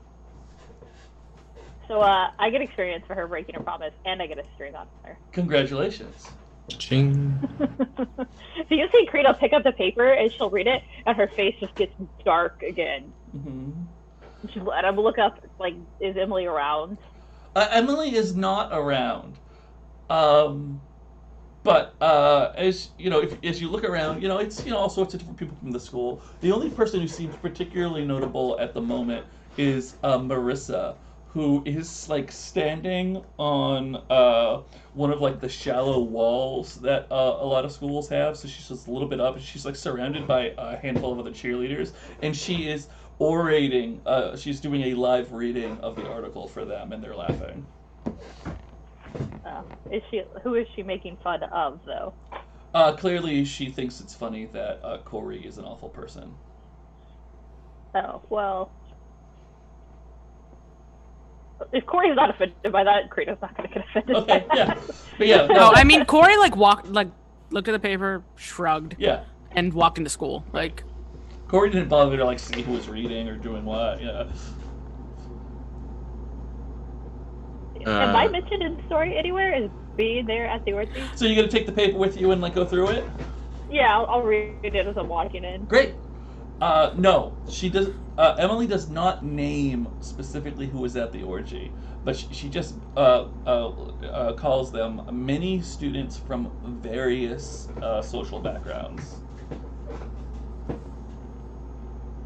So I get experience for her breaking her promise, and I get a string on her. Congratulations. Ching. So you see Crina pick up the paper, and she'll read it, and her face just gets dark again. Mm-hmm. She'll let him look up, like, is Emily around? Emily is not around. But as you know, as you look around, it's all sorts of different people from the school. The only person who seems particularly notable at the moment is Marissa, who is like standing on one of like the shallow walls that a lot of schools have. So she's just a little bit up, and she's like surrounded by a handful of other cheerleaders, and she is orating. She's doing a live reading of the article for them, and they're laughing. Who is she making fun of, though? Clearly, she thinks it's funny that Corey is an awful person. Oh, well. If Corey's not offended by that, Crina's not going to get offended by that. Yeah. But yeah. No, I mean, Corey, looked at the paper, shrugged, yeah, and walked into school. Corey didn't bother to, see who was reading or doing what, yeah. Am I mentioned in the story anywhere as being there at the orgy? So you're going to take the paper with you and, go through it? Yeah, I'll read it as I'm walking in. Great. No, she does. Emily does not name specifically who was at the orgy, but she just calls them many students from various social backgrounds.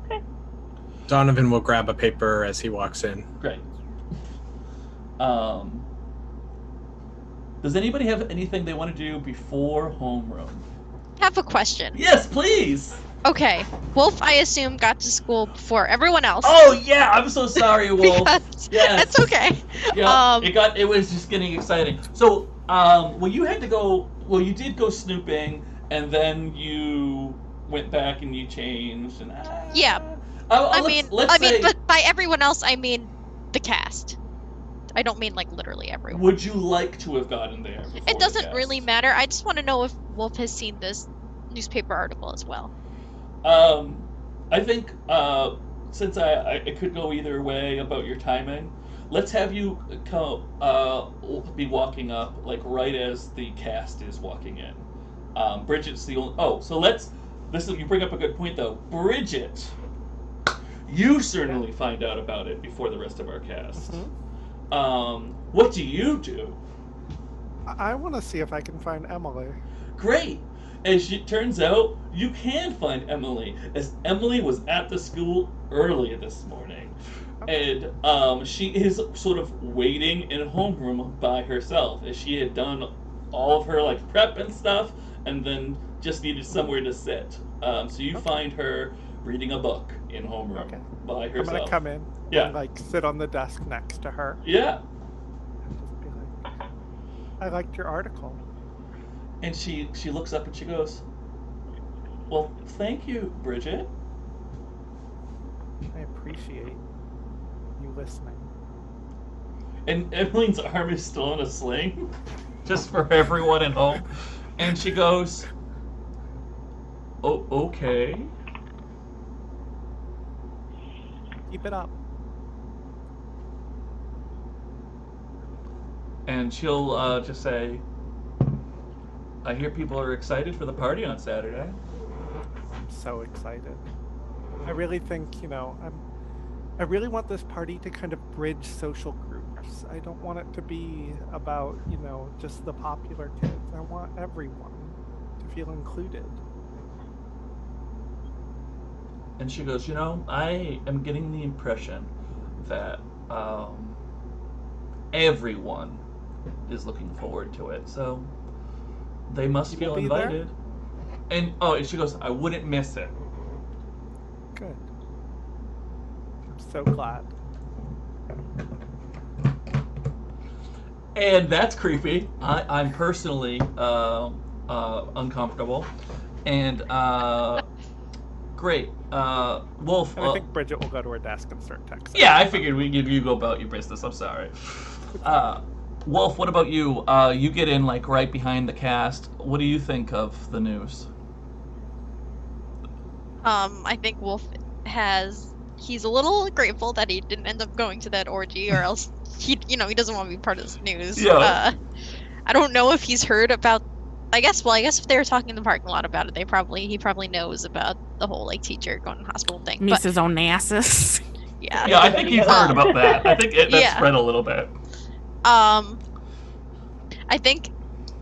Okay. Donovan will grab a paper as he walks in. Great. Does anybody have anything they want to do before homeroom? I have a question. Yes, please. Okay, Wolfe, I assume, got to school before everyone else. Oh yeah, I'm so sorry, Wolfe. Yes, it's okay. Yeah, it was just getting exciting. So, you did go snooping, and then you went back and you changed, and yeah. But by everyone else, I mean the cast. I don't mean literally everyone. Would you like to have gotten there? It doesn't really matter. I just want to know if Wolfe has seen this newspaper article as well. I think since I could go either way about your timing, let's have you be walking up like right as the cast is walking in. Bridget's the only. Oh, so you bring up a good point though. Bridget, you certainly find out about it before the rest of our cast. What do you do? I want to see if I can find Emily. Great. As it turns out, you can find Emily, as Emily was at the school early this morning. Okay. And she is sort of waiting in homeroom by herself, as she had done all of her like prep and stuff, and then just needed somewhere to sit. So you find her reading a book in homeroom by herself. I'm gonna come in and like sit on the desk next to her. Yeah. And just be like, I liked your article. And she looks up and she goes, well, thank you, Bridget. I appreciate you listening. And Emmeline's arm is still in a sling, just for everyone at home. And she goes, oh, okay. Keep it up. And she'll just say, I hear people are excited for the party on Saturday. I'm so excited. I really think, I really want this party to kind of bridge social groups. I don't want it to be about, just the popular kids. I want everyone to feel included. And she goes, I am getting the impression that everyone is looking forward to it. So they must feel invited. And she goes, I wouldn't miss it. Good. I'm so glad. And that's creepy. I'm personally uncomfortable. And great. Wolfe. And I think Bridget will go to her desk and start texting. Yeah, I figured we'd give you go about your business. I'm sorry. Wolfe, what about you? You get in like right behind the cast. What do you think of the news? I think Wolfe he's a little grateful that he didn't end up going to that orgy, or else he doesn't want to be part of this news. Yeah. I don't know if he's heard about. I guess if they were talking in the parking lot about it, he probably knows about the whole like teacher going to hospital thing. Meets his own asses. Yeah. Yeah, I think he's heard about that. I think that spread a little bit. I think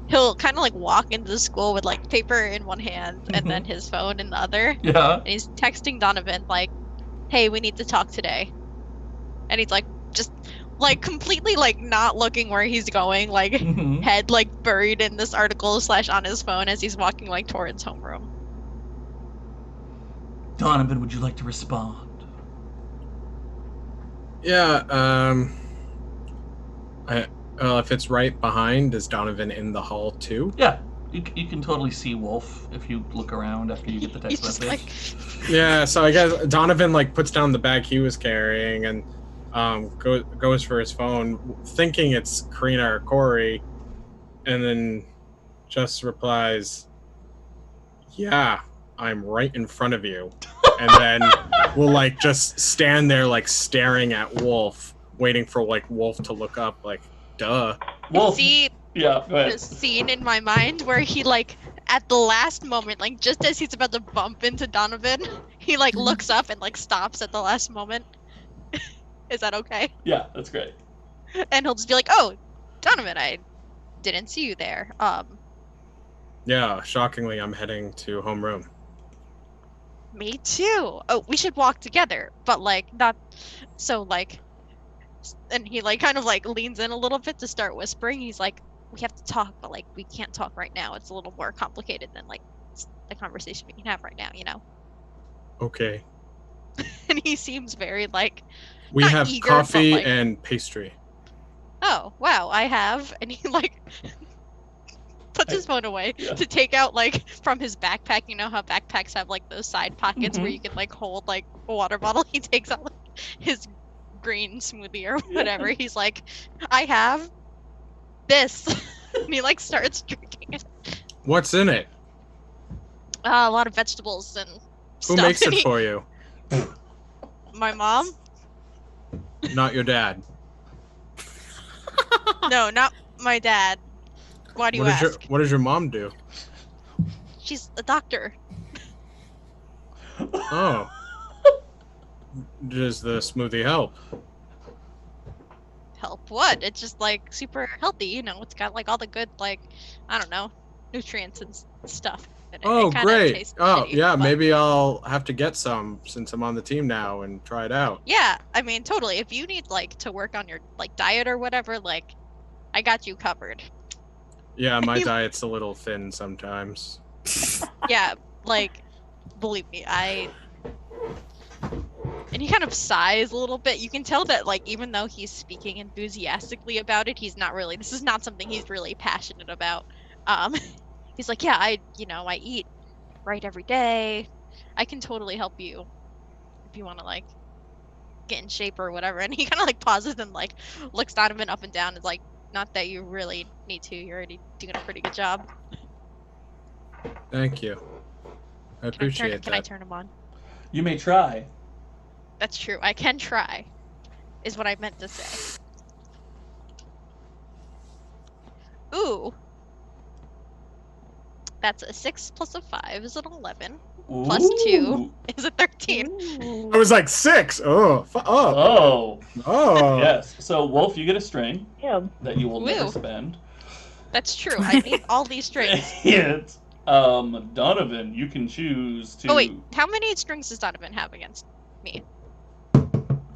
he'll kind of like walk into the school with like paper in one hand and then his phone in the other. Yeah. And he's texting Donovan like, "Hey, we need to talk today." And he's like, just like completely like not looking where he's going, like head like buried in this article / on his phone as he's walking like towards homeroom. Donovan, would you like to respond? Yeah, if it's right behind, is Donovan in the hall too? Yeah, you can totally see Wolfe if you look around after you get the text He's message. just Yeah, so I guess Donovan like puts down the bag he was carrying and goes for his phone, thinking it's Crina or Corey, and then just replies, "Yeah, I'm right in front of you," and then we'll like just stand there like staring at Wolfe, waiting for like Wolfe to look up, like, duh. Wolfe. See Yeah, go ahead. the scene in my mind where he like at the last moment, like just as he's about to bump into Donovan, he like looks up and like stops at the last moment. Is that okay? Yeah, that's great. And he'll just be like, "Oh, Donovan, I didn't see you there." Yeah, shockingly, I'm heading to homeroom. Me too. Oh, we should walk together, but like not so like. And he like kind of like leans in a little bit to start whispering. He's like, "We have to talk, but like we can't talk right now. It's a little more complicated than like the conversation we can have right now, you know." Okay. And he seems very like. We Not have eager, coffee but, like- and pastry. "Oh wow, I have," and he like puts his phone away to take out like from his backpack. You know how backpacks have like those side pockets where you can like hold like a water bottle. He takes out like, his green smoothie or whatever. He's like, "I have this," and he like starts drinking it. What's in it? A lot of vegetables and Who stuff. makes And it for you? My mom? Not your dad. No, not my dad. Why do you ask? What does your mom do? She's a doctor. Oh. Does the smoothie help? Help what? It's just like super healthy, you know. It's got like all the good, like, I don't know, nutrients and stuff. And Oh, it kinda great. tastes Oh, shitty, yeah, but- maybe I'll have to get some since I'm on the team now and try it out. Yeah, I mean, totally. If you need like to work on your like diet or whatever, like, I got you covered. Yeah, my diet's a little thin sometimes. Yeah, like, believe me, and he kind of sighs a little bit. You can tell that, like, even though he's speaking enthusiastically about it, he's not really, this is not something he's really passionate about. He's like, yeah, I eat right every day. I can totally help you if you want to, like, get in shape or whatever. And he kind of, like, pauses and, like, looks Donovan up and down. Is like, not that you really need to. You're already doing a pretty good job. Thank you. I appreciate that. Can I turn him on? You may try. That's true. I can try, is what I meant to say. Ooh. That's a 6 plus a 5 is an 11. Plus 2 Ooh. is a 13. I was like 6. Oh. Oh. Yes. So, Wolfe, you get a string Yeah. that you will never Woo. spend. That's true. I need all these strings. And, Donovan, you can choose to... Oh wait, how many strings does Donovan have against me?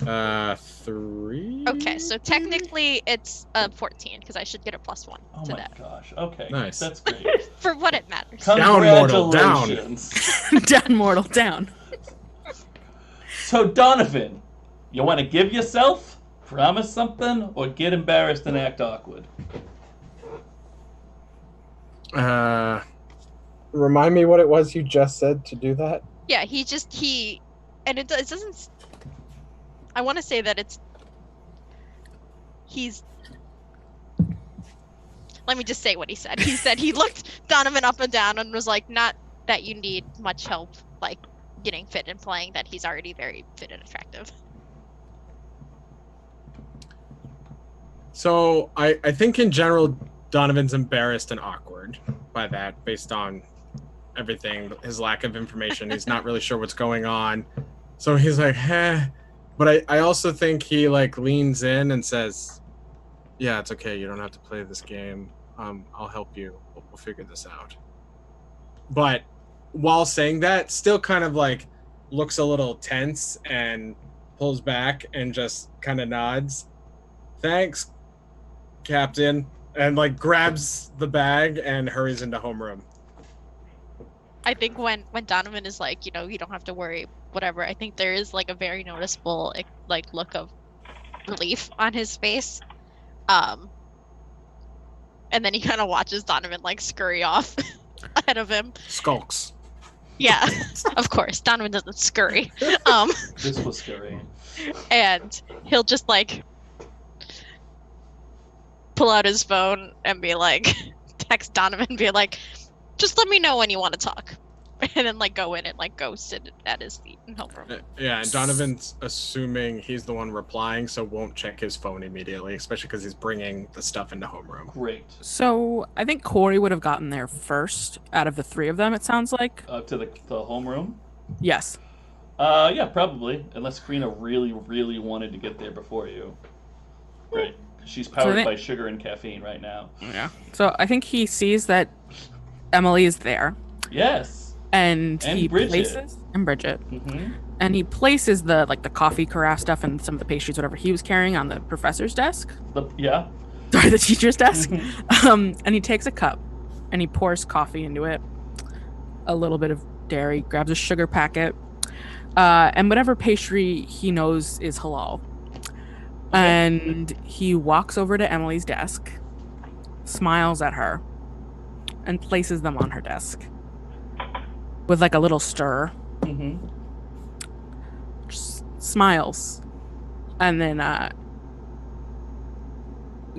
3. Okay, so technically it's 14 because I should get a +1 Oh to my that. gosh. Okay. Nice. That's great. For what it matters. Down, mortal, down. Congratulations. Down, mortal, down. So, Donovan, you want to give yourself, promise something, or get embarrassed and act awkward? Remind me what it was you just said to do that? Yeah, and it doesn't. I want to say that let me just say what he said. He said he looked Donovan up and down and was like, not that you need much help, like, getting fit and playing, that he's already very fit and attractive. So I think in general, Donovan's embarrassed and awkward by that based on everything, his lack of information. He's not really sure what's going on. So he's like, eh. But I also think he like leans in and says, yeah, it's okay. You don't have to play this game. I'll help you. We'll figure this out. But while saying that, still kind of like looks a little tense and pulls back and just kind of nods. Thanks, Captain. And like grabs the bag and hurries into homeroom. I think when Donovan is like, you don't have to worry, whatever, I think there is like a very noticeable like look of relief on his face. And then he kind of watches Donovan like scurry off ahead of him. Skulks. Yeah, of course. Donovan doesn't scurry. This was scary. And he'll just like pull out his phone and be like, text Donovan and be like, just let me know when you want to talk. And then like go in and like go sit at his seat in homeroom. Yeah, and Donovan's assuming he's the one replying, so won't check his phone immediately, especially because he's bringing the stuff into homeroom. Great. So I think Corey would have gotten there first out of the 3 of them, it sounds like. To the homeroom? Yes. Yeah, probably. Unless Crina really, really wanted to get there before you. Right. She's powered by sugar and caffeine right now. Yeah. So I think he sees that Emily is there. Yes. And he Bridget. places Bridget. Mm-hmm. And he places the coffee carafe stuff and some of the pastries, whatever he was carrying, on the professor's desk. Yeah. Sorry, the teacher's desk. Mm-hmm. And he takes a cup and he pours coffee into it, a little bit of dairy, grabs a sugar packet, and whatever pastry he knows is halal. And he walks over to Emily's desk, smiles at her, and places them on her desk with like a little stir. Mm-hmm. Just smiles, and then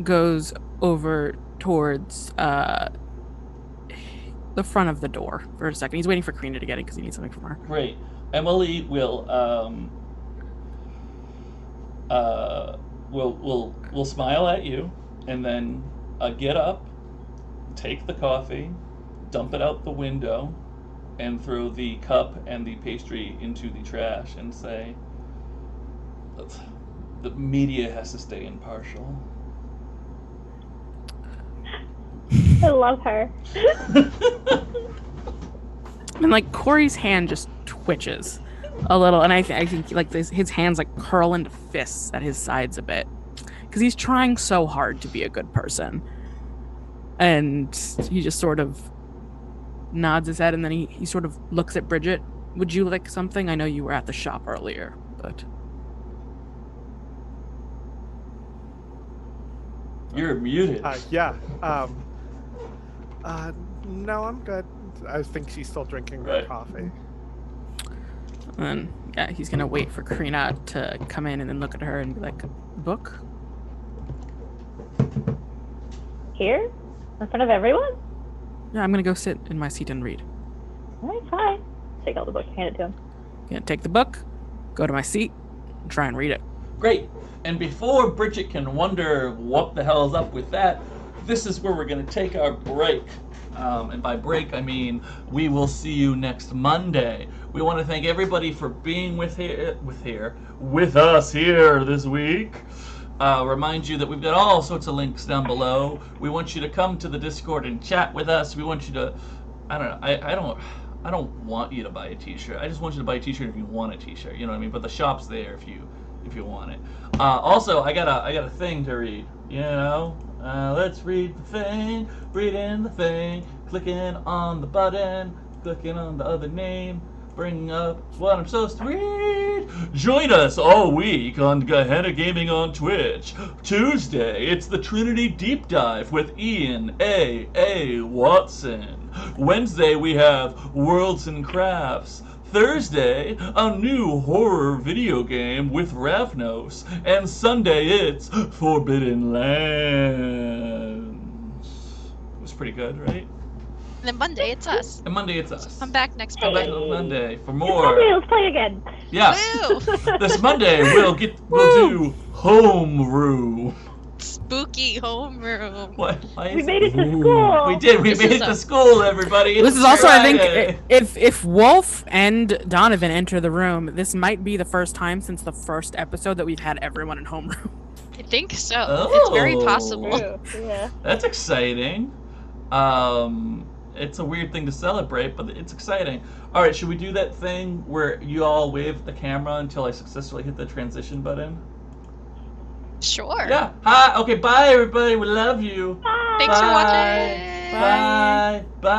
goes over towards the front of the door for a second. He's waiting for Crina to get it because he needs something from her. Great. Emily will we'll smile at you, and then get up, take the coffee, dump it out the window, and throw the cup and the pastry into the trash, and say, the media has to stay impartial. I love her. And like Corey's hand just twitches a little, and I think like his hands like curl into fists at his sides a bit, because he's trying so hard to be a good person. And he just sort of nods his head, and then he sort of looks at Bridget. Would you like something? I know you were at the shop earlier, but You're muted. Yeah. No, I'm good. I think she's still drinking her Right. coffee. and then yeah, he's gonna wait for Crina to come in and then look at her and be like, "Book." Here? In front of everyone? Yeah, I'm gonna go sit in my seat and read. Alright, fine. Take out the book, hand it to him. Gonna take the book, go to my seat, and try and read it. Great. And before Bridget can wonder what the hell is up with that, this is where we're going to take our break. And by break, I mean we will see you next Monday. We want to thank everybody for being with us here this week. Remind you that we've got all sorts of links down below. We want you to come to the Discord and chat with us. We want you to, I don't know, I don't want you to buy a t-shirt. I just want you to buy a t-shirt if you want a t-shirt. You know what I mean? But the shop's there if you want it. Also, I got a thing to read. You know, let's read the thing. Reading the thing. Clicking on the button. Clicking on the other name. Bringing up what I'm supposed to read. Join us all week on Gehenna Gaming on Twitch. Tuesday, it's the Trinity Deep Dive with Ian A. Watson. Wednesday, we have Worlds and Crafts. Thursday, a new horror video game with Ravnos. And Sunday, it's Forbidden Lands. It was pretty good, right? And then Monday, it's us. And Monday, it's us. Come back next Come back Monday. on Monday for Okay, more. let's play again. Yeah. Woo! This Monday, we'll do Homeroom. Spooky homeroom. What? Why is We made it to Ooh. school. We did. We This made is it to a- school, everybody. This It's is also, I Friday. think, if Wolfe and Donovan enter the room, this might be the first time since the first episode that we've had everyone in homeroom. I think so. It's very Oh. possible. True, yeah. That's exciting. It's a weird thing to celebrate, but it's exciting. All right, should we do that thing where you all wave at the camera until I successfully hit the transition button? Sure. Yeah. Hi. Okay. Bye, everybody. We love you. Bye. Thanks for Bye. watching. Bye. Bye.